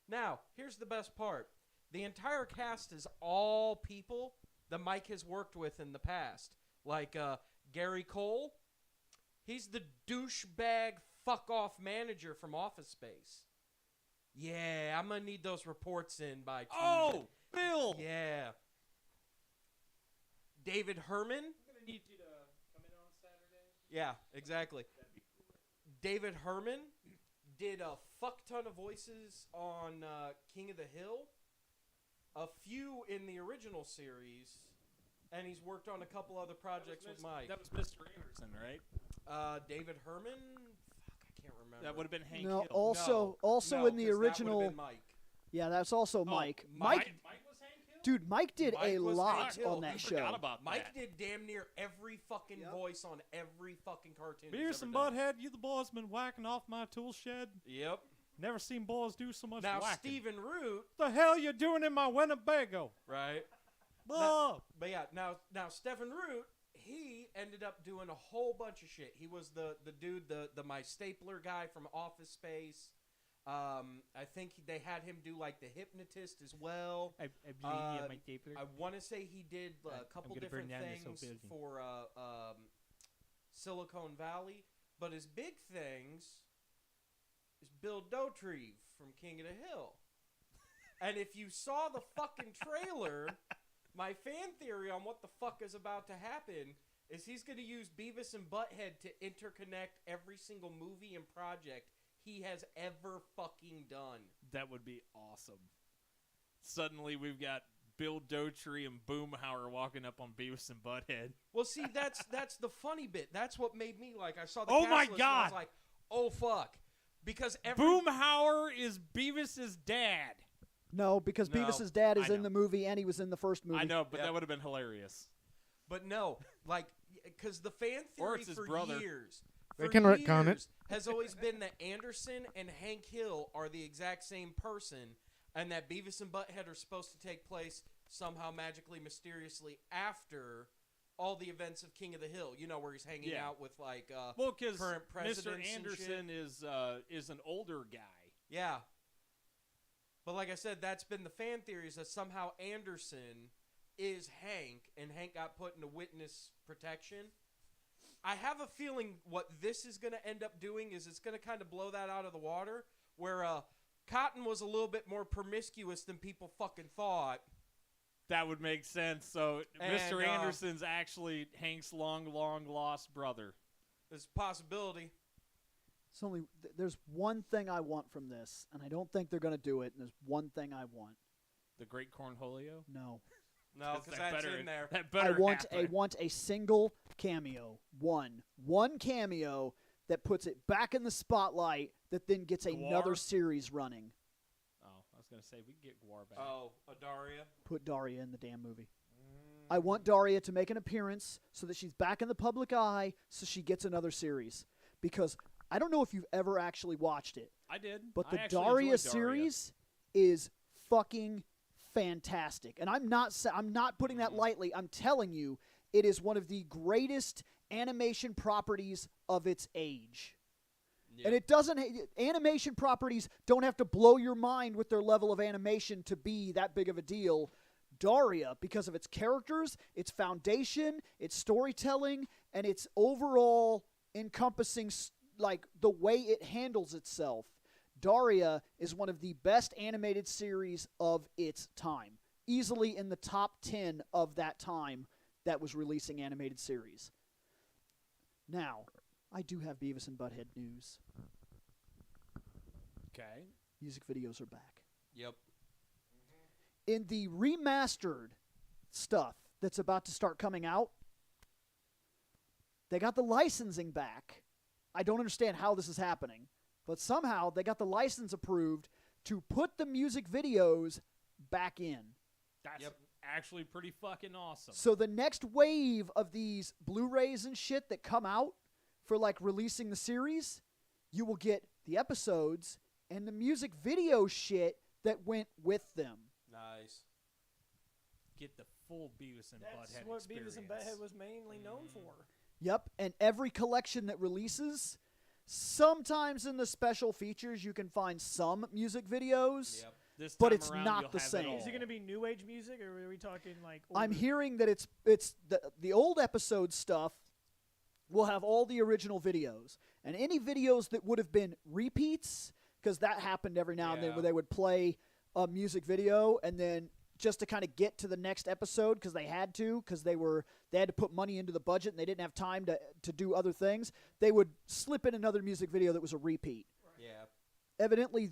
Now, here's the best part. The entire cast is all people that Mike has worked with in the past. Like Gary Cole, he's the douchebag fuck-off manager from Office Space. Yeah, I'm going to need those reports in by Tuesday. Oh, Bill! Yeah. David Herman? I'm gonna need you to come in on Saturday. Yeah, exactly. David Herman did a fuck ton of voices on King of the Hill, a few in the original series, and he's worked on a couple other projects with Mike. That was Mr. Anderson, right? David Herman? Fuck, I can't remember. That would have been Hank No, Hill. also No, in the 'cause that would've original been Mike. Yeah, that's also Oh, Mike. Mike was Hank Hill? Dude, Mike did Mike a was lot Hank Hill. on that I show. forgot about Mike that. did damn near every fucking Yep. voice on every fucking cartoon. he's Beavis ever and done. Butthead, you the boys been whacking off my tool shed? Yep. Never seen boys do so much Now whacking. Stephen Root, What the hell you doing in my Winnebago? right? Blah. But yeah, now Stephen Root, he ended up doing a whole bunch of shit. He was the dude, the my stapler guy from Office Space. I think they had him do like the hypnotist as well. I believe you have my stapler. I want to say he did a I'm couple gonna burn different down this whole things building. for Silicon Valley, but his big things is Bill Dauterive from King of the Hill. And if you saw the fucking trailer, my fan theory on what the fuck is about to happen is he's going to use Beavis and Butthead to interconnect every single movie and project he has ever fucking done. That would be awesome. Suddenly we've got Bill Dauterive and Boomhauer walking up on Beavis and Butthead. Well, see, that's the funny bit. That's what made me like. I saw the Oh cast my list and I was God. like, oh fuck, because every Boomhauer is Beavis's dad. No, because No, Beavis's dad is I in know. the movie and he was in the first movie. I know, but Yep. that would have been hilarious. But no, like, because the fan Or theory it's his for brother. years, They for can retcon it. years has always been that Anderson and Hank Hill are the exact same person, and that Beavis and Butthead are supposed to take place somehow magically, mysteriously after all the events of King of the Hill. You know, where he's hanging Yeah. out with like, Well, because current Mr. presidents and Anderson is an older guy. yeah. But like I said, that's been the fan theories that somehow Anderson is Hank, and Hank got put into witness protection. I have a feeling what this is going to end up doing is it's going to kind of blow that out of the water, where Cotton was a little bit more promiscuous than people fucking thought. That would make sense. So And, Mr. Anderson's actually Hank's long lost brother. There's a possibility. It's only there's one thing I want from this, and I don't think they're going to do it. And there's one thing I want. The Great Cornholio? No, No, because that's in there. That I better happen. want a single cameo. One cameo that puts it back in the spotlight. That then gets another Gwar? series running. Oh, I was going to say, we can get Gwar back. Oh, Adaria. Put Daria in the damn movie. I want Daria to make an appearance so that she's back in the public eye, so she gets another series. Because I don't know if you've ever actually watched it, I did. but I the actually Daria enjoyed series is fucking fantastic. And I'm not putting that lightly. I'm telling you, it is one of the greatest animation properties of its age. And it doesn't. Animation properties don't have to blow your mind with their level of animation to be that big of a deal. Daria, because of its characters, its foundation, its storytelling, and its overall encompassing, like the way it handles itself, Daria is one of the best animated series of its time. Easily in the top 10 of that time that was releasing animated series. Now, I do have Beavis and Butthead news. Okay. Music videos are back. Yep. In the remastered stuff that's about to start coming out, they got the licensing back. I don't understand how this is happening, but somehow they got the license approved to put the music videos back in. That's Yep. actually pretty fucking awesome. So the next wave of these Blu-rays and shit that come out for like releasing the series, you will get the episodes and the music video shit that went with them. Nice. Get the full Beavis and That's Butthead what experience. Beavis and Butthead was mainly known for. Yep, and every collection that releases, sometimes in the special features you can find some music videos. Yep. This But time it's around, not you'll the have same. all. Is it going to be new age music, or are we talking like? I'm older- hearing that it's the old episode stuff will have all the original videos, and any videos that would have been repeats, because that happened every now and then Yeah. where they would play a music video and then just to kind of get to the next episode because they had to, because they had to put money into the budget and they didn't have time to do other things, they would slip in another music video that was a repeat. Yeah. Evidently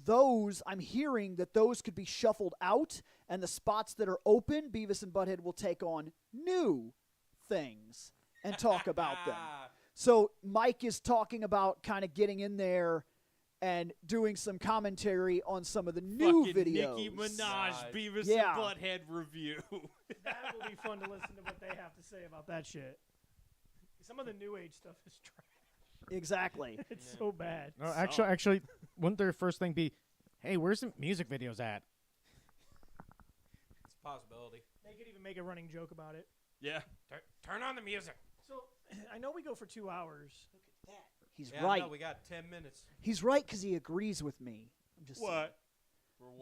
I'm hearing that those could be shuffled out, and the spots that are open, Beavis and Butthead will take on new things and talk about them. So Mike is talking about kind of getting in there and doing some commentary on some of the new Fucking videos. Nicki Minaj, God. Beavis Yeah. and Butthead review. That will be fun to listen to what they have to say about that shit. Some of the new age stuff is trash. Exactly. It's so bad. No, actually, wouldn't their first thing be, hey, where's the music videos at? It's a possibility. They could even make a running joke about it. Yeah. Turn on the music. So I know we go for 2 hours. He's Yeah, right. no, we got 10 minutes. He's right because he agrees with me. I'm just saying. What?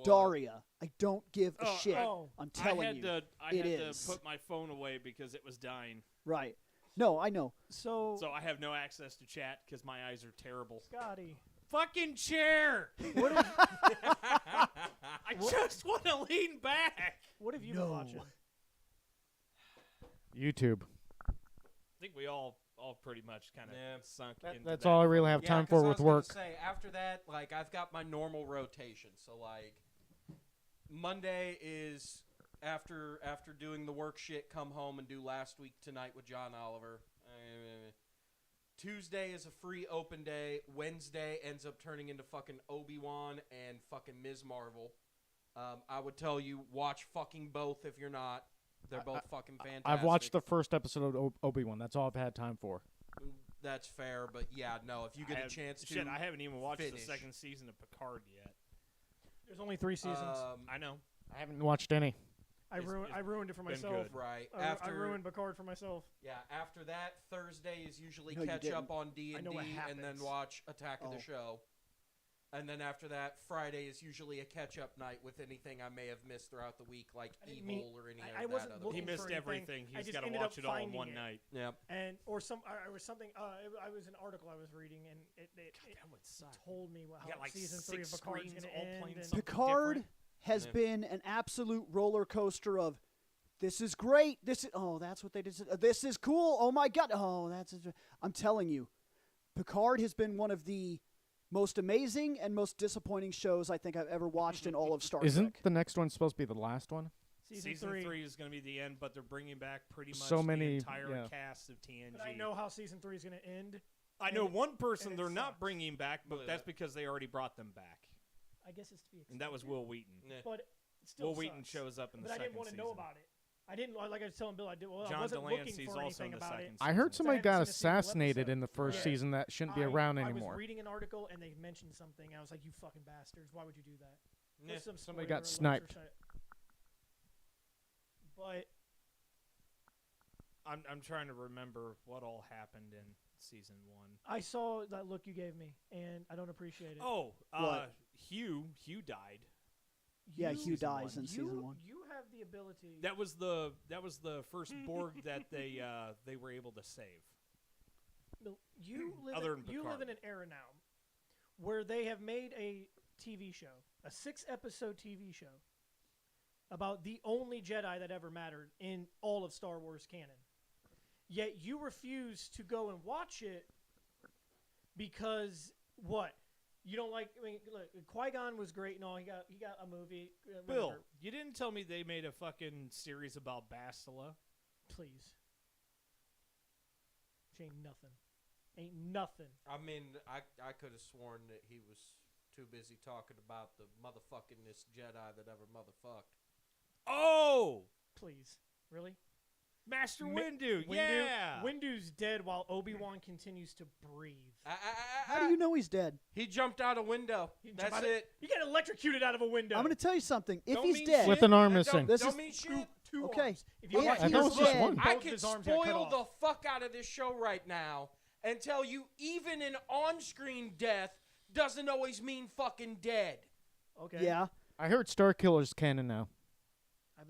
Daria, I don't give a Oh, shit. oh. I'm telling I had you. to it is. put my phone away because it was dying. Right. No, I know. So, So I have no access to chat because my eyes are terrible. Scotty, Fucking chair! what have, I just want to lean back. what have you No. been watching? YouTube. I think we all pretty much kind of Yeah. sunk into That's that. all I really have Yeah, time 'cause for I with was gonna work. Say, after that, like, I've got my normal rotation. So, like, Monday is after doing the work shit, come home and do Last Week Tonight with John Oliver. Tuesday is a free open day. Wednesday ends up turning into fucking Obi-Wan and fucking Ms. Marvel. I would tell you, watch fucking both if you're not. They're both fucking fantastic. I've watched the first episode of Obi-Wan. That's all I've had time for. That's fair, but yeah, no, if you get a chance to. Shit, I haven't even watched finish. the second season of Picard yet. There's only 3 seasons. I know. I haven't watched any. I ruined it for been myself. good. Right. I ruined Picard for myself. Yeah, after that, Thursday is usually No, you catch up didn't. on D&D I know what and then happens. watch Attack of Oh. the Show. And then after that, Friday is usually a catch-up night with anything I may have missed throughout the week, like I didn't Evil mean- or any I of that wasn't other looking He for missed anything. everything. I He's just got to ended watch up it all in finding one it. night. Yep. And or something. I was an article I was reading, and it That would suck. told me how You got, like, season 3 of 6 Picard's screens going all to end. playing and- something Picard different. has Yeah. been an absolute roller coaster of this is great. This is that's what they did. This is cool. Oh my god. Oh, I'm telling you. Picard has been one of the most amazing and most disappointing shows I think I've ever watched in all of Star Isn't Trek. the next one supposed to be the last one? Season Season 3. 3 is going to be the end, but they're bringing back pretty much So many- the entire yeah. cast of TNG. But I know how season 3 is going to end. I know and- one person and it they're not sucks. bringing back, but Bleh. that's because they already brought them back, I guess it's to be expected. and that was Will Wheaton. Yeah. But it still Will Wheaton sucks. shows up in the But I second didn't want to season. know about it. I didn't like I was telling Bill. I John wasn't looking Delancey's for also anything in the about it. second I heard season. somebody haven't got seen a single assassinated episode. in the first Yeah. season that shouldn't be around I anymore. was reading an article and they mentioned something. And I was like, "You fucking bastards! Why would you do that?" Yeah. There's some Somebody spoiler got alerts or sniped. shit. But I'm trying to remember what all happened in season 1. I saw that look you gave me, and I don't appreciate it. Oh, What? Hugh died. Yeah, You- Hugh dies one. in season 1. You have the ability. That was the first Borg that they were able to save. No, you live. Other in, than you live Picard. in an era now where they have made a TV show, a 6-episode TV show about the only Jedi that ever mattered in all of Star Wars canon. Yet you refuse to go and watch it because what? You don't like. I mean, look, Qui-Gon was great and all. He got a movie. Bill, whatever. you didn't tell me they made a fucking series about Bastila. Please. Which ain't nothing. Ain't nothing. I mean, I could have sworn that he was too busy talking about the motherfuckingest Jedi that ever motherfucked. Oh, Please. Really? Master Mi- Windu. Yeah. Windu's dead while Obi-Wan continues to breathe. How do you know he's dead? He jumped out a window. He jumped That's out of- it. He got electrocuted out of a window. I'm going to tell you something. If Don't he's mean dead, shit. With an arm That missing. This Don't is mean shit. two okay. arms. If you If watch I thought it was his just dead, one. I both can his arms got cut spoil off. the fuck out of this show right now and tell you even an on-screen death doesn't always mean fucking dead. Okay. yeah. I heard Starkiller's canon now.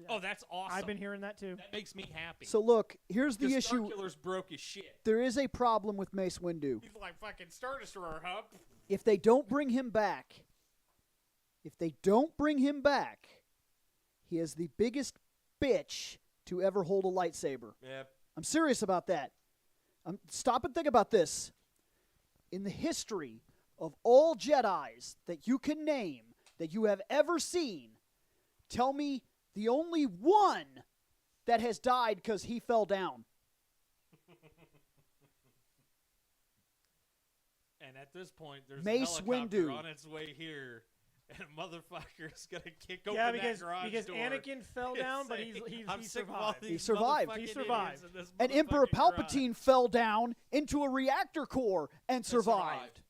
Oh, that's awesome. I've been hearing that too. That makes me happy. So look, here's the Because issue. Starkiller's broke as shit. There is a problem with Mace Windu. He's like fucking Star Destroyer, huh? If they don't bring him back, he is the biggest bitch to ever hold a lightsaber. Yep. I'm serious about that. Stop and think about this. In the history of all Jedis that you can name, that you have ever seen, tell me the only one that has died because he fell down. And at this point, there's Mace a helicopter Windu. on its way here, and a motherfucker's gonna kick open Yeah, that garage because door. Anakin fell down, but Saying, he I'm sick of all survived. these He survived. motherfucking He idiots survived. in this And Emperor motherfucking garage. Palpatine fell down into a reactor core and survived.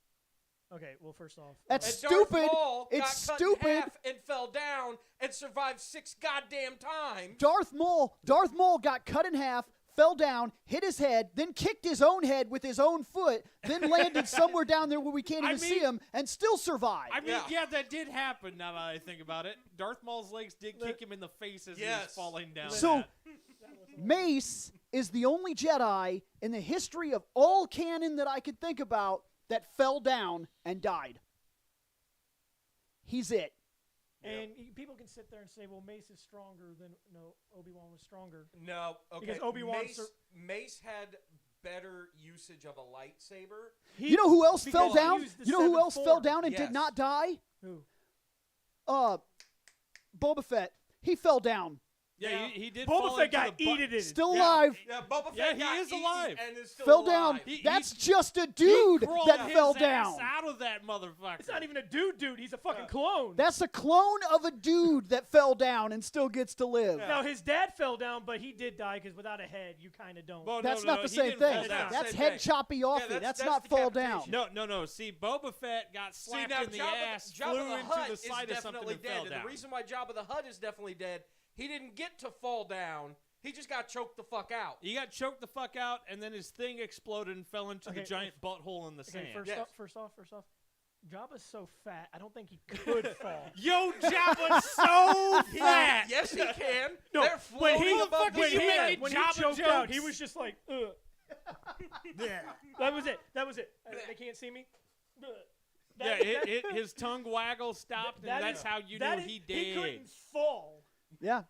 Okay, well, first off, That's And Darth stupid. Maul It's got cut in stupid. half and fell down and survived 6 goddamn times. Darth Maul got cut in half, fell down, hit his head, then kicked his own head with his own foot, then landed somewhere down there where we can't even see him, and still survived. I mean, Yeah. yeah, that did happen. Now that I think about it, Darth Maul's legs did kick him in the face as he was Yes. falling down. So- that. Mace is the only Jedi in the history of all canon that I could think about that fell down and died. He's it. and people can sit there and say, well, Mace is stronger than Obi-Wan was stronger. No, okay. Because Obi-Wan Mace had better usage of a lightsaber. You know who else fell because he down? used the You know who seventh else fell form. down and Yes. did not die? Who? Boba Fett. He fell down. Yeah, he did. Boba fall Fett into got the bu- eaten. Still Yeah. alive. Yeah, Boba Fett Yeah, he got is eaten alive. and is still Fell alive. down. That's just a He dude crawled that his fell ass down. out of that motherfucker. It's not even a dude. He's a fucking clone. That's a clone of a dude that fell down and still gets to live. Now, his dad fell down, but he did die because without a head, you kind of don't. Well, That's no, not the he same didn't thing. fall down. That's Same head thing. choppy offy. that's Not fall down. decapitation. No. See, Boba Fett got slapped See, now in the Jabba, ass, Jabba flew the into Hutt the is side of something definitely and dead. fell And down. the reason why Jabba the Hutt is definitely dead, he didn't get to fall down. He just got choked the fuck out. He got choked the fuck out, and then his thing exploded and fell into the Okay, giant butthole in the sand. Okay, Yes. first off, Jabba's so fat, I don't think he could fall. Yo, Jabba's so fat. Yes, he can. No, They're when floating he, above when his he, head. when he Jabba choked out, he jokes. was just like, ugh. That was it. They can't see me. Ugh. Yeah, That- his tongue waggle stopped, and that that's is- how you that knew is- he did. He couldn't fall. Yeah.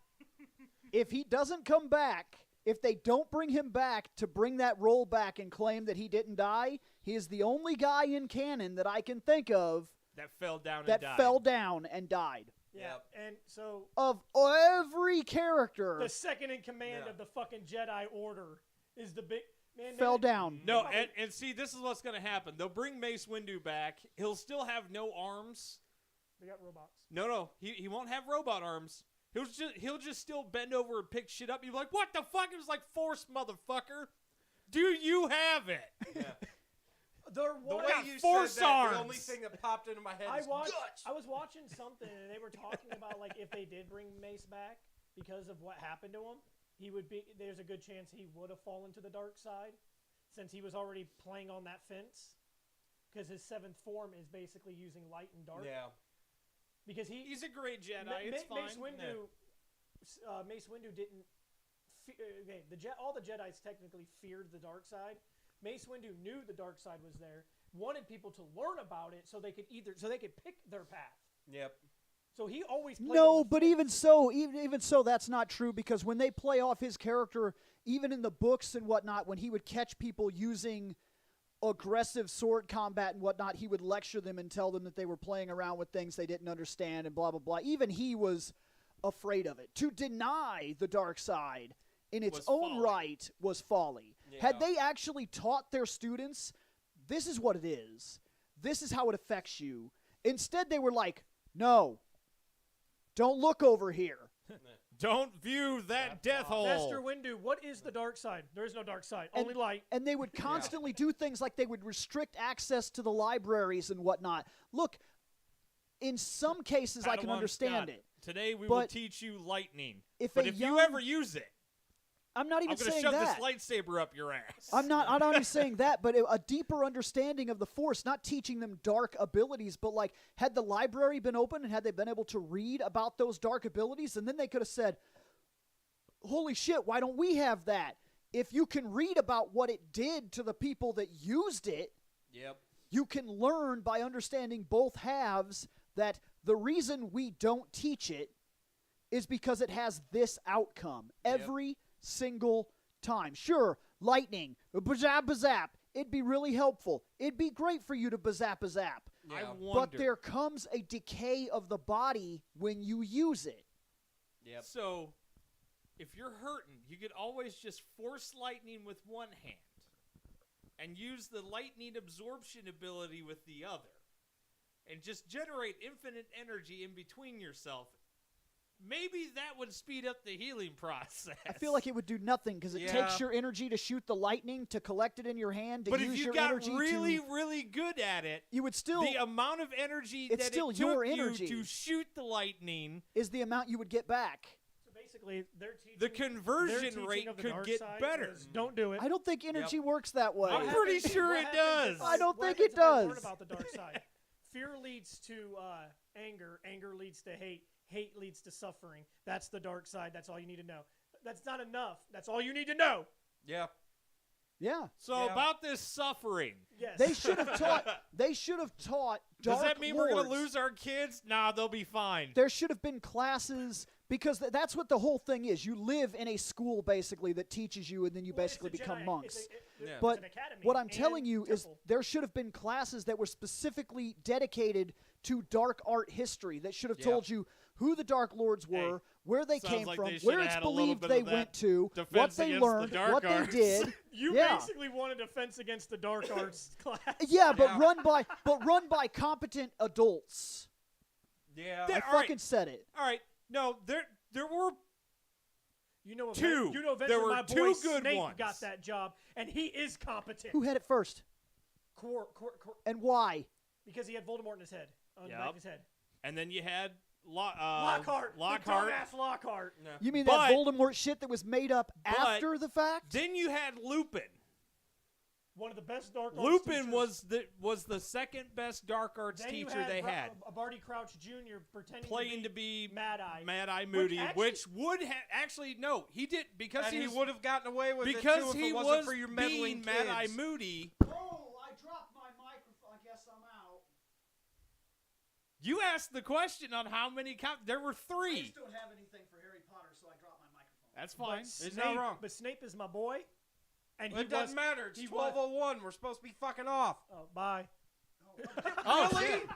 If he doesn't come back, if they don't bring him back to bring that role back and claim that he didn't die, he is the only guy in canon that I can think of That fell down that and died. fell down and died. Yeah. Yep. And so Of every character, the second in command Yeah. of the fucking Jedi Order is the big man. fell down. No, and see, this is what's going to happen. They'll bring Mace Windu back. He'll still have no arms. They got robots. No, he won't have robot arms. He'll just still bend over and pick shit up. You're like, what the fuck? It was like Force, motherfucker. Do you have it? There The was. way got you force said that, the only arms. thing that popped into my head I is guts. was watching something and they were talking about like if they did bring Mace back because of what happened to him, there's a good chance he would have fallen to the dark side since he was already playing on that fence because his seventh form is basically using light and dark. Yeah. Because He's a great Jedi. Ma- It's Ma- fine. Mace Windu didn't. All the Jedi's technically feared the dark side. Mace Windu knew the dark side was there, wanted people to learn about it so they could pick their path. Yep. So he always played on No, the but fence. even so, that's not true because when they play off his character, even in the books and whatnot, when he would catch people using aggressive sword combat and whatnot, he would lecture them and tell them that they were playing around with things they didn't understand and blah, blah, blah. Even he was afraid of it. To deny the dark side in its Was own folly. right was folly. Yeah. Had they actually taught their students, this is what it is, this is how it affects you, instead they were like, no, don't look over here. Don't view that death hole. Master Windu, what is the dark side? There is no dark side, only light. And they would constantly do things like they would restrict access to the libraries and whatnot. Look, in some cases I can Padawan understand Scott, it. Today we will but teach you lightning. if But a if young- you ever use it, I'm not even I'm going to saying shove that. this lightsaber up your ass. I'm not even saying that, but a deeper understanding of the Force, not teaching them dark abilities, but like, had the library been open and had they been able to read about those dark abilities, and then they could have said, holy shit, why don't we have that? If you can read about what it did to the people that used it, Yep. you can learn by understanding both halves that the reason we don't teach it is because it has this outcome every single time. Sure, lightning, bazap bazap, it'd be really helpful. It'd be great for you to bazap bazap. I Yeah. wonder. But there comes a decay of the body when you use it. Yep. So, if you're hurting, you could always just force lightning with one hand. and use the lightning absorption ability with the other, and just generate infinite energy in between yourself, maybe that would speed up the healing process. I feel like it would do nothing because it takes your energy to shoot the lightning, to collect it in your hand, to but use if you your got energy really, to... really good at it, You would still... the amount of energy It's that still it your took energy. you to shoot the lightning, is the amount you would get back. So basically, they're teaching the their conversion teaching rate of the could dark get side better. is Don't do it. I don't think energy works that way. I'm pretty sure What it happens does. if I don't what think happens it if I learn does. about the dark side? Fear leads to anger. Anger leads to hate. Hate leads to suffering. That's the dark side. That's all you need to know. That's not enough. That's all you need to know. Yeah. Yeah. So Yeah. about this suffering, Yes. They should have taught... They should have taught does Dark that mean we're Lords. going to lose our kids? Nah, they'll be fine. There should have been classes... Because that's what the whole thing is. You live in a school, basically, that teaches you, and then you Well, it's basically a become Jedi- monks. Yeah. it's But an academy what I'm and telling you is temple. there should have been classes that were specifically dedicated to dark art history that should have Yeah. told you who the Dark Lords were, where they sounds came like from, they where shoulda it's had a little believed bit they of that went to, what defense they against the learned, dark what they arts. did. You Yeah. basically want a defense against the dark arts class. Yeah, but Yeah. run by competent adults. Yeah. I All right. fucking said it. All right. No, there were You know, Two. You know, eventually There were my boy two good Snape ones. got that job, and he is competent. Who had it first, Cor- and why? because he had Voldemort in his head, on the back Yep. of his head. and then you had Lockhart, Lockhart. the dumbass Lockhart. No. You mean But- that Voldemort shit that was made up but- after the fact? Then you had Lupin. One of the best dark arts Lupin teachers. was the second best dark arts Then you teacher had they had, Barty Crouch Jr. pretending playing to be Mad Eye. Mad Eye Moody, actually- which would have actually no, he did because And he he was would have gotten away with it because too if he it wasn't was for your meddling being Mad Eye kids. Moody. Oh, I dropped my microphone. I guess I'm out. You asked the question on how many there were I 3. just don't have anything for Harry Potter, so I dropped my microphone. That's fine. It's not wrong. But Snape is my boy, and he It doesn't matter. It's he was- 12:01. We're supposed to be fucking off. Oh, bye. Oh, Really? shit.